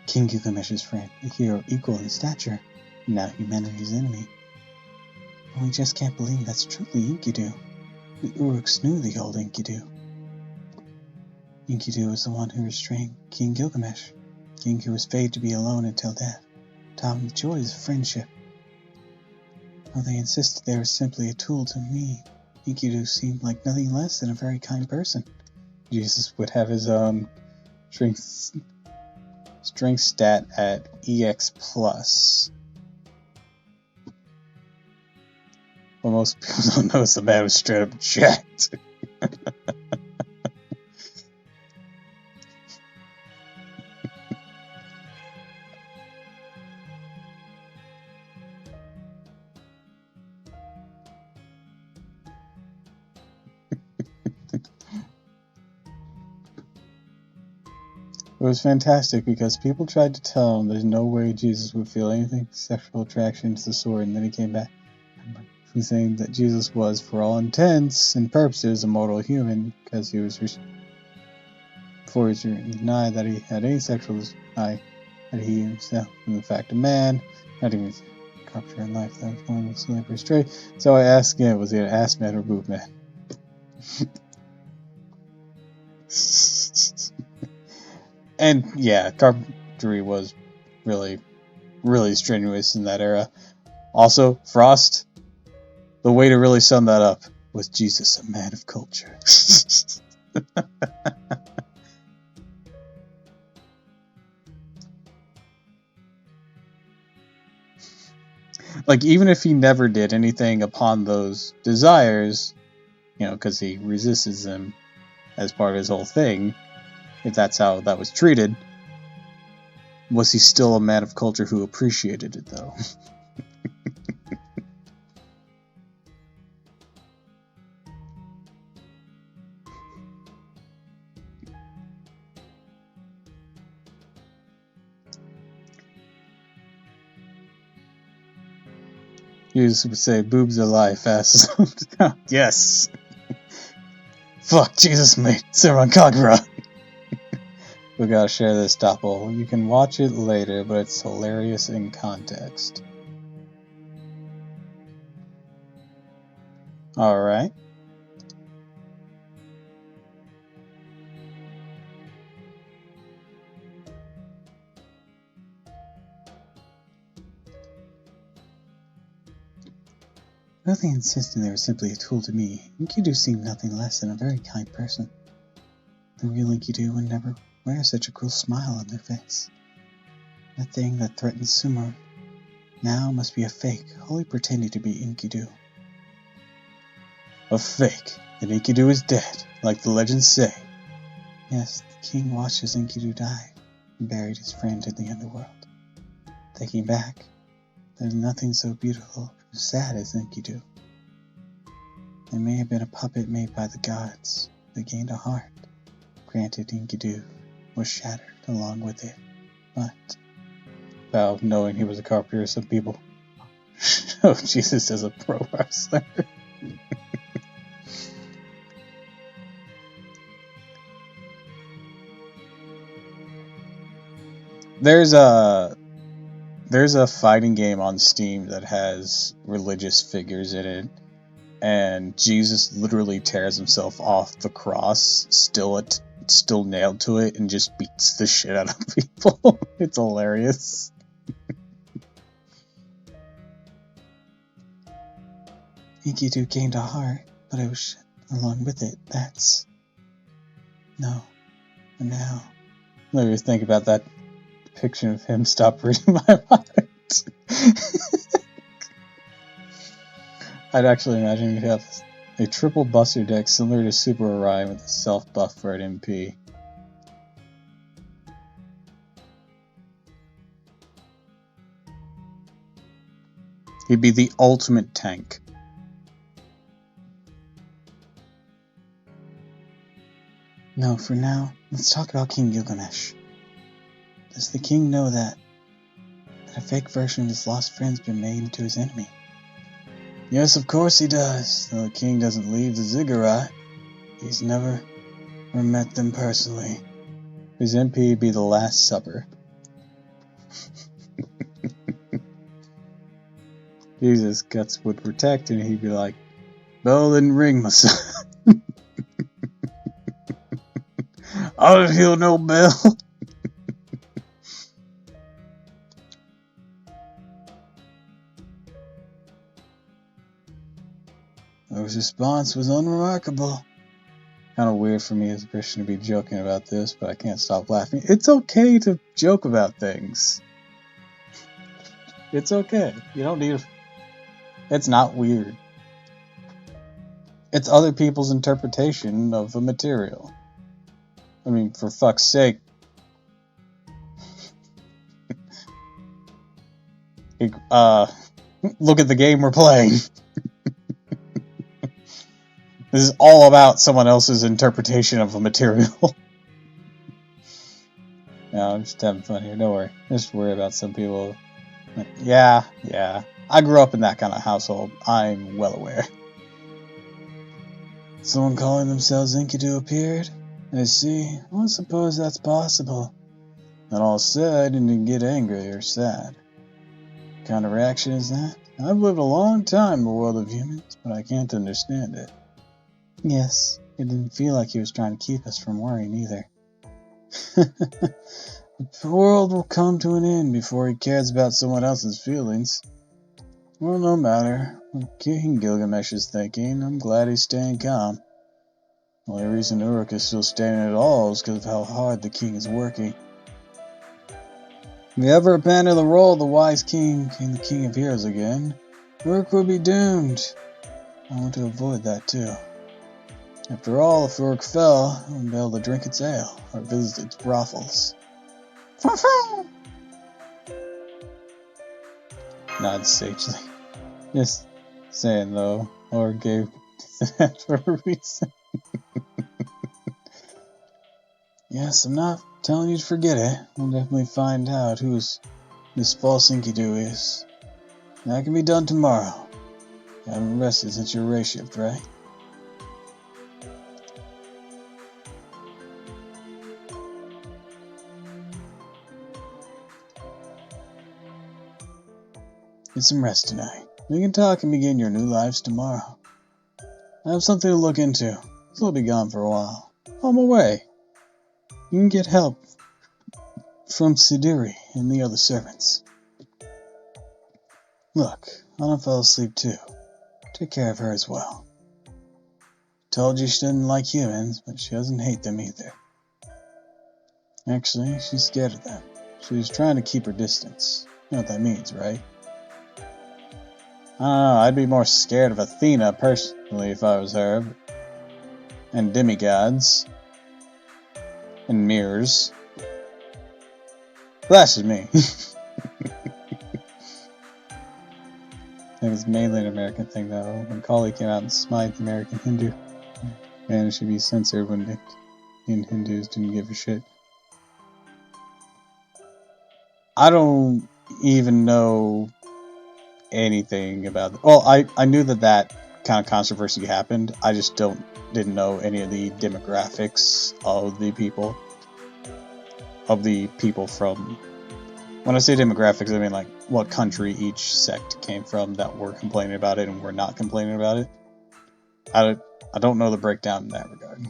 S2: King Gilgamesh's friend, a hero equal in stature, and now humanity's enemy. And we just can't believe that's truly Enkidu. The Uruks knew the old Enkidu. Enkidu was the one who restrained King Gilgamesh, king who was fated to be alone until death, taught him the joys of friendship. Though they insisted they were simply a tool to me, Enkidu seemed like nothing less than a very kind person.
S1: Jesus would have his own strength stat at EX+. What most people don't know is the man was straight up jacked. It was fantastic because people tried to tell him there's no way Jesus would feel anything sexual attraction to the sword, and then he came back from saying that Jesus was, for all intents and purposes, a mortal human because he was before he denied that he had any sexual desire, that he himself was in fact a man, not even capture in life that was one of the slippery straight. So I asked him, was he an ass man or boob man? And yeah, carpentry was really, really strenuous in that era. Also, Frost, the way to really sum that up was Jesus, a man of culture. Like, even if he never did anything upon those desires, you know, because he resists them as part of his whole thing, if that's how that was treated, was he still a man of culture who appreciated it, though? You would say, boobs are life, ass. Yes! Fuck, Jesus mate, Siran Kagura! We gotta share this, Doppel. You can watch it later, but it's hilarious in context. Alright.
S2: Though they insisted they were simply a tool to me, Enkidu seemed nothing less than a very kind person. The real Enkidu would never wear such a cruel smile on their face. That thing that threatened Sumer now must be a fake, wholly pretending to be Enkidu.
S1: A fake? Then Enkidu is dead, like the legends say.
S2: Yes, the king watched as Enkidu died and buried his friend in the underworld. Thinking back, there's nothing so beautiful or sad as Enkidu. It may have been a puppet made by the gods that gained a heart. Granted, Enkidu was shattered along with it, but...
S1: About knowing he was a carpenter, some people... Oh, Jesus, as a pro wrestler. There's a fighting game on Steam that has religious figures in it, and Jesus literally tears himself off the cross, still nailed to it, and just beats the shit out of people. It's hilarious.
S2: Enkidu gained a heart, but it was along with it. That's... No. And now...
S1: Let me think about that depiction of him stop reading my mind. I'd actually imagine you'd have a triple buster deck similar to Super Orion with a self-buff for an MP. He'd be the ultimate tank.
S2: No, for now, let's talk about King Gilgamesh. Does the king know that a fake version of his lost friend's been made into his enemy?
S1: Yes, of course he does. Though the king doesn't leave the ziggurat. He's never met them personally. His MP would be the Last Supper. Jesus, guts would protect, and he'd be like, bell didn't ring, my son. I don't hear no bell. His response was unremarkable. Kind of weird for me as a Christian to be joking about this, but I can't stop laughing. It's okay to joke about things. It's okay. You don't need... It's not weird. It's other people's interpretation of a material. I mean, for fuck's sake. Look at the game we're playing. This is all about someone else's interpretation of a material. No, I'm just having fun here. Don't worry. Just worry about some people. Yeah. I grew up in that kind of household. I'm well aware.
S2: Someone calling themselves Enkidu appeared? I see. Well, suppose that's possible.
S1: Not all said and didn't get angry or sad.
S2: What kind of reaction is that? I've lived a long time in the world of humans, but I can't understand it. Yes, it didn't feel like he was trying to keep us from worrying either.
S1: The world will come to an end before he cares about someone else's feelings. Well, no matter. King Gilgamesh is thinking, I'm glad he's staying calm. The only reason Uruk is still standing at all is because of how hard the king is working. If you ever abandon the role of the wise king and the king of heroes again, Uruk will be doomed. I want to avoid that too. After all, if Uruk fell, I wouldn't be able to drink its ale or visit its brothels. Nod sagely. Just saying though, or gave that for a reason. Yes, I'm not telling you to forget it. We'll definitely find out who this false Enkidu is. That can be done tomorrow. You haven't rested since your race shift, right? Get some rest tonight. We can talk and begin your new lives tomorrow. I have something to look into, so I'll be gone for a while. On my way. You can get help from Sidiri and the other servants. Look, Anna fell asleep too. Take care of her as well. Told you she didn't like humans, but she doesn't hate them either. Actually, she's scared of them. She's trying to keep her distance. You know what that means, right? I don't know, I'd be more scared of Athena personally if I was her. And demigods. And mirrors. That's just me. I think it's mainly an American thing though. When Kali came out and smited the American Hindu, and it should be censored when the Indian Hindus didn't give a shit. I don't even know anything about it. Well, I knew that kind of controversy happened. I just didn't know any of the demographics of the people from. When I say demographics, I mean like what country each sect came from that were complaining about it and were not complaining about it. I don't know the breakdown in that regard.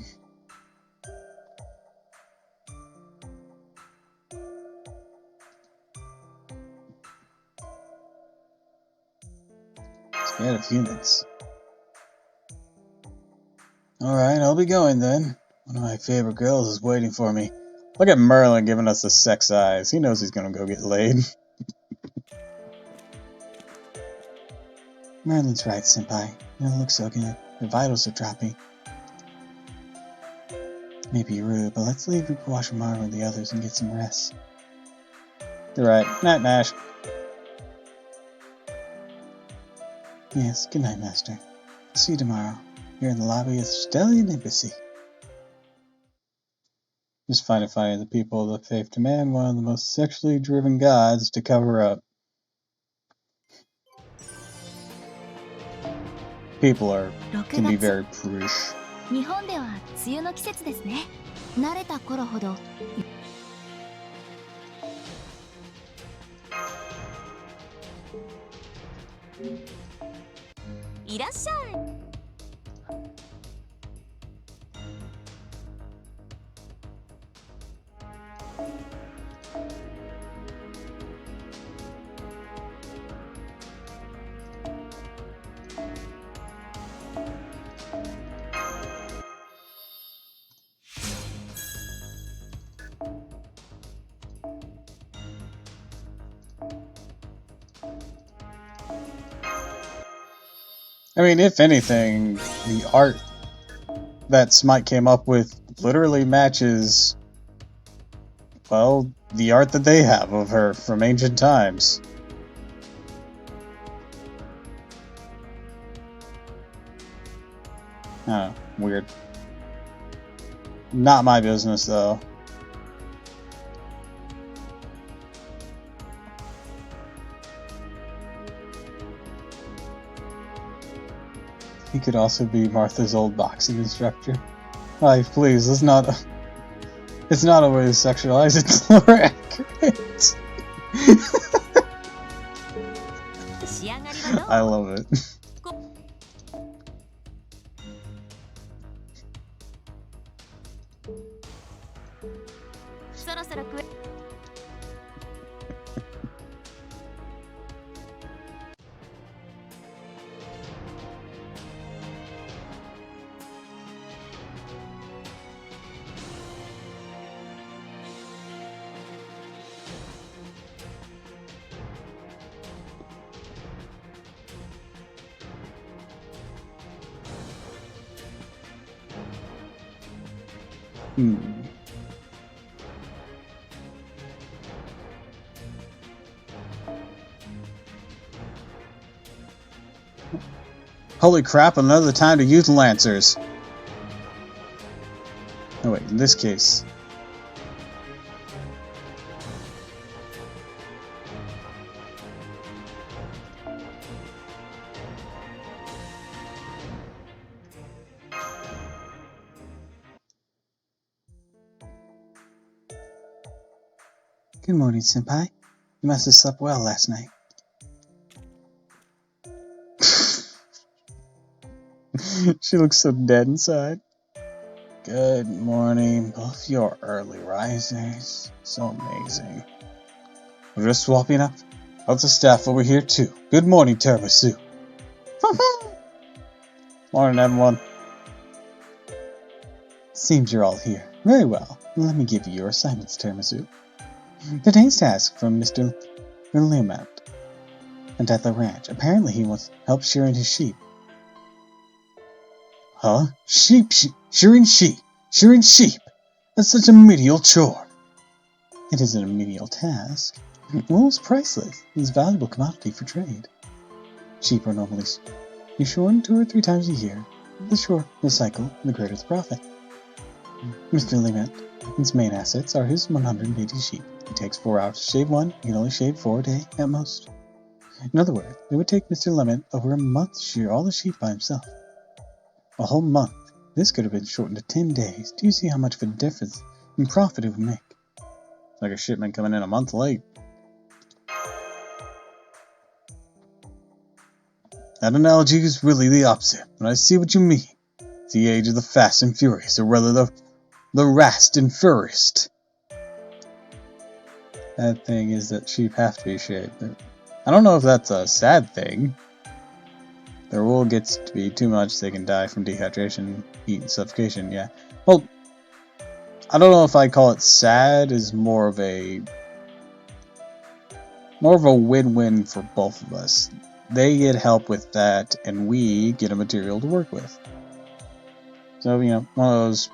S1: Scared of humans. Alright, I'll be going then. One of my favorite girls is waiting for me. Look at Merlin giving us the sex eyes. He knows he's gonna go get laid.
S2: Merlin's right, Senpai. You don't look so good. Your vitals are dropping. Maybe rude, but let's leave Kawashimara with the others and get some rest.
S1: You're right. Night, Nash.
S2: Yes, good night, Master. I'll see you tomorrow. Here in the lobby of the Stellian Embassy.
S1: Just find it funny the people of the faith demand one of the most sexually driven gods to cover up. People can be very prudish.
S3: 日本では梅雨の季節ですね。慣れた頃ほど。いらっしゃい。
S1: I mean, if anything, the art that Smite came up with literally matches, well, the art that they have of her from ancient times. Oh, weird. Not my business, though. He could also be Martha's old boxing instructor. Like, please, it's not a way to sexualize it, it's more accurate. I love it. Hmm. Holy crap, another time to use Lancers. Oh wait, in this case...
S2: Good morning, Senpai. You must have slept well last night.
S1: She looks so dead inside. Good morning, both your early risers. So amazing. We're just swapping up. How's the staff over here too? Good morning, Tiramisu. Morning, everyone.
S2: Seems you're all here. Very well. Let me give you your assignments, Tiramisu. Today's task from Mr. Limount and at the ranch. Apparently he wants help shearing his sheep.
S1: Huh? Shearing sheep? Shearing sheep? That's such a menial chore.
S2: It isn't a menial task. Wool is priceless. It's a valuable commodity for trade. Sheep are normally shorn 2 or 3 times a year. The shorter the cycle, the greater the profit. Mr. Limet's main assets are his 180 sheep. It takes 4 hours to shave one. He can only shave 4 a day at most. In other words, it would take Mr. Limit over a month to shear all the sheep by himself. A whole month. This could have been shortened to 10 days. Do you see how much of a difference in profit it would make?
S1: Like a shipment coming in a month late. That analogy is really the opposite, but I see what you mean. It's the age of the fast and furious, or rather the rast and furriest. That thing is that sheep have to be shaved. I don't know if that's a sad thing. Their wool gets to be too much, they can die from dehydration, heat, and suffocation, yeah. Well, I don't know if I call it sad, is more of a win-win for both of us. They get help with that, and we get a material to work with. So, you know, one of those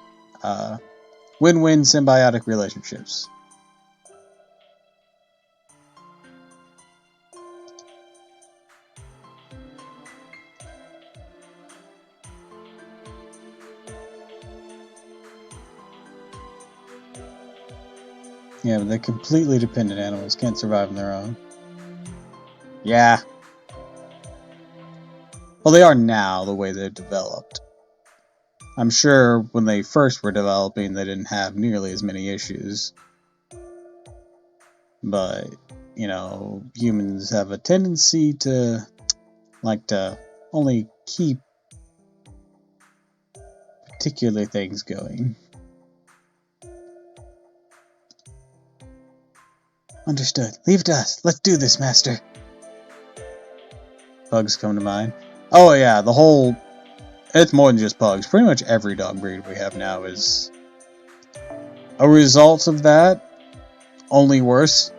S1: win-win symbiotic relationships. Yeah, but they're completely dependent animals, can't survive on their own. Yeah. Well, they are now, the way they're developed. I'm sure when they first were developing, they didn't have nearly as many issues. But, you know, humans have a tendency to like to only keep particular things going.
S2: Understood. Leave it to us. Let's do this, Master.
S1: Pugs come to mind. Oh yeah, it's more than just pugs. Pretty much every dog breed we have now is a result of that, only worse.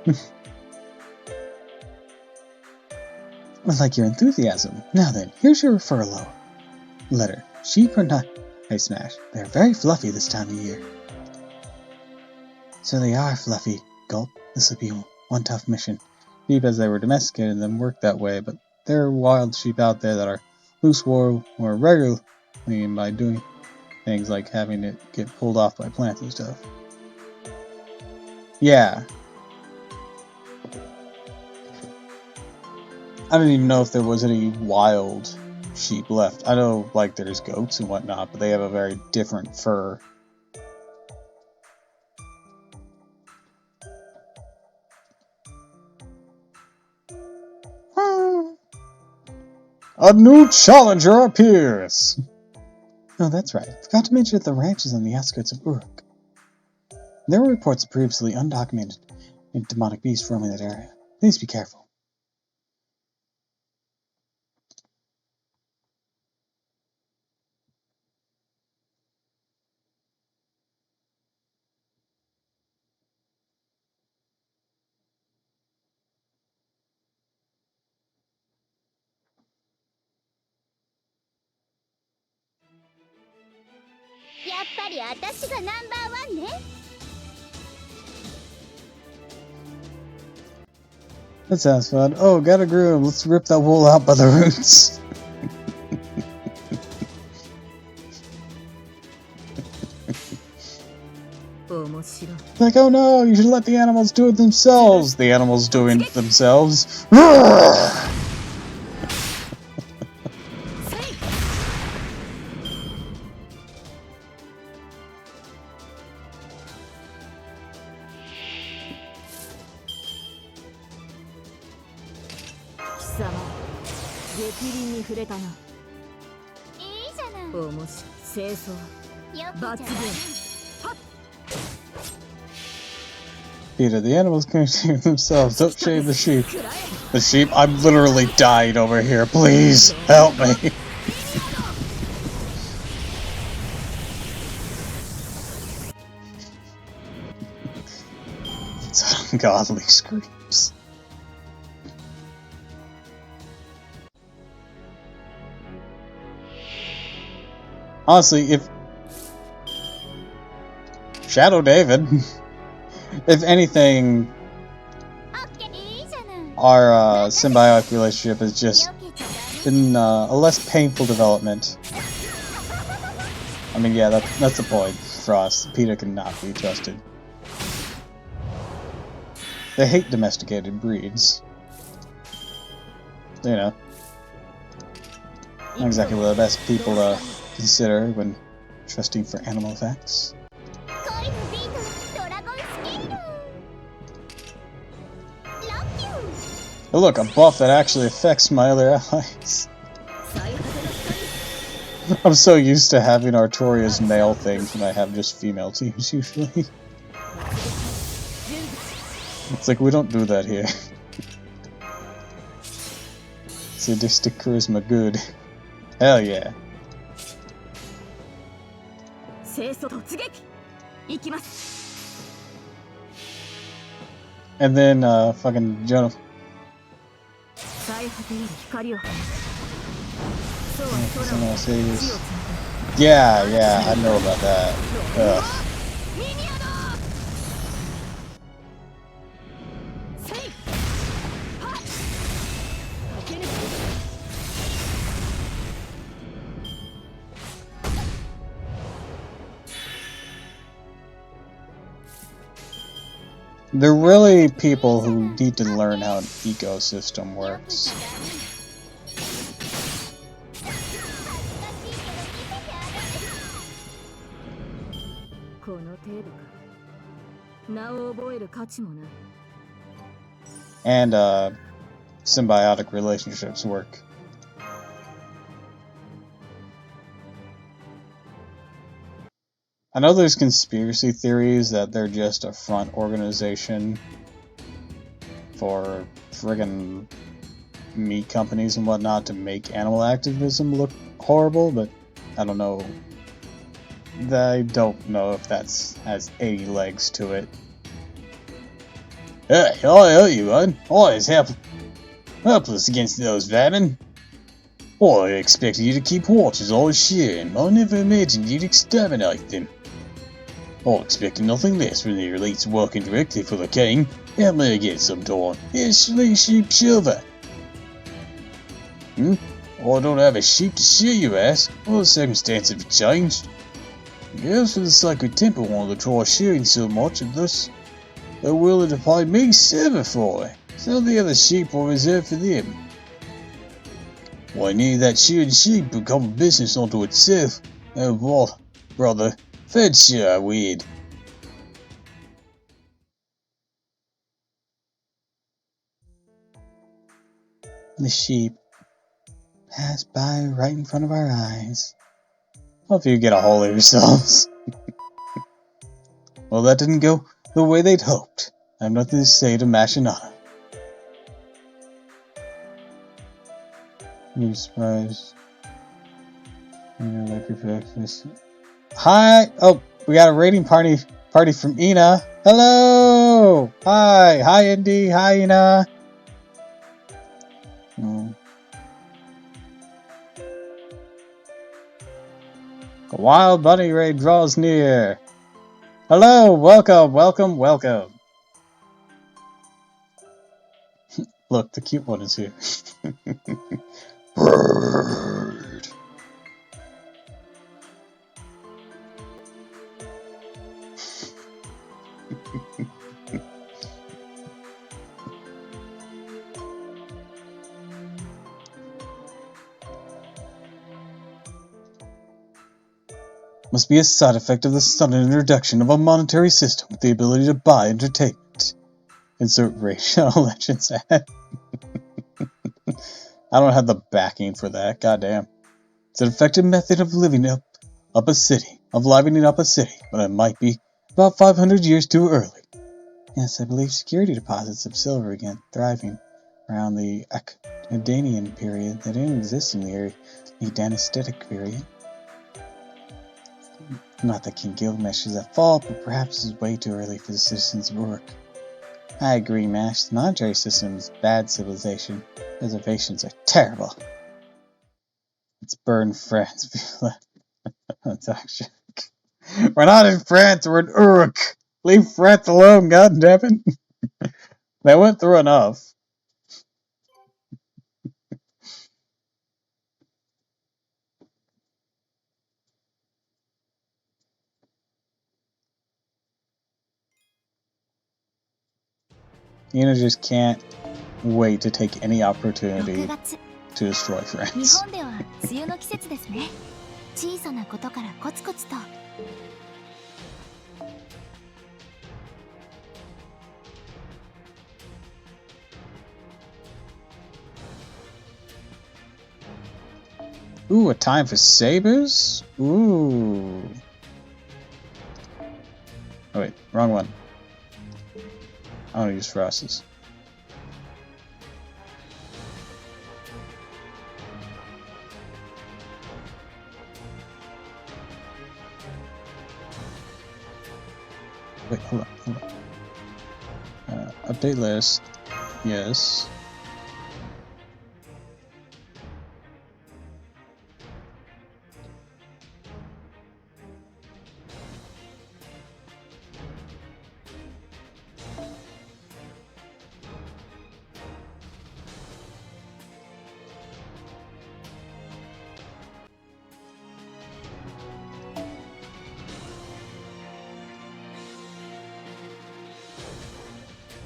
S2: I like your enthusiasm. Now then, here's your referral letter. Sheep are not ice smash. They're very fluffy this time of year. So they are fluffy. Gulp. This will be one tough mission.
S1: Sheep, as they were domesticated, and then work that way, but there are wild sheep out there that are loose wool more regularly, and by doing things like having it get pulled off by plants and stuff. Yeah. I didn't even know if there was any wild sheep left. I know, like, there's goats and whatnot, but they have a very different fur. A new challenger appears!
S2: Oh, that's right. Forgot to mention that the ranch is on the outskirts of Uruk. There were reports of previously undocumented demonic beasts roaming that area. Please be careful.
S3: 私がナンバーワンね。
S1: That sounds fun. Oh, got a groove. Let's rip that wool out by the roots. Like, oh no, you should let the animals do it themselves. The animals doing it themselves. Peter, the animals can't shave themselves. Don't shave the sheep. The sheep? I'm literally dying over here. Please, help me. It's ungodly screams. Honestly, if Shadow David, if anything, our symbiotic relationship has just been a less painful development. I mean, yeah, that's the point for us. Peter cannot be trusted. They hate domesticated breeds. You know, not exactly one of the best people to consider when trusting for animal effects. Oh look, a buff that actually affects my other allies. I'm so used to having Artoria's male things when I have just female teams usually. It's like, we don't do that here. Sadistic charisma good. Hell yeah. And then, fucking Jonah. Yeah, I know about that. Ugh. They're really people who need to learn how an ecosystem works. And symbiotic relationships work. I know there's conspiracy theories that they're just a front organization for friggin' meat companies and whatnot to make animal activism look horrible, but I don't know. I don't know if that's has any legs to it. Hey, I owe you one. Always helpless against those vermin. Oh, I expected you to keep watches all year, and I never imagined you'd exterminate them. I expected nothing less from the elites working directly for the king. Help me again sometime. Here's sheep silver. I don't have a sheep to shear, you ask. Well, the circumstances have changed. The girls for the sacred temple wanted to try shearing so much of this, they're willing to pay me silver for it. Some of the other sheep were reserved for them. Why, knew that shearing sheep become a business unto itself. Oh, well, brother, fed sure weird. The sheep pass by right in front of our eyes. Hope you get a hold of yourselves. Well, that didn't go the way they'd hoped. I have nothing to say to Machinata. You surprised? You know, like your breakfast. Hi! Oh, we got a raiding party from Ina. Hello! Hi Indy. Hi Ina. Oh. The wild bunny raid draws near. Hello, welcome, welcome, welcome. Look, the cute one is here. Bird. Must be a side effect of the sudden introduction of a monetary system with the ability to buy entertainment. Insert racial legends ad. I don't have the backing for that, goddamn. It's an effective method of livening up a city, but it might be about 500 years too early. Yes, I believe security deposits of silver began thriving around the Akkadian period. They didn't exist in the Hellenistic period. Not that King Gilgamesh is at fault, but perhaps it's way too early for the citizens' work. I agree, Mash. The monetary system is bad civilization. Reservations are terrible. Let's burn France. That's actually... We're not in France, we're in Uruk. Leave France alone, goddammit. They went through enough. You just can't wait to take any opportunity to destroy France. Ooh, a time for sabers? Ooh. Oh wait, wrong one. I want to use Frost's. Wait, hold on. Update list. Yes.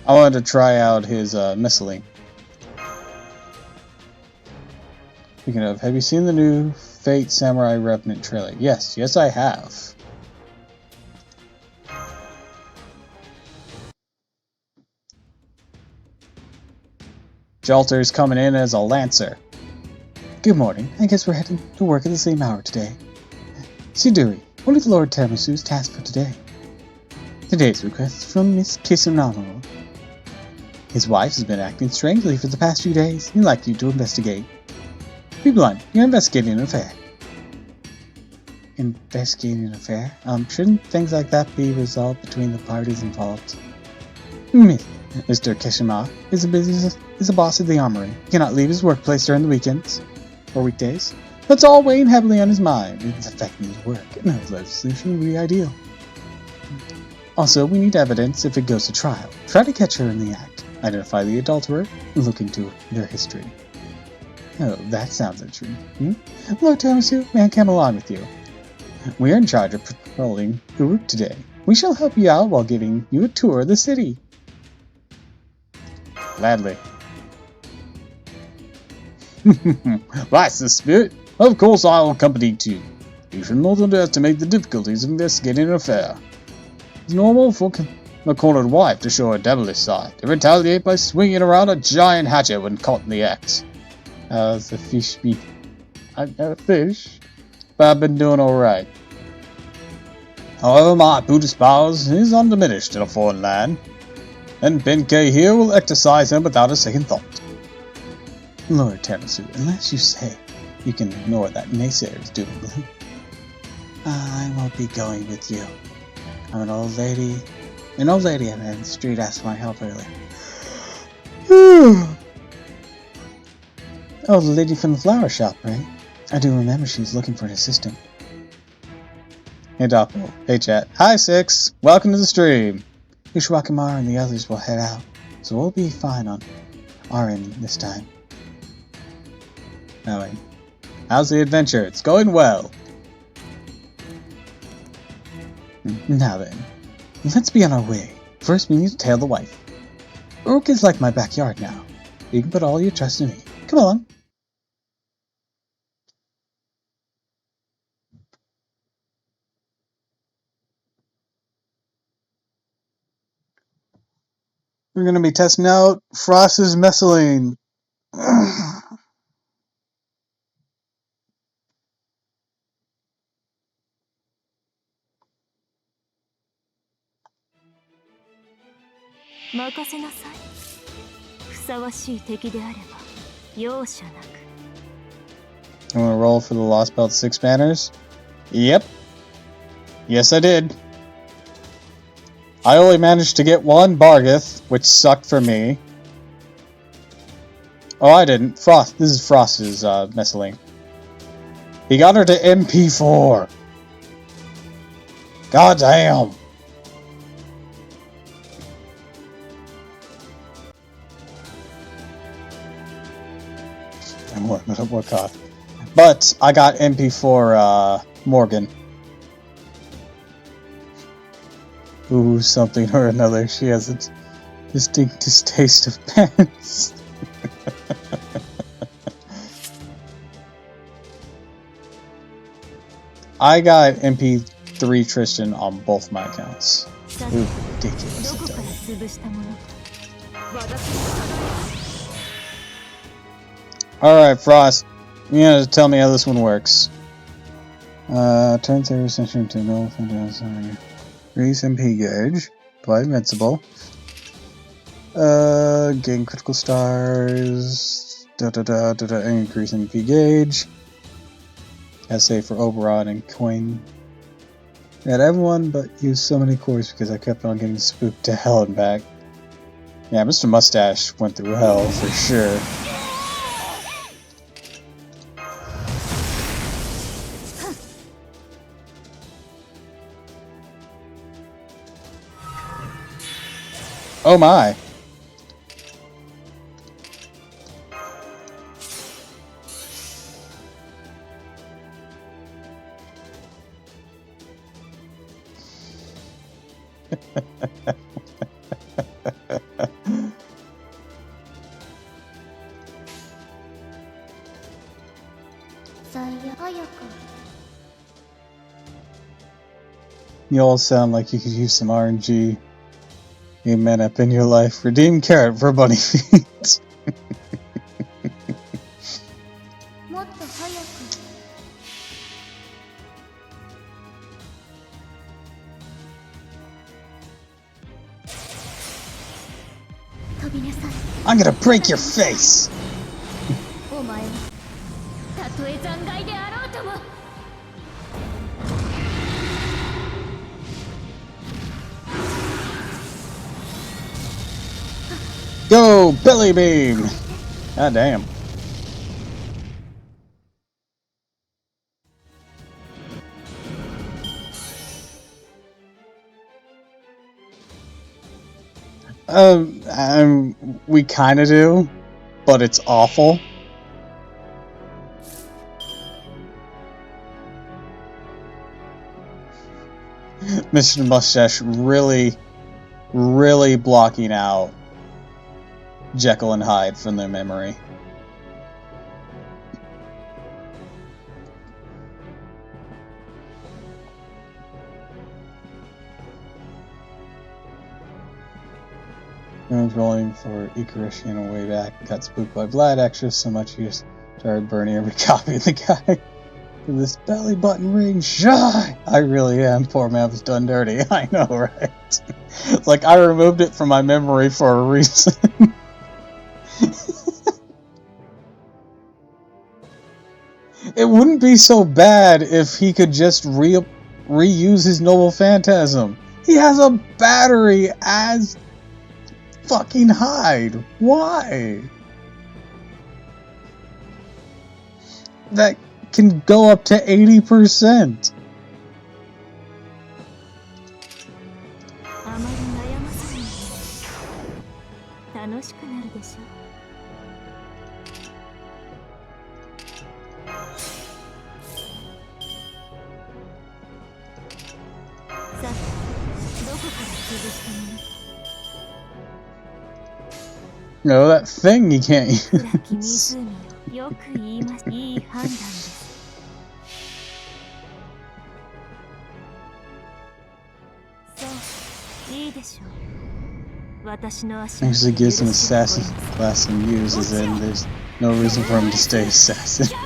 S1: I wanted to try out his missiling. Speaking of, have you seen the new Fate Samurai Revenant trailer? Yes, I have. Jalter's coming in as a lancer.
S2: Good morning. I guess we're heading to work at the same hour today. Siduri, what is Lord Tiramisu's task for today? Today's request is from Miss Kisunamo. His wife has been acting strangely for the past few days. He'd like you to investigate. Be blunt, you're investigating an affair. Investigating an affair? Shouldn't things like that be resolved between the parties involved? Mr. Kishima is a boss at the armory. He cannot leave his workplace during the weekends or weekdays. That's all weighing heavily on his mind. It's affecting his work. No resolution would be ideal. Also, we need evidence if it goes to trial. Try to catch her in the act. Identify the adulterer and look into their history. Oh, that sounds interesting. Hello, Tiramisu. May I come along with you? We are in charge of patrolling Uruk today. We shall help you out while giving you a tour of the city.
S1: Gladly. That's the spirit. Of course I will accompany you. You should not underestimate the difficulties of investigating an affair. It's normal for the cornered wife to show her devilish side, to retaliate by swinging around a giant hatchet when caught in the act. How's the fish be? I got a fish, but I've been doing alright. However, my Buddhist powers is undiminished in a foreign land, and Benkei here will exercise them without a second thought.
S2: Lord Tiramisu, unless you say you can ignore that naysayer is doing. I won't be going with you. I'm an old lady I met in the street asked for my help earlier. Oh, the lady from the flower shop, right? I do remember she was looking for an assistant.
S1: Hey Doppel. Hey chat. Hi Six. Welcome to the stream.
S2: Ishwakimara and the others will head out, so we'll be fine on our end this time.
S1: Anyway, how's the adventure? It's going well.
S2: Now then, let's be on our way. First, we need to tail the wife. Uruk is like my backyard now. You can put all your trust in me. Come on.
S1: We're going to be testing out Frost's Mescaline. I'm going to roll for the Lost Belt 6 banners. Yep. Yes, I did. I only managed to get one Bargith, which sucked for me. Oh, I didn't. Frost. This is Frost's Mescaline. He got her to MP4. God damn. And what cost? But I got MP4 Morgan. Ooh, something or another. She has a distinct distaste of pants. I got MP3 Tristan on both my accounts. Ooh, ridiculous. Alright, Frost. You gotta tell me how this one works. Turns every session to no fantasy. Increase MP gauge. Apply invincible. Gain critical stars. Increase MP gauge. Essay for Oberon and Coin. Got everyone but used so many cores because I kept on getting spooked to hell and back. Yeah, Mr. Mustache went through hell for sure. Oh my! You all sound like you could use some RNG. Amen up in your life. Redeem carrot for bunny feet. I'm gonna break your face! Go, Billy Beam! God damn. We kinda do, but it's awful. Mr. Mustache really blocking out Jekyll and Hyde from their memory. I was rolling for Icarus on the way back, got spooked by Vlad extras so much he just started burning every copy of the guy. For this belly button ring shy! I really am. Poor man was done dirty. I know, right? It's like I removed it from my memory for a reason. It wouldn't be so bad if he could just reuse his Noble Phantasm. He has a battery as fucking Hyde. Why? That can go up to 80%. No, that thing you can't use. Actually gives him assassin class and use, as in there's no reason for him to stay assassin. To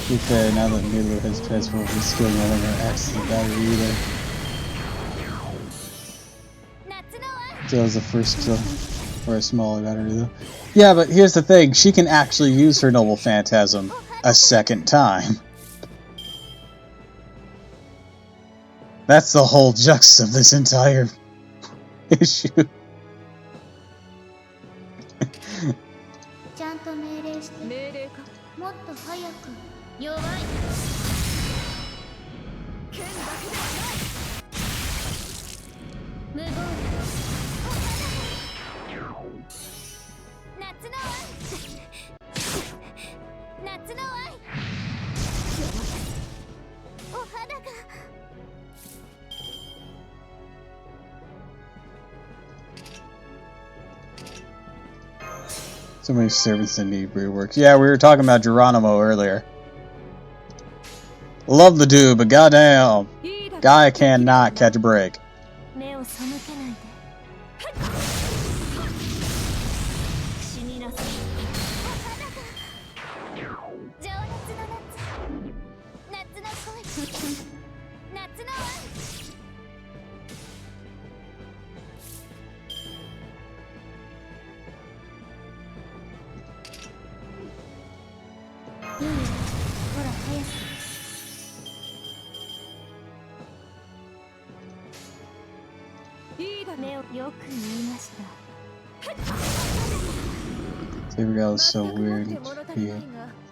S1: be fair, now that Milo has transformed his skill, no longer acts as a battery either. So that was the first skill for a smaller battery though. Yeah, but here's the thing, she can actually use her Noble Phantasm a second time. That's the whole juxt of this entire issue. So many servants that need rework. Yeah, we were talking about Geronimo earlier. Love the dude, but goddamn, guy cannot catch a break. Saber was so weird. The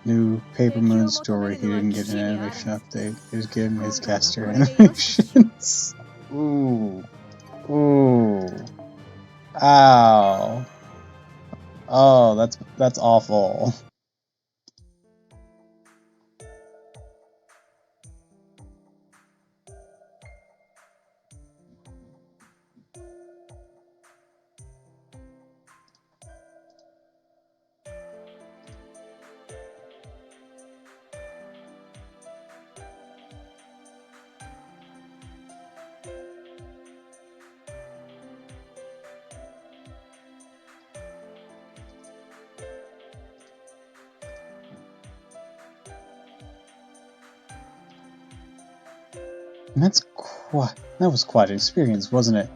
S1: new Paper Moon story, he didn't get an animation update. He was getting his caster animations. Ooh. Ooh. Ow. Oh, that's awful. That was quite an experience, wasn't it?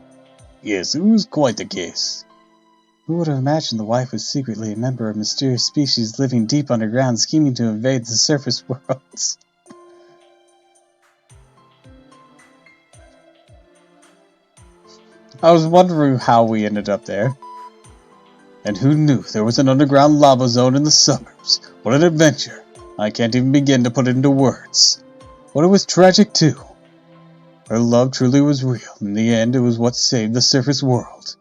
S1: Yes, it was quite the case. Who would have imagined the wife was secretly a member of a mysterious species living deep underground, scheming to invade the surface worlds? I was wondering how we ended up there. And who knew there was an underground lava zone in the suburbs? What an adventure! I can't even begin to put it into words. But it was tragic too. Her love truly was real. In the end, it was what saved the surface world.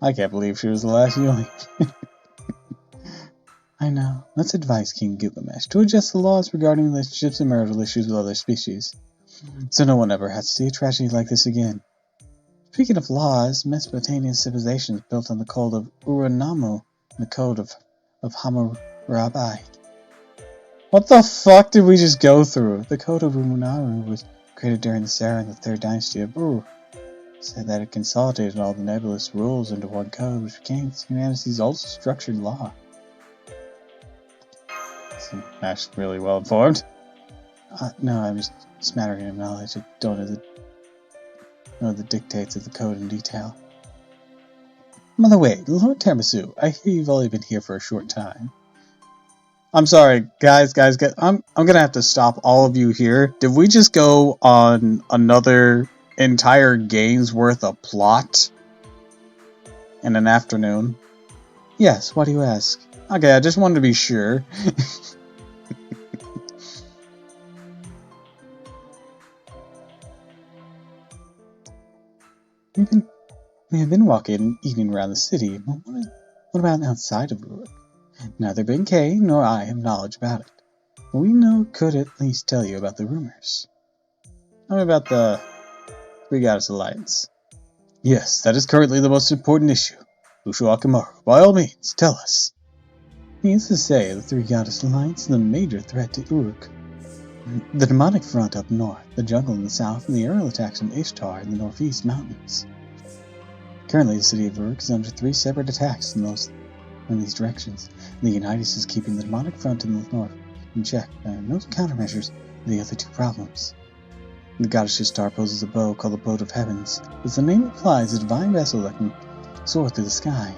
S1: I can't believe she was the last Yoni. I know. Let's advise King Gilgamesh to adjust the laws regarding relationships and marital issues with other species, so no one ever has to see a tragedy like this again. Speaking of laws, Mesopotamian civilization is built on the code of Uranamu and the code of Hammurabi. What the fuck did we just go through? The code of Uranamu was created during the Sarah and the Third Dynasty of Ur. Said that it consolidated all the nebulous rules into one code, which became humanity's oldest structured law. So, actually really well informed. No, I'm just smattering of knowledge. I don't know the dictates of the code in detail. By the way, Lord Tiramisu, I hear you've only been here for a short time. I'm sorry, guys, I'm gonna have to stop all of you here. Did we just go on another entire game's worth of plot in an afternoon? Yes, why do you ask? Okay, I just wanted to be sure.
S2: We have been walking and eating around the city, but what about outside of Uruk? Neither Ben Kay nor I have knowledge about it. But we could at least tell you about the rumors.
S1: Tell me about the Three Goddess Alliance.
S2: Yes, that is currently the most important issue. Lucio Akamaru, by all means, tell us. Needless to say, the Three Goddess Alliance is a major threat to Uruk. The demonic front up north, the jungle in the south, and the aerial attacks from Ishtar in the northeast mountains. Currently, the city of Uruk is under 3 separate attacks in these directions, and the Unitas is keeping the demonic front in the north in check, and no countermeasures for the other 2 problems. The goddess Ishtar poses a bow called the Boat of Heavens. As the name implies, a divine vessel that can soar through the sky.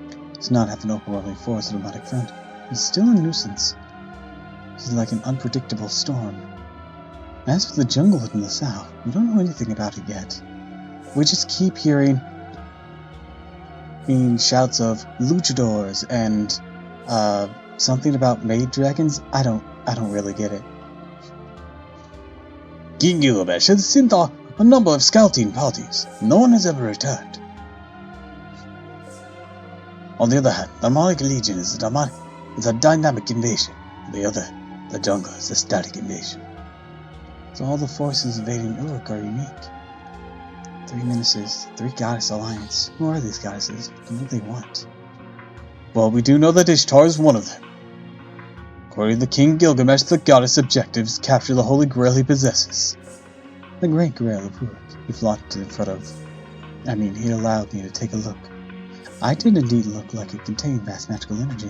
S2: It does not have an overwhelming force of demonic front. It's still a nuisance. It's like an unpredictable storm. As for the jungle in the south, we don't know anything about it yet. We just keep hearing shouts of luchadors and something about maid dragons. I don't really get it. King Gilgamesh has sent a number of scouting parties. No one has ever returned. On the other hand, the Demonic Legion is a dynamic invasion. On the other, the jungle is a static invasion. So all the forces invading Uruk are unique. 3 menaces, 3 goddess alliance. Who are these goddesses? What do they want? Well, we do know that Ishtar is one of them. According to King Gilgamesh, the goddess' objective is to capture the holy grail he possesses. The great grail of Uruk. He flaunted in front of... he allowed me to take a look. I did indeed look like it contained vast magical energy.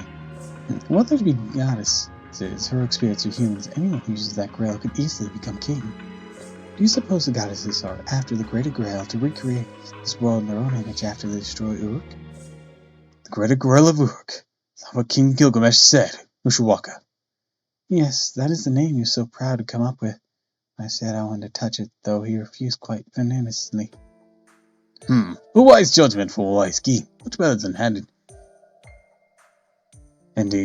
S2: Whether it be goddesses, her experience with humans, anyone who uses that grail could easily become king. Do you suppose the goddesses are after the greater grail to recreate this world in their own image after they destroy Uruk? The greater grail of Uruk. That's what King Gilgamesh said, Ushiwaka. Yes, that is the name he was so proud to come up with. I said I wanted to touch it, though he refused quite venomously. A wise judgment for a wise king. Much better than handing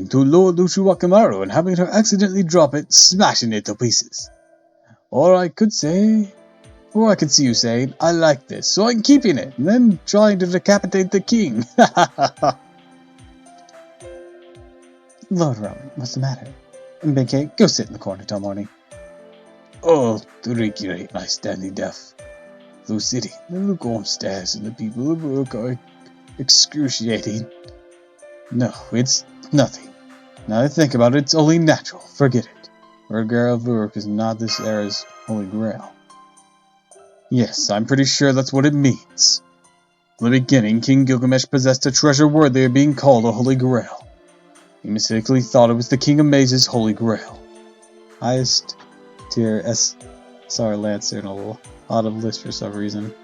S2: to Lord Ushiwakamaru and having her accidentally drop it, smashing it to pieces. Or I could see you saying, I like this, so I'm keeping it, and then trying to decapitate the king. Lord Roman, what's the matter? Benkei, go sit in the corner till morning. Oh, to recreate my standing deaf. The city, the lukewarm stairs, and the people of Uruk are excruciating. No, it's nothing. Now that I think about it, it's only natural. Forget it. The Grail of Uruk is not this era's holy grail. Yes, I'm pretty sure that's what it means. From the beginning, King Gilgamesh possessed a treasure worthy of being called a holy grail. He mistakenly thought it was the King of Mazes' holy grail. Highest tier SR Lancer in a lot of lists for some reason.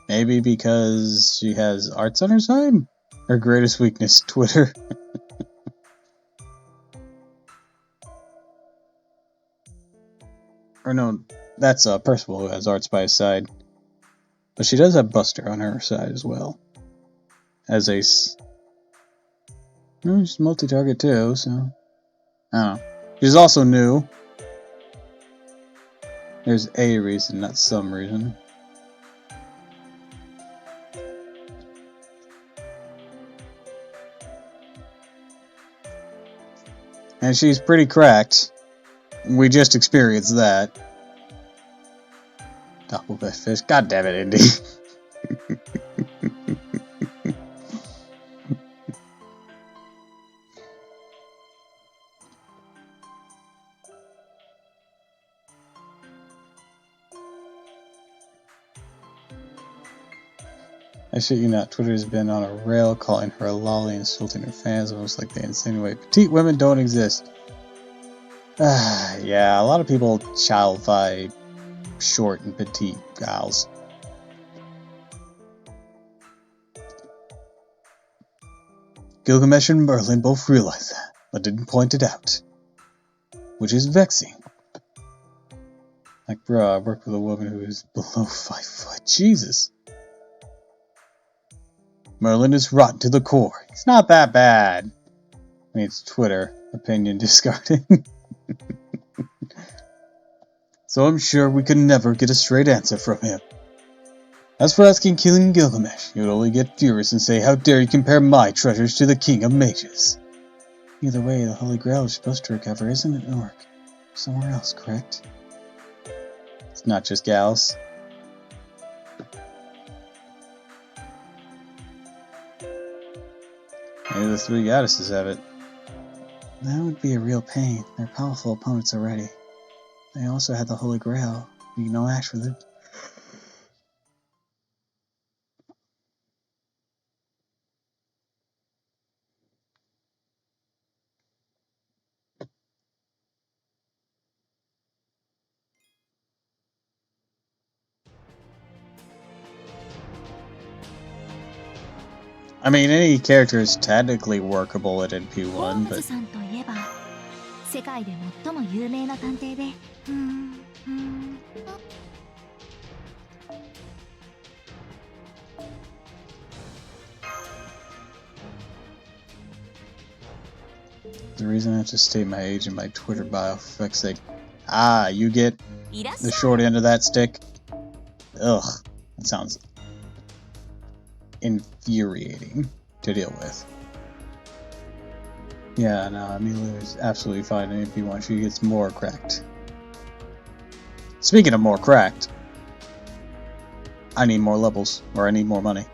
S2: Maybe because she has arts on her side? Her greatest weakness, Twitter. Or no, that's Percival who has arts by his side. But she does have Buster on her side as well. As Ace. She's multi-target too, so... I don't know. She's also new. There's a reason, not some reason. And she's pretty cracked. We just experienced that. Doppel fish. God damn it, Indy. I shit you not, Twitter has been on a rail calling her a lolly, insulting her fans, almost like they insinuate petite women don't exist. Yeah, a lot of people childify short and petite gals. Gilgamesh and Merlin both realized that, but didn't point it out. Which is vexing.
S1: Like, bro, I work with a woman who is below 5 foot. Jesus. Merlin is rotten to the core. He's not that bad. I mean, it's Twitter. Opinion discarded. So I'm sure we could never get a straight answer from him. As for asking King Gilgamesh, he would only get furious and say, "How dare you compare my treasures to the King of Mages?"
S2: Either way, the Holy Grail is supposed to recover, isn't it, Orc? Somewhere else, correct?
S1: It's not just gals. Maybe the 3 goddesses have it.
S2: That would be a real pain. They're powerful opponents already. They also had the Holy Grail. Be no match for them.
S1: I mean, any character is technically workable at NP1, but
S3: さんといえば世界で最も有名な探偵で
S1: the reason I have to state my age in my Twitter bio, for fuck's sake. Ah, you get the short end of that stick? Ugh, that sounds infuriating to deal with. Yeah, no, Amelia is absolutely fine in NP1. She gets more cracked. Speaking of more cracked, I need more levels, or I need more money.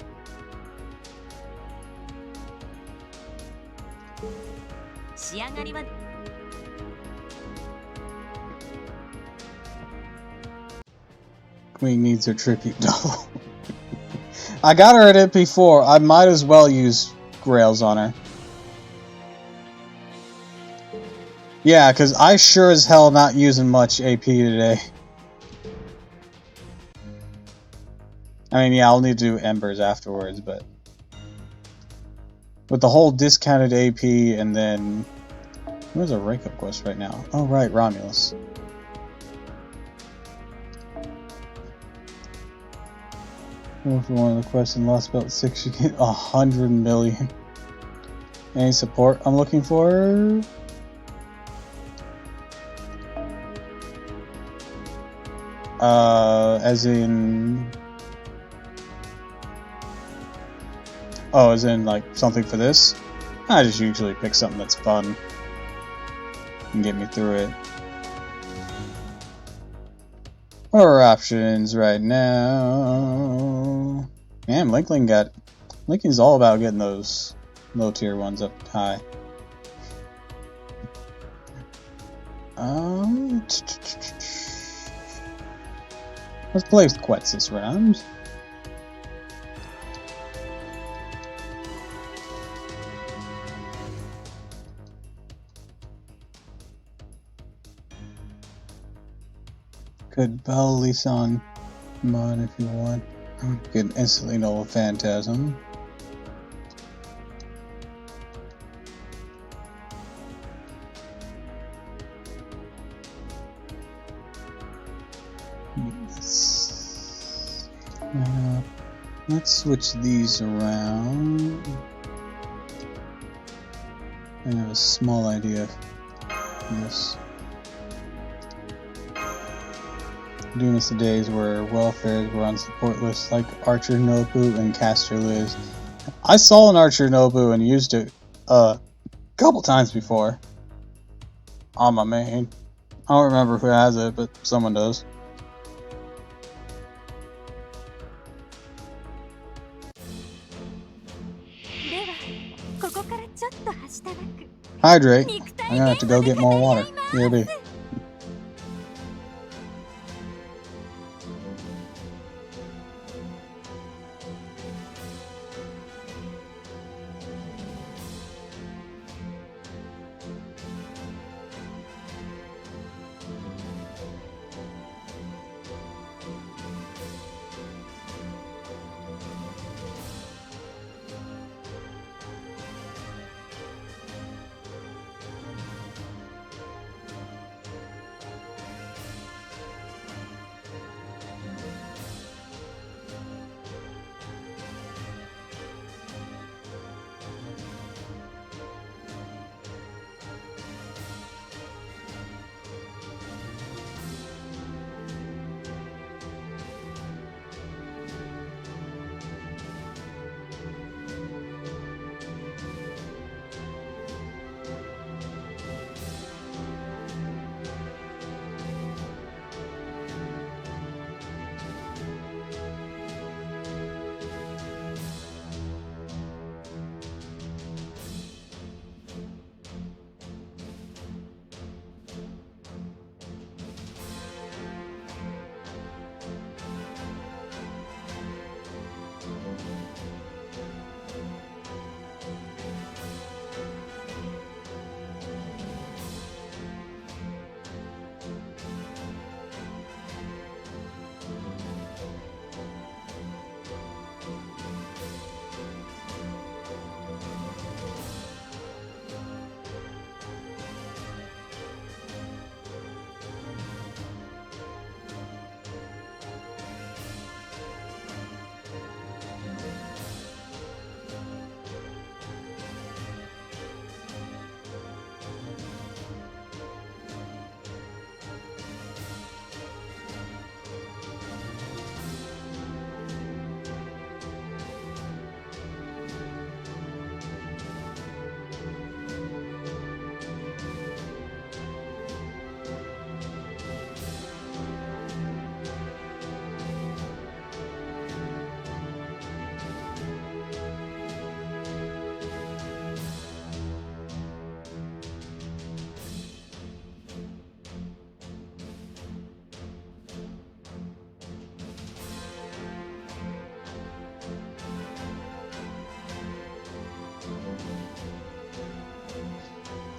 S1: Queen needs her tribute double. I got her at NP4. I might as well use Grails on her. Yeah, because I sure as hell not using much AP today. I mean, yeah, I'll need to do Embers afterwards, but with the whole discounted AP and then... Where's a rank-up quest right now? Oh, right, Romulus. For one of the quests in Lost Belt 6, you get 100 million. Any support I'm looking for? As in... Oh, as in, like, something for this? I just usually pick something that's fun and get me through it. Horror options right now. Man, Lincoln's all about getting those low tier ones up high. Let's play with Quetz this round. Could Bell Lisan mod if you want. You can instantly know a Phantasm. Let's switch these around. I have a small idea of this. I do miss the days where welfares were on support lists like Archer Nobu and Caster Liz. I saw an Archer Nobu and used it a couple times before on my main. I don't remember who has it, but someone does. Hydrate. I'm gonna have to go get more water. BRB.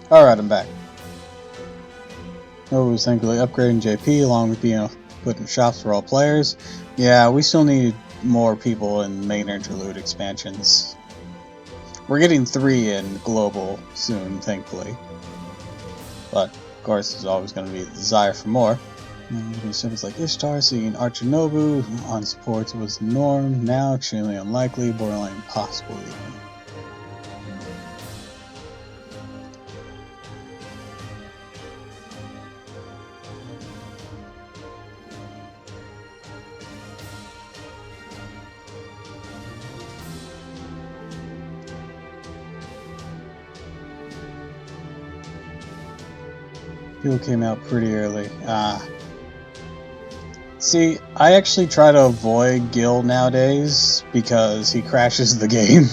S1: Alright, I'm back. Oh, thankfully upgrading JP along with being put in shops for all players. Yeah, we still need more people in main interlude expansions. We're getting 3 in global soon, thankfully. But, of course, there's always going to be the desire for more. Ships like Ishtar, seeing Archinobu on supports was the norm, now extremely unlikely, borderline impossible even. People came out pretty early. See, I actually try to avoid Gil nowadays because he crashes the game.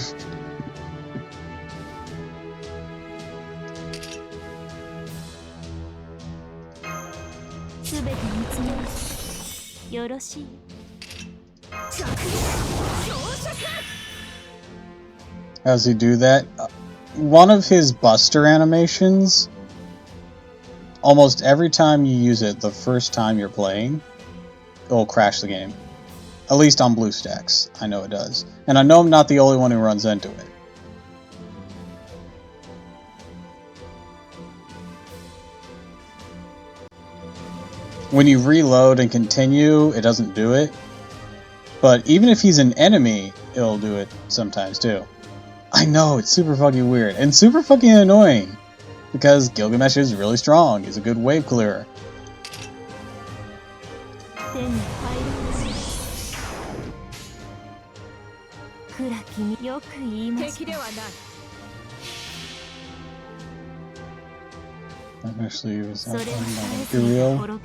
S1: How does he do that? One of his Buster animations, almost every time you use it the first time you're playing, it'll crash the game. At least on BlueStacks, I know it does. And I know I'm not the only one who runs into it. When you reload and continue, it doesn't do it. But even if he's an enemy, it'll do it sometimes too. I know, it's super fucking weird, and super fucking annoying. Because Gilgamesh is really strong, he's a good wave clearer. Actually, it was Imperial.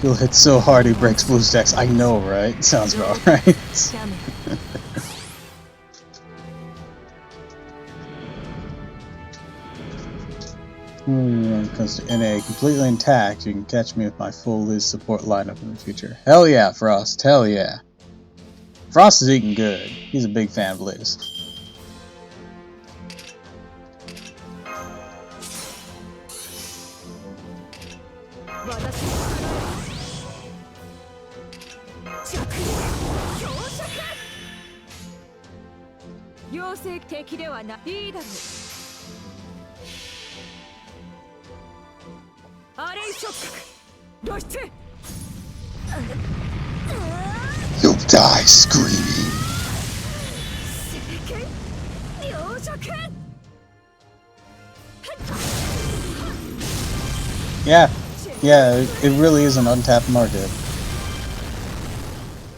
S1: He'll hit so hard he breaks BlueStacks. I know, right? Sounds about right. When it comes to NA completely intact, you can catch me with my full Liz support lineup in the future. Hell yeah, Frost. Hell yeah. Frost is eating good. He's a big fan of Liz. You'll die screaming. Yeah, it really is an untapped market.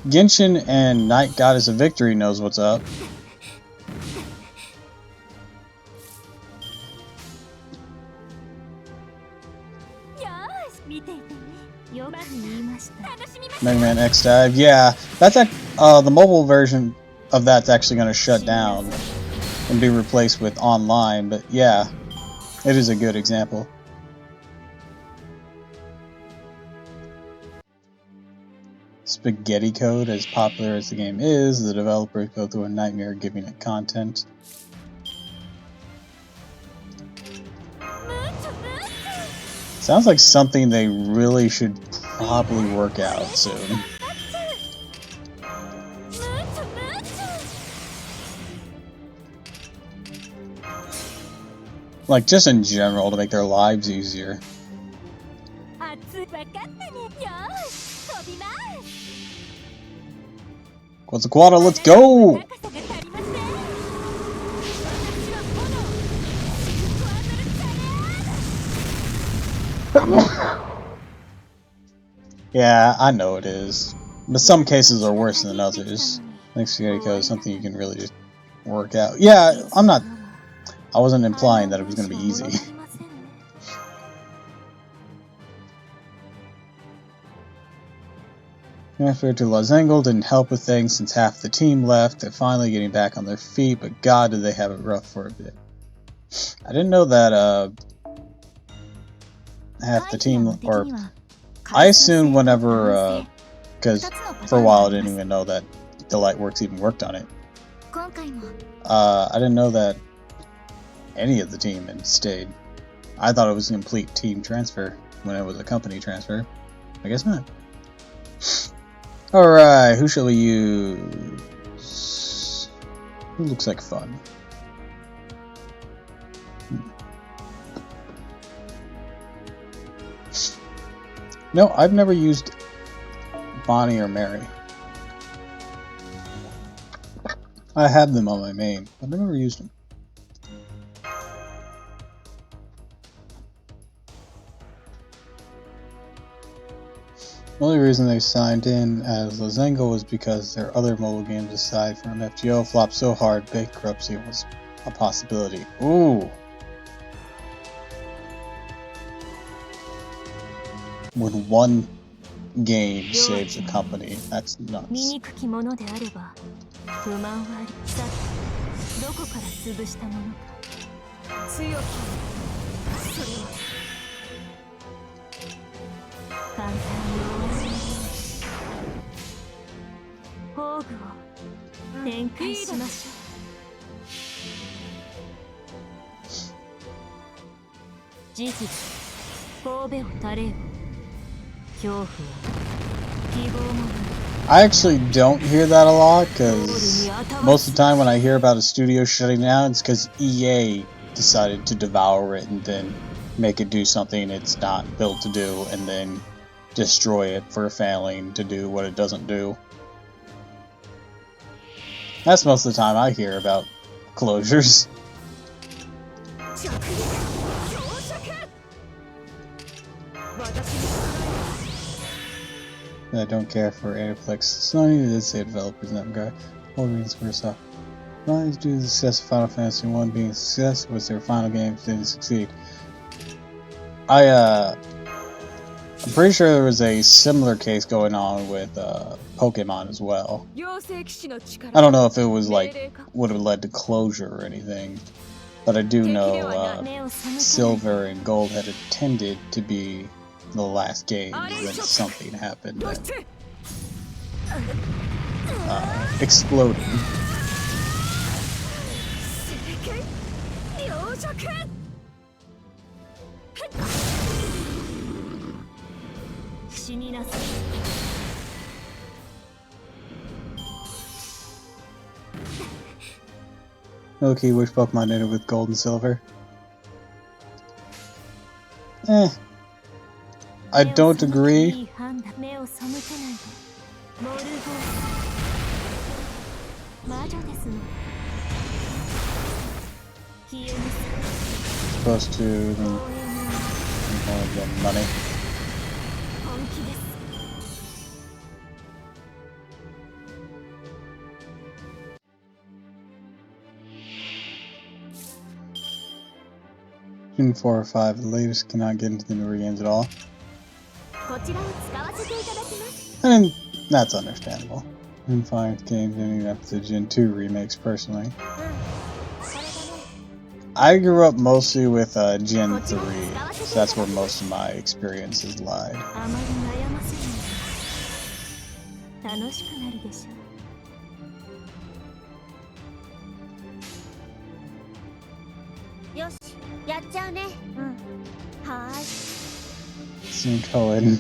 S1: Genshin and Night Goddess of Victory knows what's up. Mega Man X Dive, yeah, that's the mobile version of that's actually going to shut down and be replaced with online. But yeah, it is a good example. Spaghetti code, as popular as the game is, the developers go through a nightmare giving it content. Sounds like something they really should probably work out soon. Like, just in general, to make their lives easier. Quetzalcoatl, let's go! Yeah, I know it is. But some cases are worse than others. Next spaghetti code is something you can really just work out. Yeah, I wasn't implying that it was going to be easy. Transfer to Lozengal didn't help with things since half the team left. They're finally getting back on their feet, but god did they have it rough for a bit. I didn't know that half the team, or I assumed whenever, because for a while I didn't even know that the Lightworks even worked on it. I didn't know that any of the team and stayed. I thought it was a complete team transfer when it was a company transfer. I guess not. Alright, who shall we use? Who looks like fun? No, I've never used Bonnie or Mary. I have them on my main, but I've never used them. The only reason they signed in as Lozengo was because their other mobile games aside from FGO flopped so hard bankruptcy was a possibility. Ooh! When one game saves a company, that's nuts. I actually don't hear that a lot, because most of the time when I hear about a studio shutting down, it's because EA decided to devour it and then make it do something it's not built to do, and then destroy it for failing to do what it doesn't do. That's most of the time I hear about closures. I don't care for Aniplex. Sony did say developers in that regard. Wolverine's first off. Rise due to the success of Final Fantasy 1 being a success, was their final games didn't succeed. I'm pretty sure there was a similar case going on with Pokemon as well. I don't know if it was like would have led to closure or anything, but I do know Silver and Gold had intended to be the last game, and then something happened that exploded. Okay, which Pokemon ended with Gold and Silver? I don't agree. Supposed to get money. June 4 or 5, the latest cannot get into the newer games at all. I mean, that's understandable. June 5 games ending up to Gen 2 remakes personally. I grew up mostly with Gen 3, so that's where most of my experiences lied. Sync Hoenn.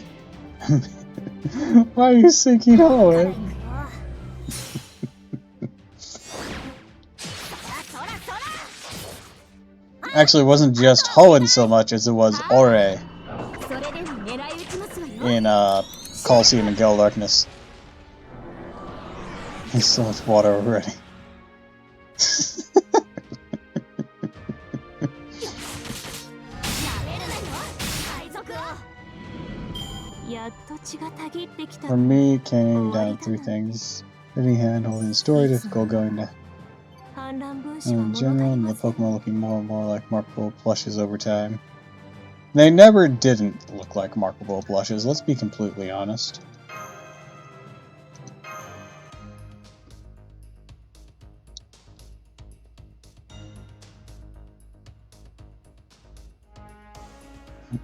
S1: Why are you syncing Hoenn? Actually, it wasn't just Hoenn so much as it was Ore in Colosseum and Gale Darkness. There's so much water already. For me, came down to three things: hitting hand, holding the story, difficult going to. In general, and the Pokemon looking more and more like marketable plushes over time. They never didn't look like marketable plushes, let's be completely honest.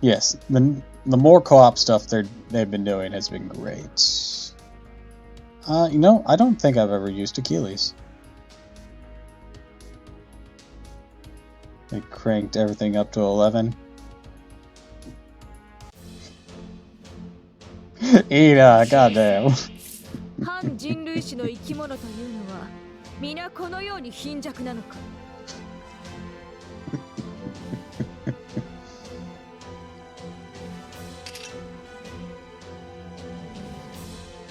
S1: Yes, the more co-op stuff they've been doing has been great. You know, I don't think I've ever used Achilles. They cranked everything up to 11. Ida, goddamn.
S4: 反人類種の生き物というのは皆このように貧弱なのか。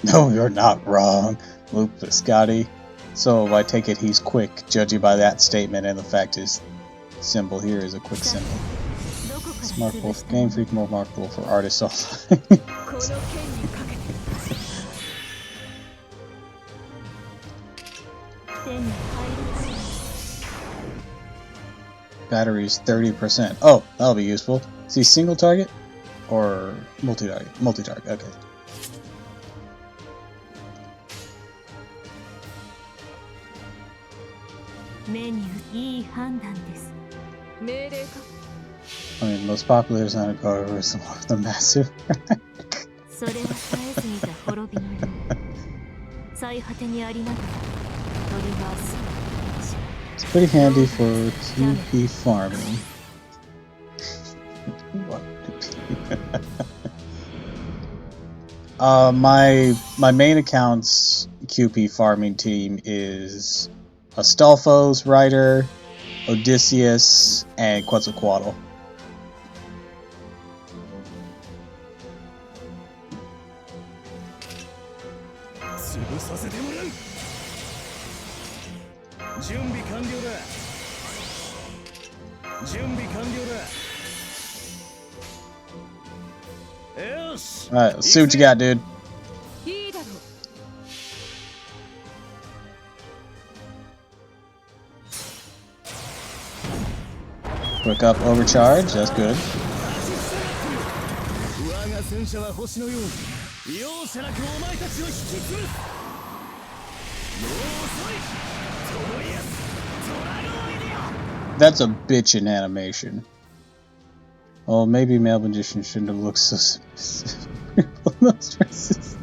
S1: No, you're not wrong, Luke Biscotti. So I take it he's quick, judging by that statement and the fact his symbol here is a quick symbol. It's remarkable for Game Freak, more remarkable for artists also. Battery's 30%. Oh, that'll be useful. Is he single target? Or multi-target? Multi-target, okay. I mean, most popular is not a card versus the massive. It's pretty handy for QP farming. My main account's QP farming team is Astolfo's Rider, Odysseus, and Quetzalcoatl. Alright, let's see what you got, dude. Quick up overcharge, that's good. That's a bitchin' animation. Oh, maybe male magician shouldn't have looked so those dresses.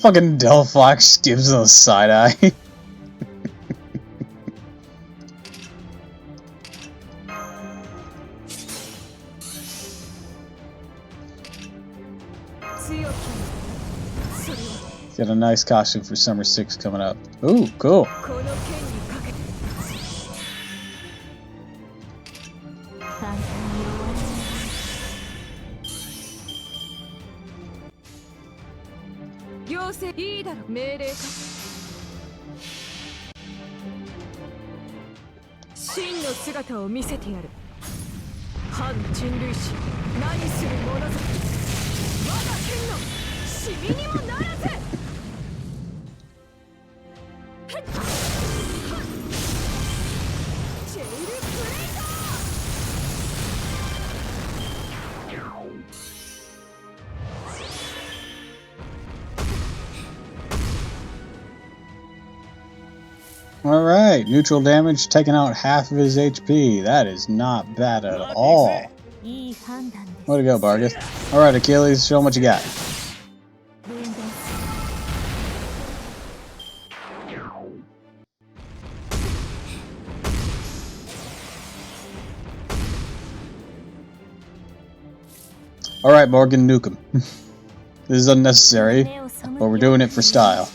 S1: Fucking Delphox gives them a side eye. Got a nice costume for Summer 6 coming up. Ooh, cool. Alright, neutral damage, taking out half of his HP. That is not bad at all. Way to go, Bargus. Alright, Achilles, show him what you got. Alright, Morgan, nuke him. This is unnecessary, but we're doing it for style.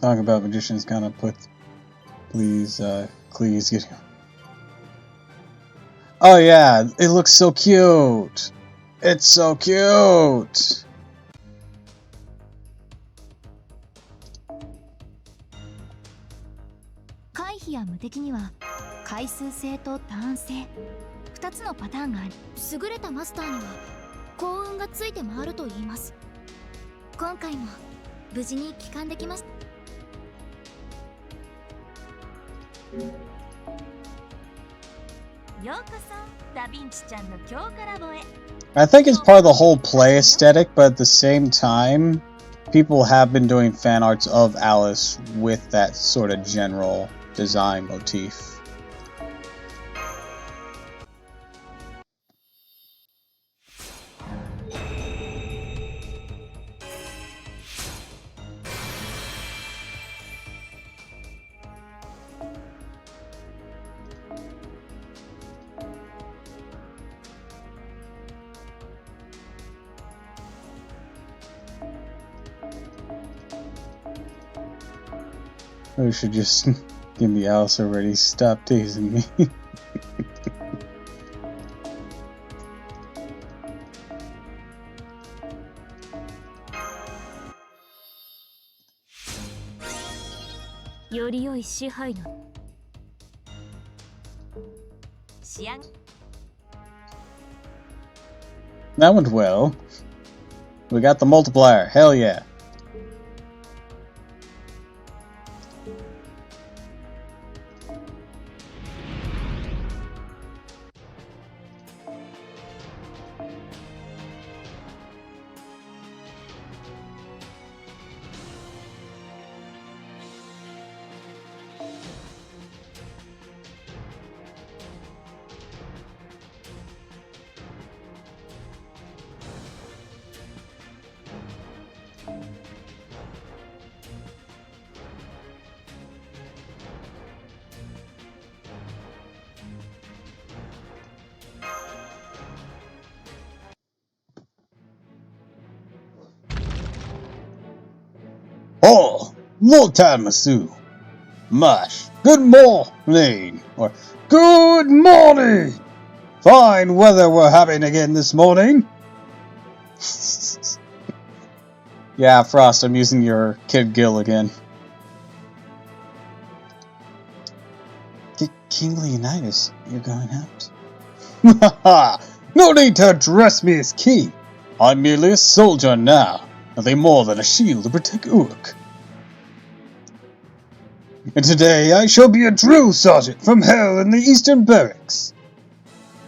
S1: Talk about magicians kind of put, please get him. Oh yeah, it looks so cute. It's so cute.
S3: 今回も無事に帰還できました。
S5: ようこそダヴィンチちゃんの今日からぼへ。
S1: I think it's part of the whole play aesthetic, but at the same time, people have been doing fan arts of Alice with that sort of general design motif. We should just give me Alice already. Stop teasing me. That went well. We got the multiplier. Hell yeah. Oh, long time, Masu. Mush. Good morning. Or good morning. Fine weather we're having again this morning. Yeah, Frost, I'm using your Kid Gil again.
S2: King Leonidas, you're going out?
S1: No need to address me as king. I'm merely a soldier now. Nothing more than a shield to protect Uruk. And today I shall be a drill sergeant from hell in the eastern barracks.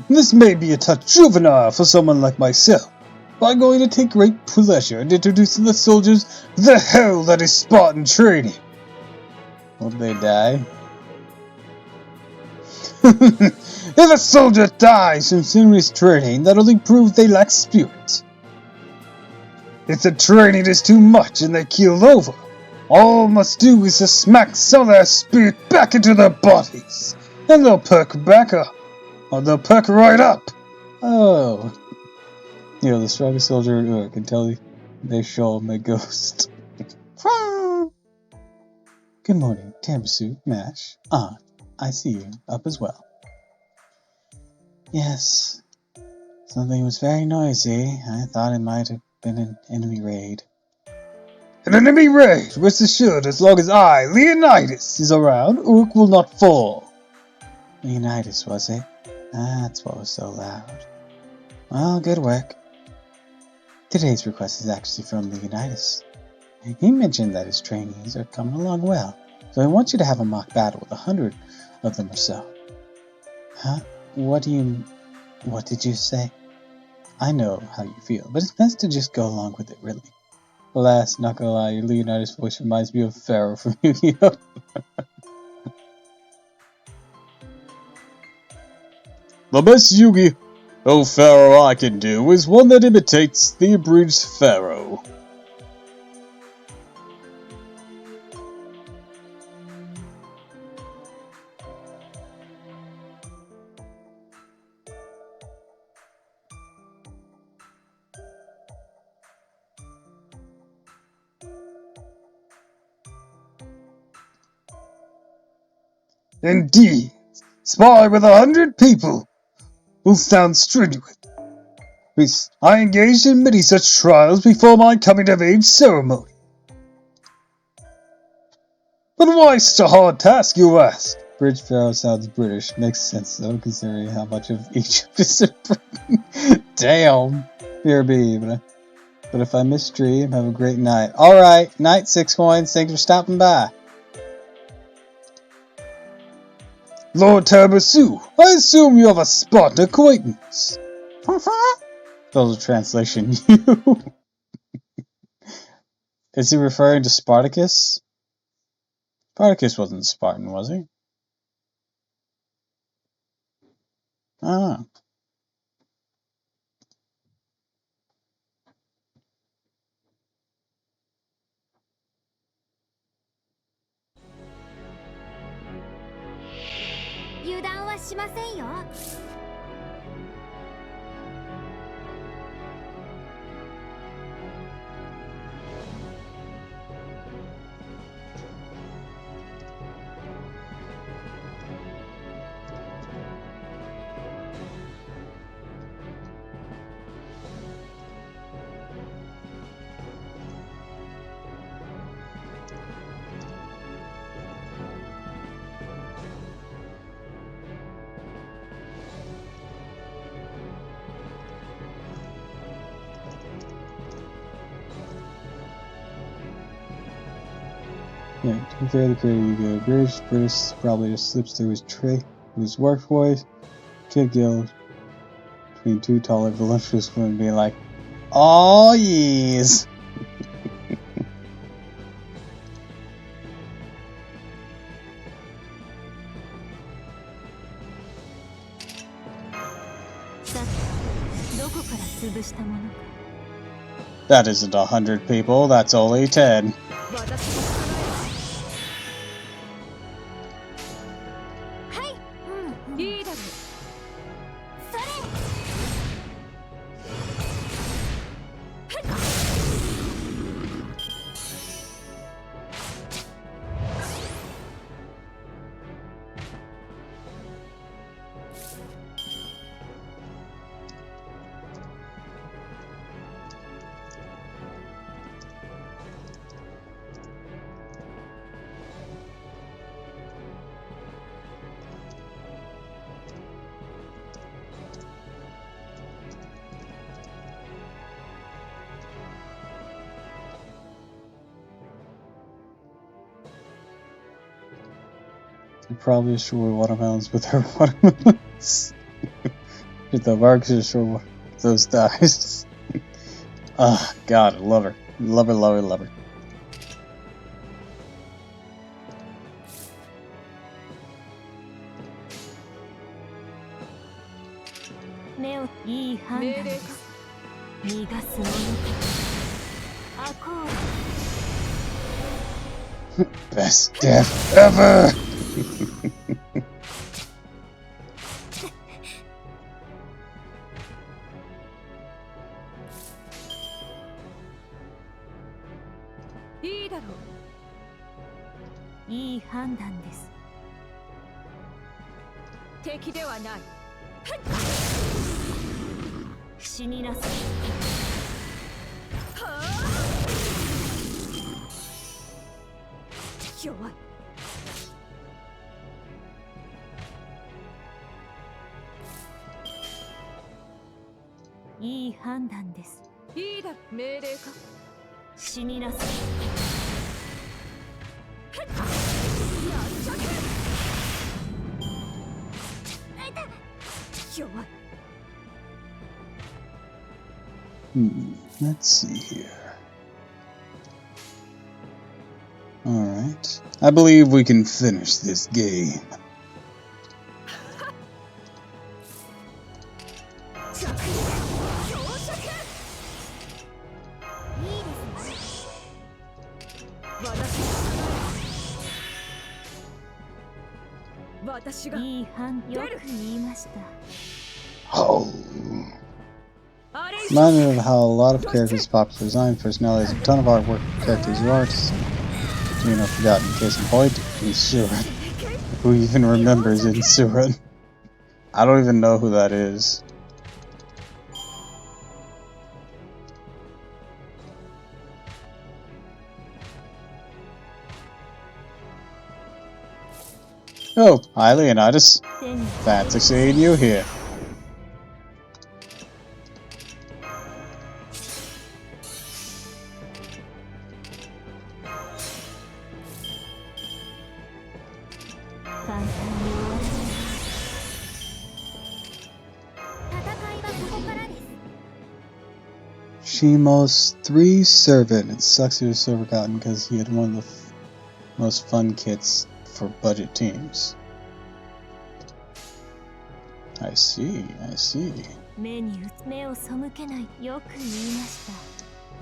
S1: This may be a touch juvenile for someone like myself, but I'm going to take great pleasure in introducing the soldiers to the hell that is Spartan training. Won't they die? If a soldier dies from serious training, that only proves they lack spirit. If the training is too much and they keel over, all must do is to smack some of their spirit back into their bodies, and they'll perk back up. Or they'll perk right up. Oh. You know, the strongest soldier in Uruk can tell they show him a ghost.
S2: Good morning, Tiramisu, Mash. Ah, I see you up as well. Yes, something was very noisy. I thought it might have been an enemy raid.
S1: An enemy raid! Rest assured, as long as I, Leonidas, is around, Uruk will not fall.
S2: Leonidas, was it? That's what was so loud. Well, good work. Today's request is actually from Leonidas. He mentioned that his trainees are coming along well, so he wants you to have a mock battle with 100 of them or so. Huh? What did you say? I know how you feel, but it's best to just go along with it, really.
S1: Alas, not gonna lie, your Leonidas voice reminds me of Pharaoh from Yu-Gi-Oh! The best Yu-Gi-Oh! Pharaoh I can do is one that imitates the abridged Pharaoh. Indeed, spy with 100 people will sound strenuous. I engaged in many such trials before my coming-of-age ceremony. But why such a hard task, you ask? Bridge Pharaoh sounds British. Makes sense, though, considering how much of Egypt is in Britain. Damn. BRB, but But if I misstream, have a great night. Alright, night 6 coins. Thanks for stopping by. Lord Tiramisu, I assume you have a Spartan acquaintance. Those are translation. You. Is he referring to Spartacus? Spartacus wasn't Spartan, was he? I don't know. Yeah, to be fair, the creator you go. British probably just slips through his tray, his workboy. Kid Gill between two taller, voluptuous women being like, "Oh yes." That isn't 100 people, that's only 10. You probably destroy watermelons with her watermelons. If the marks destroy those dies. Ah, God, I love her. Love her, love her, love her. Best death ever! Let's see here. Alright. I believe we can finish this game. Oh. Reminded of how a lot of characters popular design personalities, a ton of artwork, characters who artists, and forgotten case in point, Insuran. Who even remembers Insuran? I don't even know who that is. Oh, hi Leonidas. Fancy seeing you here. Shimo's 3 servant. It sucks he was so forgotten because he had one of the most fun kits for budget teams. I see.
S5: 目に目を背けない。よく言いました。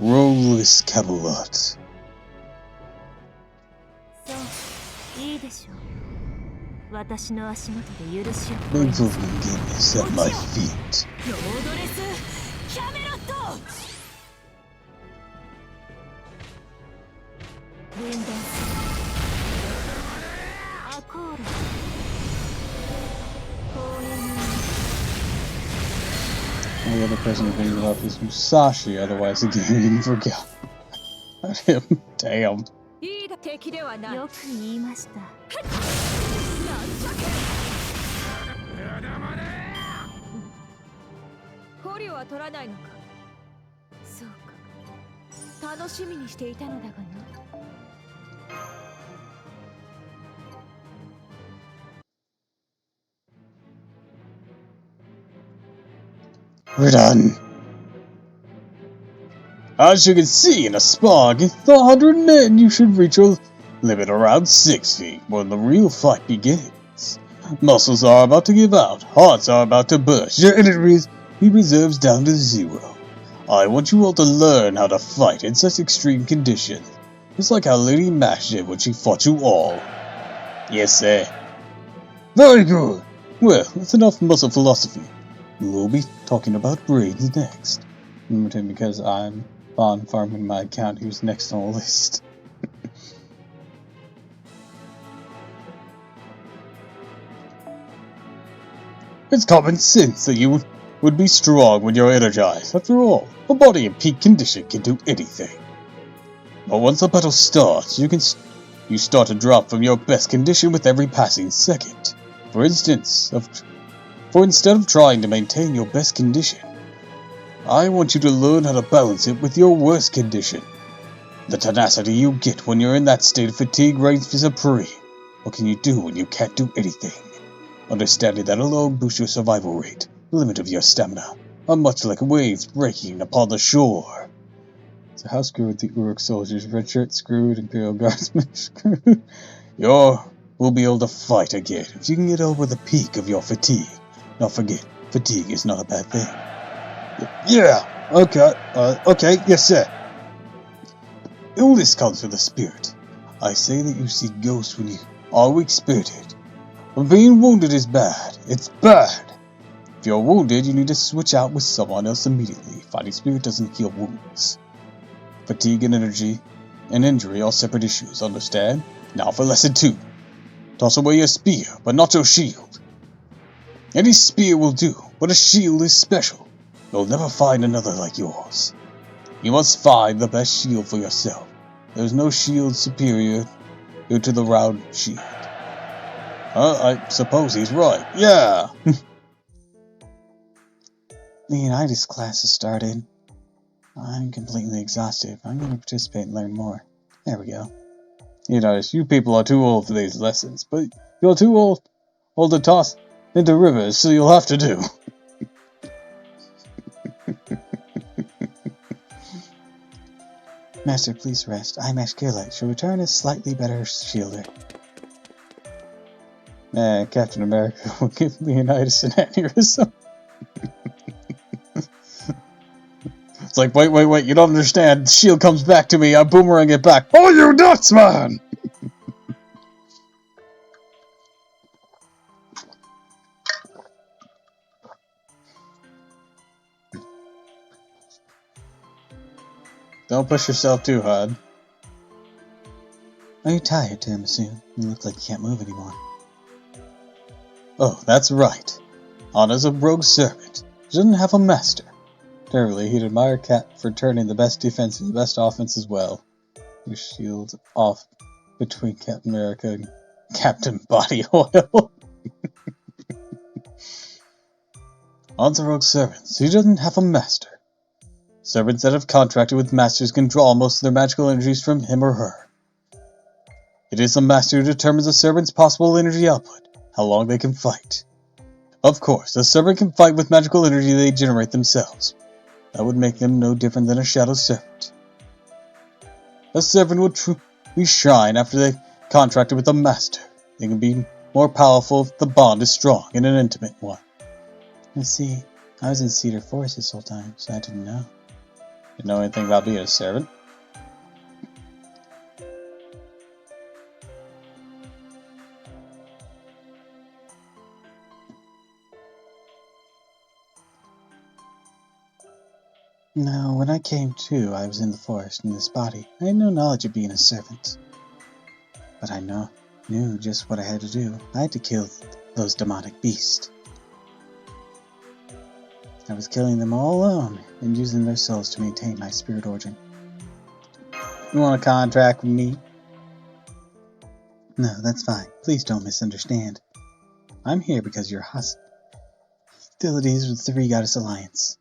S1: Roleless Camelot.
S5: そう、いいでしょう。私の足元で許しを。
S1: Thankful forgiveness at my feet.
S5: ロードレスキャメロット。分断アコール。
S1: The other person who brings it up is Musashi, otherwise the game forgot about him. Damn.
S4: いいだ敵ではない。
S5: よく言いました。
S4: 捕虜は取らないのか。そうか。楽しみにしていたのだがな。
S1: We're done. As you can see in a spar against 100 men, you should reach your limit around 6 feet when the real fight begins. Muscles are about to give out, hearts are about to burst, your energy reserves down to 0. I want you all to learn how to fight in such extreme conditions, just like how Lady Mash did when she fought you all. Yes, sir. Very good. Well, that's enough muscle philosophy. We'll be talking about brains next. Remember him because I'm on farming my account who's next on the list. It's common sense that you would be strong when you're energized. After all, a body in peak condition can do anything. But once the battle starts, you start to drop from your best condition with every passing second. For instead of trying to maintain your best condition, I want you to learn how to balance it with your worst condition. The tenacity you get when you're in that state of fatigue reigns supreme. What can you do when you can't do anything? Understanding that alone boosts your survival rate, the limit of your stamina, are much like waves breaking upon the shore. So how screwed the Uruk soldiers? Red shirt screwed, Imperial Guardsmen screwed. We'll be able to fight again if you can get over the peak of your fatigue. Don't forget, fatigue is not a bad thing. Yeah, okay, yes sir. Illness comes from the spirit. I say that you see ghosts when you are weak-spirited. But being wounded is bad. It's bad. If you're wounded, you need to switch out with someone else immediately. Fighting spirit doesn't heal wounds. Fatigue and injury are separate issues, understand? Now for lesson 2. Toss away your spear, but not your shield. Any spear will do, but a shield is special. You'll never find another like yours. You must find the best shield for yourself. There's no shield superior to the round shield. I suppose he's right. Yeah!
S2: Leonidas class has started. I'm completely exhausted. I'm going to participate and learn more. There we go.
S1: Leonidas, you people are too old for these lessons, but you're too old to toss into rivers, so you'll have to do.
S2: Master, please rest. I, Mash Killite, shall return a slightly better shielder.
S1: Captain America will give Leonidas an aneurysm. It's like, wait, you don't understand. The shield comes back to me, I boomerang it back. Oh, you nuts, man! Don't push yourself too hard.
S2: Are you tired, Tiramisu? You look like you can't move anymore.
S1: Oh, that's right. Anna's a rogue servant. She doesn't have a master. Terribly, he'd admire Cap for turning the best defense into the best offense as well. You shield off between Captain America and Captain Body Oil. Anna's a rogue servant. She doesn't have a master. Servants that have contracted with masters can draw most of their magical energies from him or her. It is the master who determines a servant's possible energy output, how long they can fight. Of course, a servant can fight with magical energy they generate themselves. That would make them no different than a shadow servant. A servant would truly shine after they contracted with a master. They can be more powerful if the bond is strong and an intimate one.
S2: Let's see. I was in Cedar Forest this whole time, so I didn't know.
S1: Didn't know anything about being a servant?
S2: No, when I came to, I was in the forest in this body. I had no knowledge of being a servant. But I knew just what I had to do. I had to kill those demonic beasts. I was killing them all alone and using their souls to maintain my spirit origin.
S1: You want a contract with me?
S2: No, that's fine. Please don't misunderstand. I'm here because your hostilities with the Three Goddess Alliance.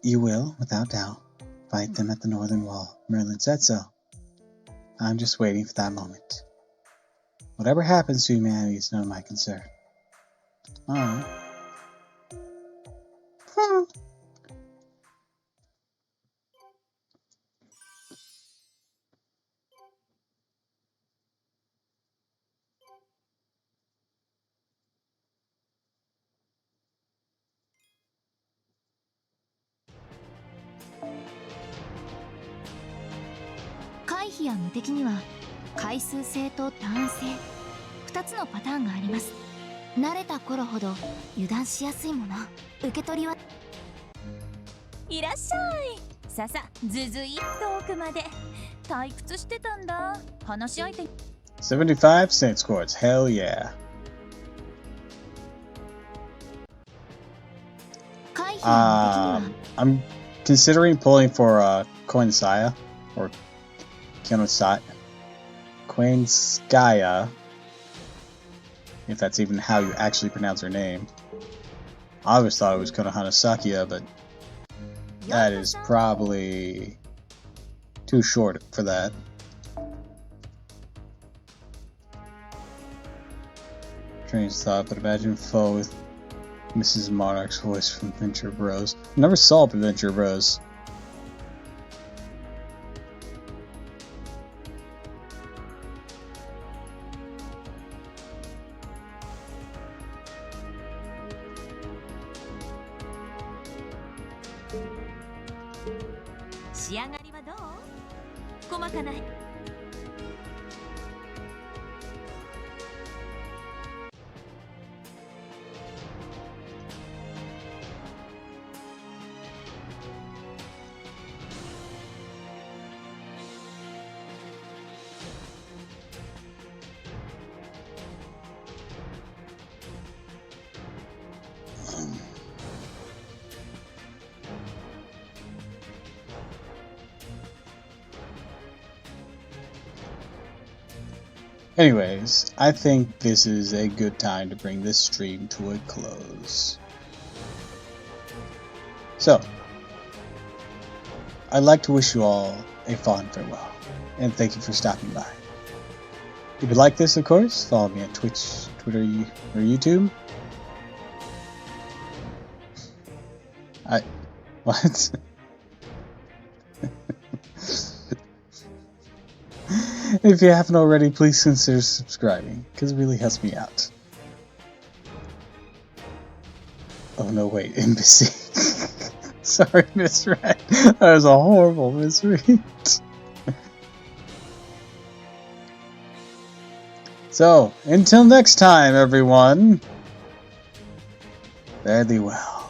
S2: You will, without doubt, fight them at the Northern Wall. Merlin said so. I'm just waiting for that moment. Whatever happens to humanity is none of my concern. Alright.
S3: 「回避や無敵には回数制とターン制2つのパターンがあります。慣れた頃ほど油断しやすいもの。受け取りは」
S5: いらっしゃい。ささ、ずずいっと奥まで。退屈してたんだ。話し相手。
S1: 75 Saints Quartz. Hell yeah.
S3: 回避や無敵には
S1: I'm considering pulling for Koinskaya or Koinskaya, if that's even how you actually pronounce her name. I always thought it was Konohanasakia, but that is probably too short for that. Strange thought, but imagine foe with Mrs. Monarch's voice from Adventure Bros. Never saw Adventure Bros. Anyways, I think this is a good time to bring this stream to a close. So, I'd like to wish you all a fond farewell, and thank you for stopping by. If you like this, of course, follow me on Twitch, Twitter, or YouTube. What? If you haven't already, please consider subscribing, because it really helps me out. Oh no, wait, Embassy. Sorry, misread. That was a horrible misread. So, until next time, everyone, fare thee well.